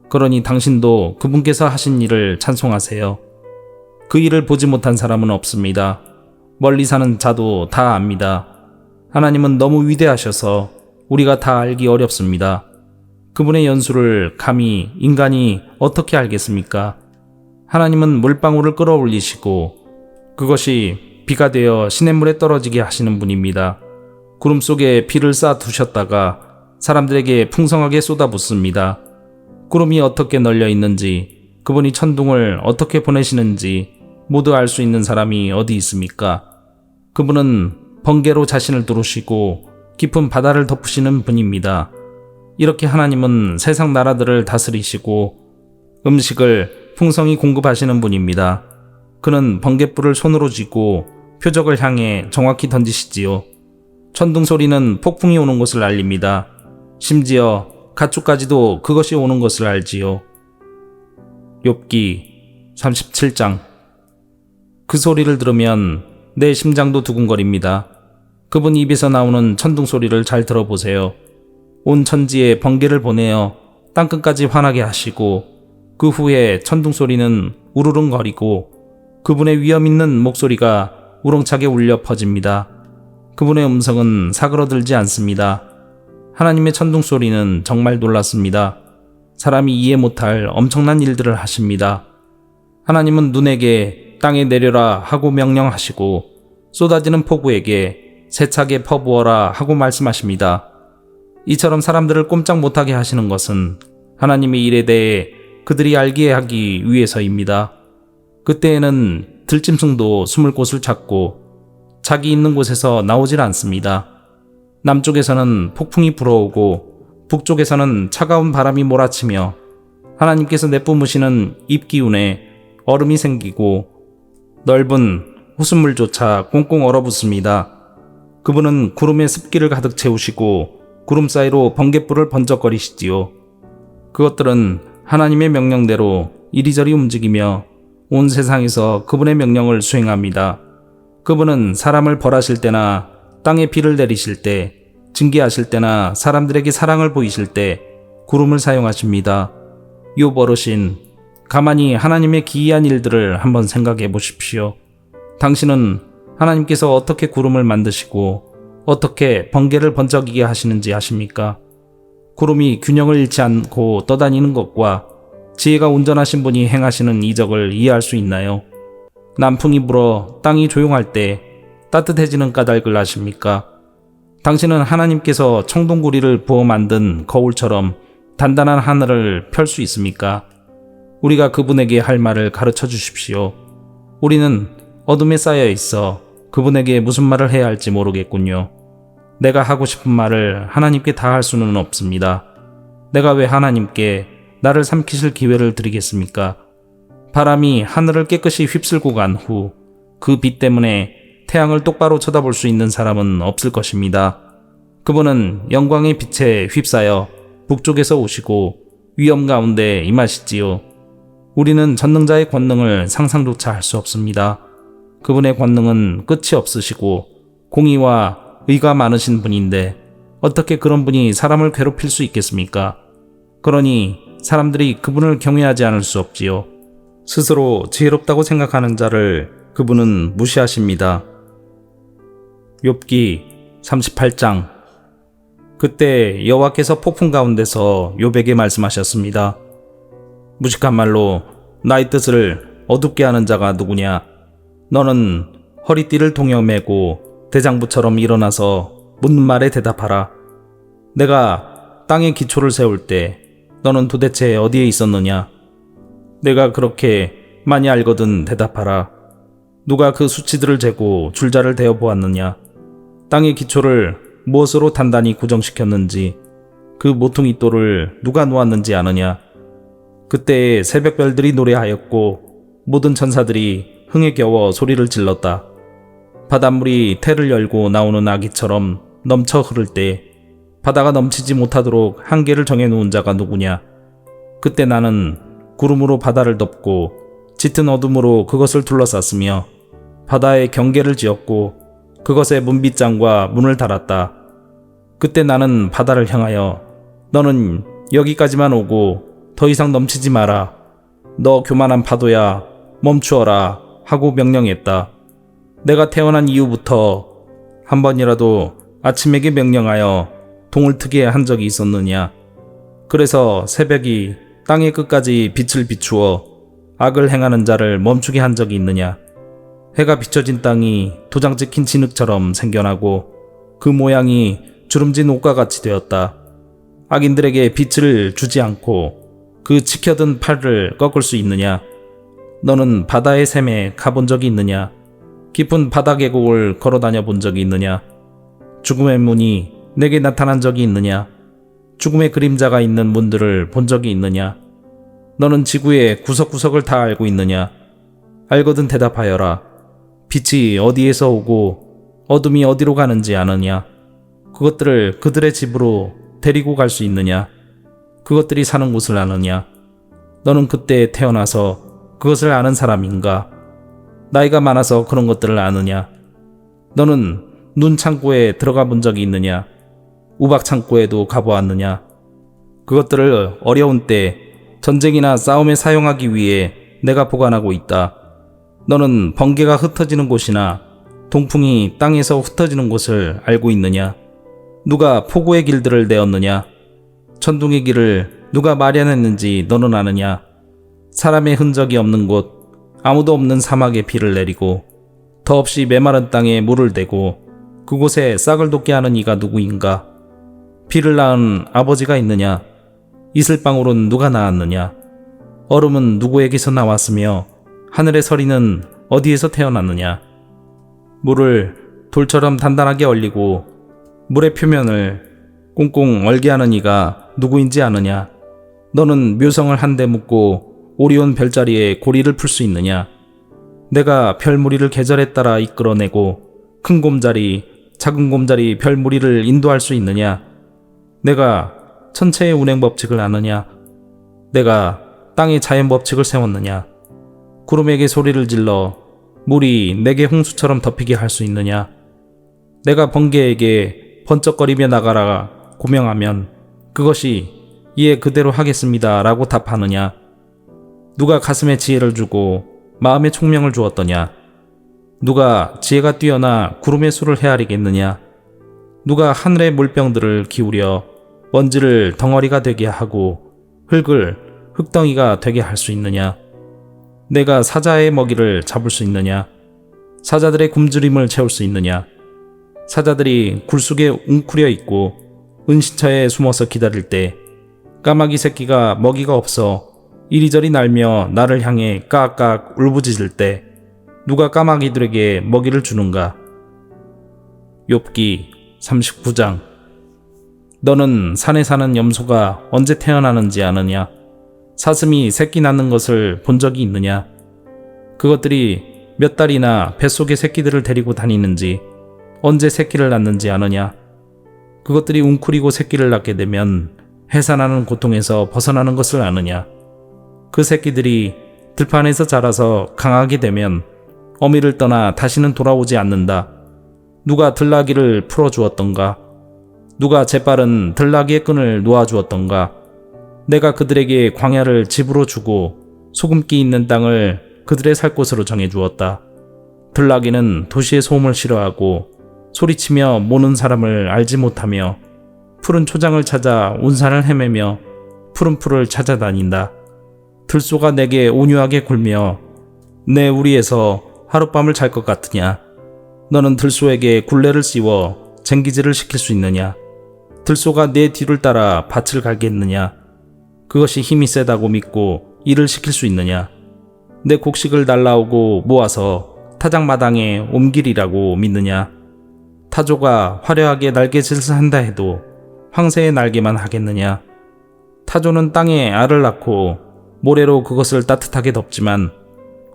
그러니 당신도 그분께서 하신 일을 찬송하세요. 그 일을 보지 못한 사람은 없습니다. 멀리 사는 자도 다 압니다. 하나님은 너무 위대하셔서 우리가 다 알기 어렵습니다. 그분의 연수를 감히 인간이 어떻게 알겠습니까? 하나님은 물방울을 끌어올리시고 그것이 비가 되어 시냇물에 떨어지게 하시는 분입니다. 구름 속에 비를 쌓아 두셨다가 사람들에게 풍성하게 쏟아붓습니다. 구름이 어떻게 널려 있는지, 그분이 천둥을 어떻게 보내시는지 모두 알 수 있는 사람이 어디 있습니까? 그분은 번개로 자신을 두르시고 깊은 바다를 덮으시는 분입니다. 이렇게 하나님은 세상 나라들을 다스리시고 음식을 풍성히 공급하시는 분입니다. 그는 번갯불을 손으로 쥐고 표적을 향해 정확히 던지시지요. 천둥 소리는 폭풍이 오는 것을 알립니다. 심지어 가축까지도 그것이 오는 것을 알지요. 욥기 37장. 그 소리를 들으면 내 심장도 두근거립니다. 그분 입에서 나오는 천둥 소리를 잘 들어보세요. 온 천지에 번개를 보내어 땅끝까지 환하게 하시고 그 후에 천둥 소리는 우르릉거리고 그분의 위엄 있는 목소리가 우렁차게 울려 퍼집니다. 그분의 음성은 사그러들지 않습니다. 하나님의 천둥 소리는 정말 놀랐습니다. 사람이 이해 못할 엄청난 일들을 하십니다. 하나님은 눈에게 땅에 내려라 하고 명령하시고 쏟아지는 폭우에게 세차게 퍼부어라 하고 말씀하십니다. 이처럼 사람들을 꼼짝 못하게 하시는 것은 하나님의 일에 대해 그들이 알게 하기 위해서입니다. 그때에는 들짐승도 숨을 곳을 찾고 자기 있는 곳에서 나오질 않습니다. 남쪽에서는 폭풍이 불어오고 북쪽에서는 차가운 바람이 몰아치며 하나님께서 내뿜으시는 입기운에 얼음이 생기고 넓은 호수물조차 꽁꽁 얼어붙습니다. 그분은 구름에 습기를 가득 채우시고 구름 사이로 번갯불을 번쩍거리시지요. 그것들은 하나님의 명령대로 이리저리 움직이며 온 세상에서 그분의 명령을 수행합니다. 그분은 사람을 벌하실 때나 땅에 비를 내리실 때, 징계하실 때나 사람들에게 사랑을 보이실 때 구름을 사용하십니다. 욥 어르신, 가만히 하나님의 기이한 일들을 한번 생각해 보십시오. 당신은 하나님께서 어떻게 구름을 만드시고 어떻게 번개를 번쩍이게 하시는지 아십니까? 구름이 균형을 잃지 않고 떠다니는 것과 지혜가 온전하신 분이 행하시는 이적을 이해할 수 있나요? 남풍이 불어 땅이 조용할 때 따뜻해지는 까닭을 아십니까? 당신은 하나님께서 청동구리를 부어 만든 거울처럼 단단한 하늘을 펼 수 있습니까? 우리가 그분에게 할 말을 가르쳐 주십시오. 우리는 어둠에 쌓여 있어 그분에게 무슨 말을 해야 할지 모르겠군요. 내가 하고 싶은 말을 하나님께 다 할 수는 없습니다. 내가 왜 하나님께 나를 삼키실 기회를 드리겠습니까? 바람이 하늘을 깨끗이 휩쓸고 간 후 그 빛 때문에 태양을 똑바로 쳐다볼 수 있는 사람은 없을 것입니다. 그분은 영광의 빛에 휩싸여 북쪽에서 오시고 위엄 가운데 임하시지요. 우리는 전능자의 권능을 상상조차 할 수 없습니다. 그분의 권능은 끝이 없으시고 공의와 의가 많으신 분인데 어떻게 그런 분이 사람을 괴롭힐 수 있겠습니까? 그러니 사람들이 그분을 경외하지 않을 수 없지요. 스스로 지혜롭다고 생각하는 자를 그분은 무시하십니다. 욥기 38장. 그때 여호와께서 폭풍 가운데서 욥에게 말씀하셨습니다. 무식한 말로 나의 뜻을 어둡게 하는 자가 누구냐? 너는 허리띠를 동여매고 대장부처럼 일어나서 묻는 말에 대답하라. 내가 땅에 기초를 세울 때 너는 도대체 어디에 있었느냐? 내가 그렇게 많이 알거든 대답하라. 누가 그 수치들을 재고 줄자를 대어 보았느냐? 땅의 기초를 무엇으로 단단히 고정시켰는지, 그 모퉁이 돌을 누가 놓았는지 아느냐? 그때에 새벽별들이 노래하였고 모든 천사들이 흥에 겨워 소리를 질렀다. 바닷물이 태를 열고 나오는 아기처럼 넘쳐 흐를 때 바다가 넘치지 못하도록 한계를 정해놓은 자가 누구냐? 그때 나는 구름으로 바다를 덮고 짙은 어둠으로 그것을 둘러쌌으며 바다에 경계를 지었고 그것에 문빗장과 문을 달았다. 그때 나는 바다를 향하여 너는 여기까지만 오고 더 이상 넘치지 마라. 너 교만한 파도야 멈추어라 하고 명령했다. 내가 태어난 이후부터 한 번이라도 아침에게 명령하여 동을 트게 한 적이 있었느냐? 그래서 새벽이 땅의 끝까지 빛을 비추어 악을 행하는 자를 멈추게 한 적이 있느냐? 해가 비춰진 땅이 도장 찍힌 진흙처럼 생겨나고 그 모양이 주름진 옷과 같이 되었다. 악인들에게 빛을 주지 않고 그 치켜든 팔을 꺾을 수 있느냐? 너는 바다의 샘에 가본 적이 있느냐? 깊은 바다 계곡을 걸어다녀 본 적이 있느냐? 죽음의 문이 내게 나타난 적이 있느냐? 죽음의 그림자가 있는 문들을 본 적이 있느냐? 너는 지구의 구석구석을 다 알고 있느냐? 알거든 대답하여라. 빛이 어디에서 오고 어둠이 어디로 가는지 아느냐? 그것들을 그들의 집으로 데리고 갈 수 있느냐? 그것들이 사는 곳을 아느냐? 너는 그때 태어나서 그것을 아는 사람인가? 나이가 많아서 그런 것들을 아느냐? 너는 눈 창고에 들어가 본 적이 있느냐? 우박 창고에도 가보았느냐? 그것들을 어려운 때 전쟁이나 싸움에 사용하기 위해 내가 보관하고 있다. 너는 번개가 흩어지는 곳이나 동풍이 땅에서 흩어지는 곳을 알고 있느냐? 누가 폭우의 길들을 내었느냐? 천둥의 길을 누가 마련했는지 너는 아느냐? 사람의 흔적이 없는 곳, 아무도 없는 사막에 비를 내리고 더없이 메마른 땅에 물을 대고 그곳에 싹을 돋게 하는 이가 누구인가? 비를 낳은 아버지가 있느냐? 이슬방울은 누가 낳았느냐? 얼음은 누구에게서 나왔으며 하늘의 서리는 어디에서 태어났느냐? 물을 돌처럼 단단하게 얼리고 물의 표면을 꽁꽁 얼게 하는 이가 누구인지 아느냐? 너는 묘성을 한데 묶고 오리온 별자리에 고리를 풀 수 있느냐? 내가 별무리를 계절에 따라 이끌어내고 큰 곰자리, 작은 곰자리 별무리를 인도할 수 있느냐? 내가 천체의 운행 법칙을 아느냐? 내가 땅의 자연 법칙을 세웠느냐? 구름에게 소리를 질러 물이 내게 홍수처럼 덮이게 할 수 있느냐? 내가 번개에게 번쩍거리며 나가라 고명하면 그것이 이에 그대로 하겠습니다 라고 답하느냐? 누가 가슴에 지혜를 주고 마음에 총명을 주었더냐? 누가 지혜가 뛰어나 구름의 수를 헤아리겠느냐? 누가 하늘의 물병들을 기울여 먼지를 덩어리가 되게 하고 흙을 흙덩이가 되게 할 수 있느냐? 내가 사자의 먹이를 잡을 수 있느냐? 사자들의 굶주림을 채울 수 있느냐? 사자들이 굴 속에 웅크려 있고 은신처에 숨어서 기다릴 때 까마귀 새끼가 먹이가 없어 이리저리 날며 나를 향해 까악까악 울부짖을 때 누가 까마귀들에게 먹이를 주는가? 욥기 39장. 너는 산에 사는 염소가 언제 태어나는지 아느냐? 사슴이 새끼 낳는 것을 본 적이 있느냐? 그것들이 몇 달이나 뱃속에 새끼들을 데리고 다니는지 언제 새끼를 낳는지 아느냐? 그것들이 웅크리고 새끼를 낳게 되면 해산하는 고통에서 벗어나는 것을 아느냐? 그 새끼들이 들판에서 자라서 강하게 되면 어미를 떠나 다시는 돌아오지 않는다. 누가 들나귀를 풀어주었던가? 누가 재빠른 들나귀의 끈을 놓아주었던가? 내가 그들에게 광야를 집으로 주고 소금기 있는 땅을 그들의 살 곳으로 정해주었다. 들나귀는 도시의 소음을 싫어하고 소리치며 모는 사람을 알지 못하며 푸른 초장을 찾아 온 산을 헤매며 푸른 풀을 찾아다닌다. 들소가 내게 온유하게 굴며 내 우리에서 하룻밤을 잘 것 같으냐? 너는 들소에게 굴레를 씌워 쟁기질을 시킬 수 있느냐? 들소가 내 뒤를 따라 밭을 갈겠느냐? 그것이 힘이 세다고 믿고 일을 시킬 수 있느냐? 내 곡식을 날라오고 모아서 타작마당에 옮기리라고 믿느냐? 타조가 화려하게 날개짓을 한다 해도 황새의 날개만 하겠느냐? 타조는 땅에 알을 낳고 모래로 그것을 따뜻하게 덮지만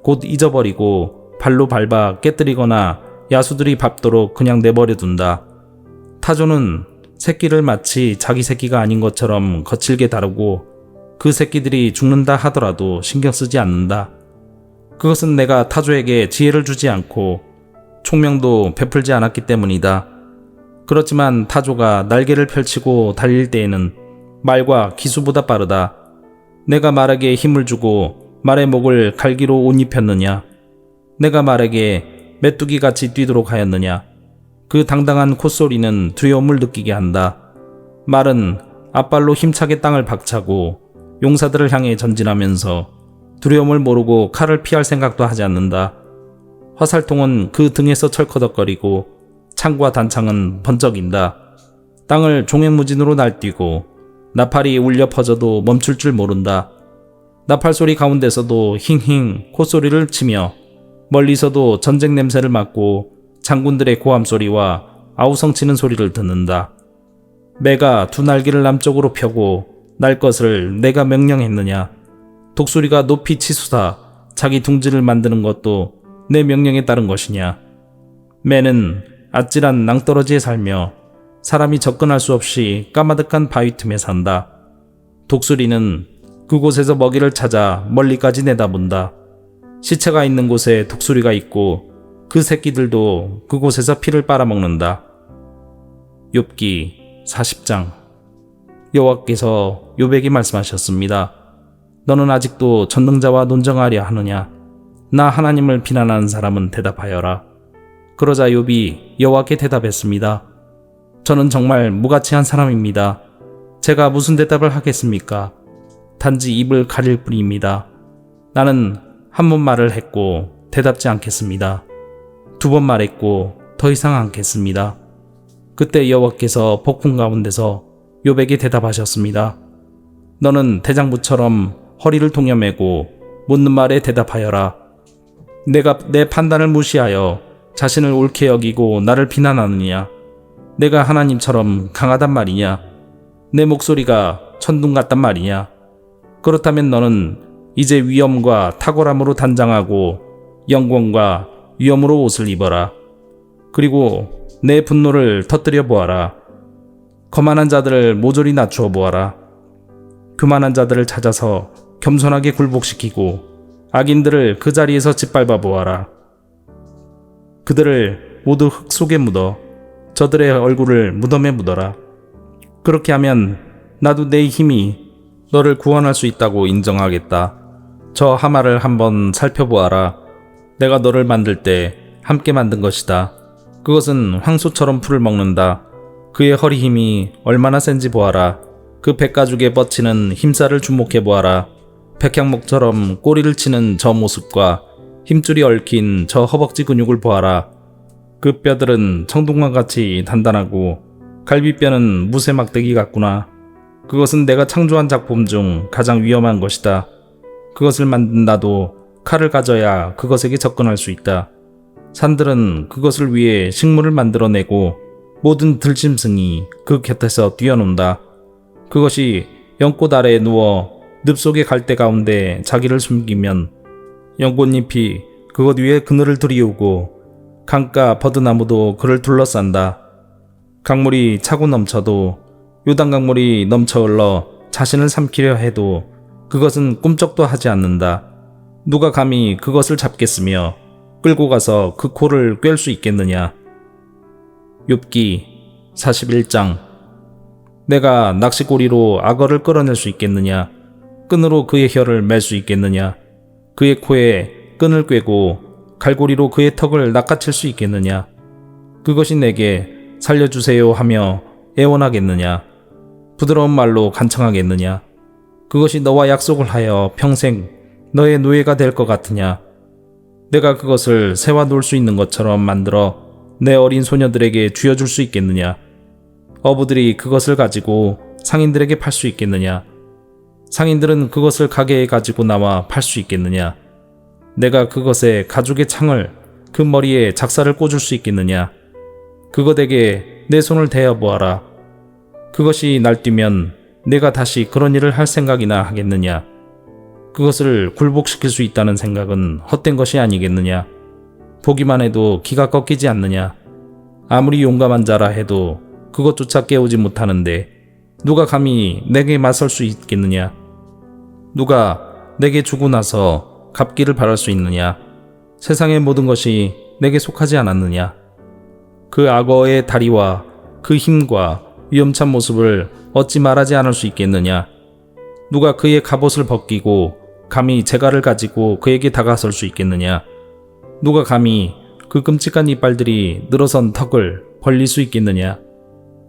곧 잊어버리고 발로 밟아 깨뜨리거나 야수들이 밟도록 그냥 내버려 둔다. 타조는 새끼를 마치 자기 새끼가 아닌 것처럼 거칠게 다루고 그 새끼들이 죽는다 하더라도 신경 쓰지 않는다. 그것은 내가 타조에게 지혜를 주지 않고 총명도 베풀지 않았기 때문이다. 그렇지만 타조가 날개를 펼치고 달릴 때에는 말과 기수보다 빠르다. 내가 말에게 힘을 주고 말의 목을 갈기로 옷 입혔느냐? 내가 말에게 메뚜기같이 뛰도록 하였느냐? 그 당당한 콧소리는 두려움을 느끼게 한다. 말은 앞발로 힘차게 땅을 박차고 용사들을 향해 전진하면서 두려움을 모르고 칼을 피할 생각도 하지 않는다. 화살통은 그 등에서 철커덕거리고 창과 단창은 번쩍인다. 땅을 종횡무진으로 날뛰고 나팔이 울려 퍼져도 멈출 줄 모른다. 나팔 소리 가운데서도 힝힝 콧소리를 치며 멀리서도 전쟁 냄새를 맡고 장군들의 고함 소리와 아우성치는 소리를 듣는다. 매가 두 날개를 남쪽으로 펴고 날 것을 내가 명령했느냐? 독수리가 높이 치솟아 자기 둥지를 만드는 것도 내 명령에 따른 것이냐? 매는 아찔한 낭떠러지에 살며 사람이 접근할 수 없이 까마득한 바위 틈에 산다. 독수리는 그곳에서 먹이를 찾아 멀리까지 내다본다. 시체가 있는 곳에 독수리가 있고 그 새끼들도 그곳에서 피를 빨아먹는다. 욥기 40장. 여호와께서 욥에게 말씀하셨습니다. 너는 아직도 전능자와 논정하려 하느냐? 나 하나님을 비난하는 사람은 대답하여라. 그러자 욥이 여호와께 대답했습니다. 저는 정말 무가치한 사람입니다. 제가 무슨 대답을 하겠습니까? 단지 입을 가릴 뿐입니다. 나는 한 번 말을 했고 대답지 않겠습니다. 두 번 말했고 더 이상 않겠습니다. 그때 여호와께서 폭풍 가운데서 욥에게 대답하셨습니다. 너는 대장부처럼 허리를 동여매고 묻는 말에 대답하여라. 내가 내 판단을 무시하여 자신을 옳게 여기고 나를 비난하느냐? 내가 하나님처럼 강하단 말이냐? 내 목소리가 천둥 같단 말이냐? 그렇다면 너는 이제 위엄과 탁월함으로 단장하고 영광과 위엄으로 옷을 입어라. 그리고 내 분노를 터뜨려 보아라. 거만한 자들을 모조리 낮추어 보아라. 교만한 자들을 찾아서 겸손하게 굴복시키고 악인들을 그 자리에서 짓밟아 보아라. 그들을 모두 흙 속에 묻어 저들의 얼굴을 무덤에 묻어라. 그렇게 하면 나도 내 힘이 너를 구원할 수 있다고 인정하겠다. 저 하마를 한번 살펴보아라. 내가 너를 만들 때 함께 만든 것이다. 그것은 황소처럼 풀을 먹는다. 그의 허리 힘이 얼마나 센지 보아라. 그 백가죽에 뻗치는 힘살을 주목해 보아라. 백향목처럼 꼬리를 치는 저 모습과 힘줄이 얽힌 저 허벅지 근육을 보아라. 그 뼈들은 청동만같이 단단하고 갈비뼈는 무쇠 막대기 같구나. 그것은 내가 창조한 작품 중 가장 위험한 것이다. 그것을 만든 나도 칼을 가져야 그것에게 접근할 수 있다. 산들은 그것을 위해 식물을 만들어내고 모든 들짐승이 그 곁에서 뛰어논다. 그것이 연꽃 아래에 누워 늪 속의 갈대 가운데 자기를 숨기면 연꽃잎이 그것 위에 그늘을 들이우고 강가 버드나무도 그를 둘러싼다. 강물이 차고 넘쳐도 요단강물이 넘쳐 흘러 자신을 삼키려 해도 그것은 꿈쩍도 하지 않는다. 누가 감히 그것을 잡겠으며 끌고 가서 그 코를 꿰을 수 있겠느냐? 욥기 41장. 내가 낚시고리로 악어를 끌어낼 수 있겠느냐? 끈으로 그의 혀를 맬 수 있겠느냐? 그의 코에 끈을 꿰고 갈고리로 그의 턱을 낚아챌 수 있겠느냐? 그것이 내게 살려주세요 하며 애원하겠느냐? 부드러운 말로 간청하겠느냐? 그것이 너와 약속을 하여 평생 너의 노예가 될 것 같으냐? 내가 그것을 새와 놀 수 있는 것처럼 만들어 내 어린 소녀들에게 쥐어줄 수 있겠느냐? 어부들이 그것을 가지고 상인들에게 팔 수 있겠느냐? 상인들은 그것을 가게에 가지고 나와 팔 수 있겠느냐? 내가 그것에 가죽의 창을 그 머리에 작사를 꽂을 수 있겠느냐? 그것에게 내 손을 대어 보아라. 그것이 날뛰면 내가 다시 그런 일을 할 생각이나 하겠느냐? 그것을 굴복시킬 수 있다는 생각은 헛된 것이 아니겠느냐? 보기만 해도 기가 꺾이지 않느냐? 아무리 용감한 자라 해도 그것조차 깨우지 못하는데 누가 감히 내게 맞설 수 있겠느냐? 누가 내게 주고 나서 갚기를 바랄 수 있느냐? 세상의 모든 것이 내게 속하지 않았느냐? 그 악어의 다리와 그 힘과 위험찬 모습을 어찌 말하지 않을 수 있겠느냐? 누가 그의 갑옷을 벗기고 감히 재갈을 가지고 그에게 다가설 수 있겠느냐? 누가 감히 그 끔찍한 이빨들이 늘어선 턱을 벌릴 수 있겠느냐.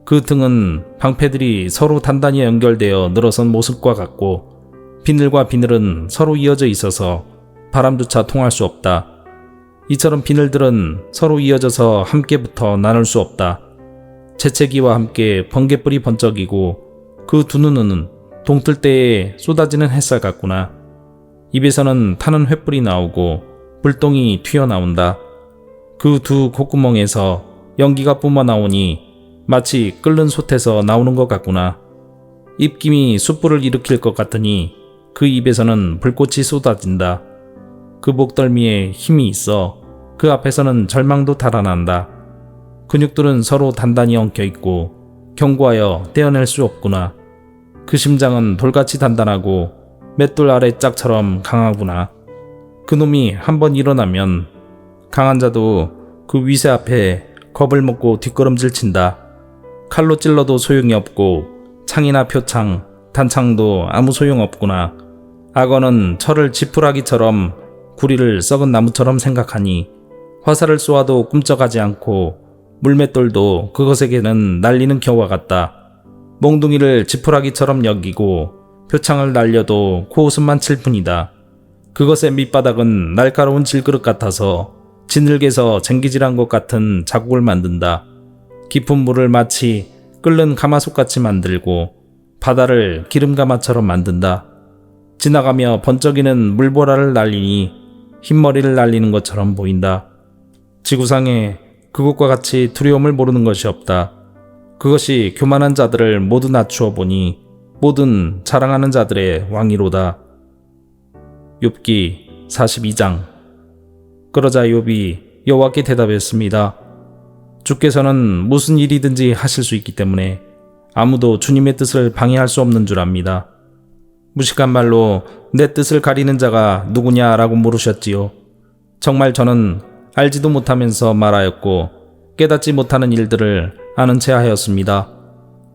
그 등은 방패들이 서로 단단히 연결되어 늘어선 모습과 같고 비늘과 비늘은 서로 이어져 있어서 바람조차 통할 수 없다. 이처럼 비늘들은 서로 이어져서 함께 붙어 나눌 수 없다. 재채기와 함께 번개불이 번쩍이고 그 두 눈은 동틀 때에 쏟아지는 햇살 같구나. 입에서는 타는 횃불이 나오고 불똥이 튀어나온다. 그 두 콧구멍에서 연기가 뿜어나오니 마치 끓는 솥에서 나오는 것 같구나. 입김이 숯불을 일으킬 것 같으니 그 입에서는 불꽃이 쏟아진다. 그 목덜미에 힘이 있어 그 앞에서는 절망도 달아난다. 근육들은 서로 단단히 엉켜있고 견고하여 떼어낼 수 없구나. 그 심장은 돌같이 단단하고 맷돌 아래 짝처럼 강하구나. 그놈이 한번 일어나면 강한 자도 그 위세 앞에 겁을 먹고 뒷걸음질 친다. 칼로 찔러도 소용이 없고 창이나 표창, 단창도 아무 소용 없구나. 악어는 철을 지푸라기처럼 구리를 썩은 나무처럼 생각하니 화살을 쏘아도 꿈쩍하지 않고 물맷돌도 그것에게는 날리는 겨와 같다. 몽둥이를 지푸라기처럼 여기고 표창을 날려도 코웃음만 칠 뿐이다. 그것의 밑바닥은 날카로운 질그릇 같아서 지늘개서 쟁기질한 것 같은 자국을 만든다. 깊은 물을 마치 끓는 가마솥같이 만들고 바다를 기름가마처럼 만든다. 지나가며 번쩍이는 물보라를 날리니 흰머리를 날리는 것처럼 보인다. 지구상에 그것과 같이 두려움을 모르는 것이 없다. 그것이 교만한 자들을 모두 낮추어 보니 모든 자랑하는 자들의 왕이로다. 욥기 42장. 그러자 욥이 여호와께 대답했습니다. 주께서는 무슨 일이든지 하실 수 있기 때문에 아무도 주님의 뜻을 방해할 수 없는 줄 압니다. 무식한 말로 내 뜻을 가리는 자가 누구냐라고 물으셨지요. 정말 저는 알지도 못하면서 말하였고 깨닫지 못하는 일들을 아는 체 하였습니다.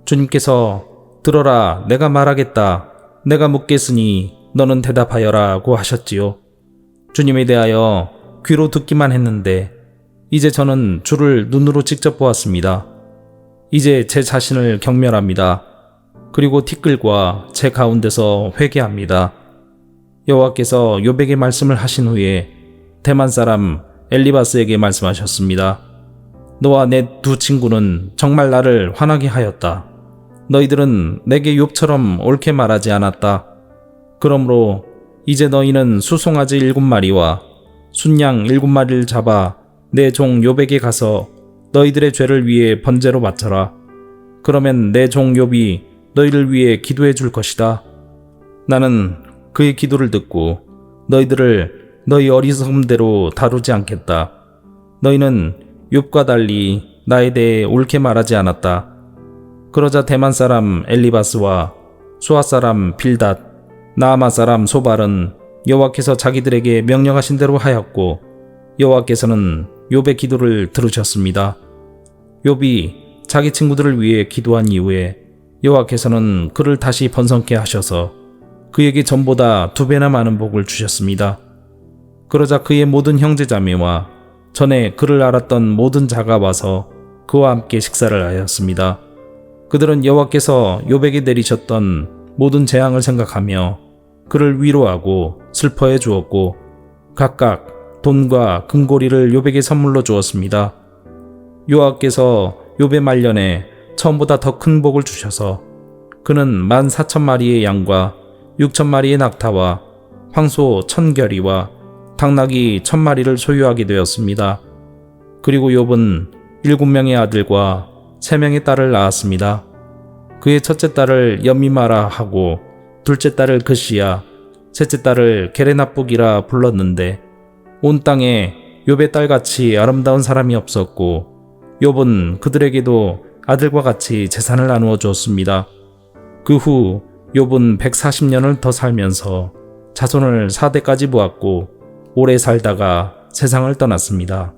주님께서 들어라, 내가 말하겠다. 내가 묻겠으니 너는 대답하여라고 하셨지요. 주님에 대하여 귀로 듣기만 했는데 이제 저는 주를 눈으로 직접 보았습니다. 이제 제 자신을 경멸합니다. 그리고 티끌과 제 가운데서 회개합니다. 여호와께서 욥에게 말씀을 하신 후에 대만 사람 엘리바스에게 말씀하셨습니다. 너와 내 두 친구는 정말 나를 화나게 하였다. 너희들은 내게 욥처럼 옳게 말하지 않았다. 그러므로 이제 너희는 수송아지 7마리와 순양 7마리를 잡아 내 종 욥에게 가서 너희들의 죄를 위해 번제로 바쳐라. 그러면 내 종 욥이 너희를 위해 기도해 줄 것이다. 나는 그의 기도를 듣고 너희들을 너희 어리석음대로 다루지 않겠다. 너희는 욥과 달리 나에 대해 옳게 말하지 않았다. 그러자 대만 사람 엘리바스와 수아 사람 빌닷, 나아마 사람 소발은 여호와께서 자기들에게 명령하신 대로 하였고 여호와께서는 욥의 기도를 들으셨습니다. 욥이 자기 친구들을 위해 기도한 이후에 여호와께서는 그를 다시 번성케 하셔서 그에게 전보다 2배나 많은 복을 주셨습니다. 그러자 그의 모든 형제자매와 전에 그를 알았던 모든 자가 와서 그와 함께 식사를 하였습니다. 그들은 여호와께서 욥에게 내리셨던 모든 재앙을 생각하며 그를 위로하고 슬퍼해 주었고 각각 돈과 금고리를 욥에게 선물로 주었습니다. 여호와께서 욥의 말년에 처음보다 더 큰 복을 주셔서 그는 14,000마리의 양과 6,000마리의 낙타와 황소 1,000결이와 당나귀 1,000마리를 소유하게 되었습니다. 그리고 욥은 7명의 아들과 3명의 딸을 낳았습니다. 그의 첫째 딸을 여미마라 하고 둘째 딸을 그시야, 셋째 딸을 게레나북이라 불렀는데 온 땅에 욥의 딸같이 아름다운 사람이 없었고 욥은 그들에게도 아들과 같이 재산을 나누어 주었습니다. 그 후 욥은 140년을 더 살면서 자손을 4대까지 모았고 오래 살다가 세상을 떠났습니다.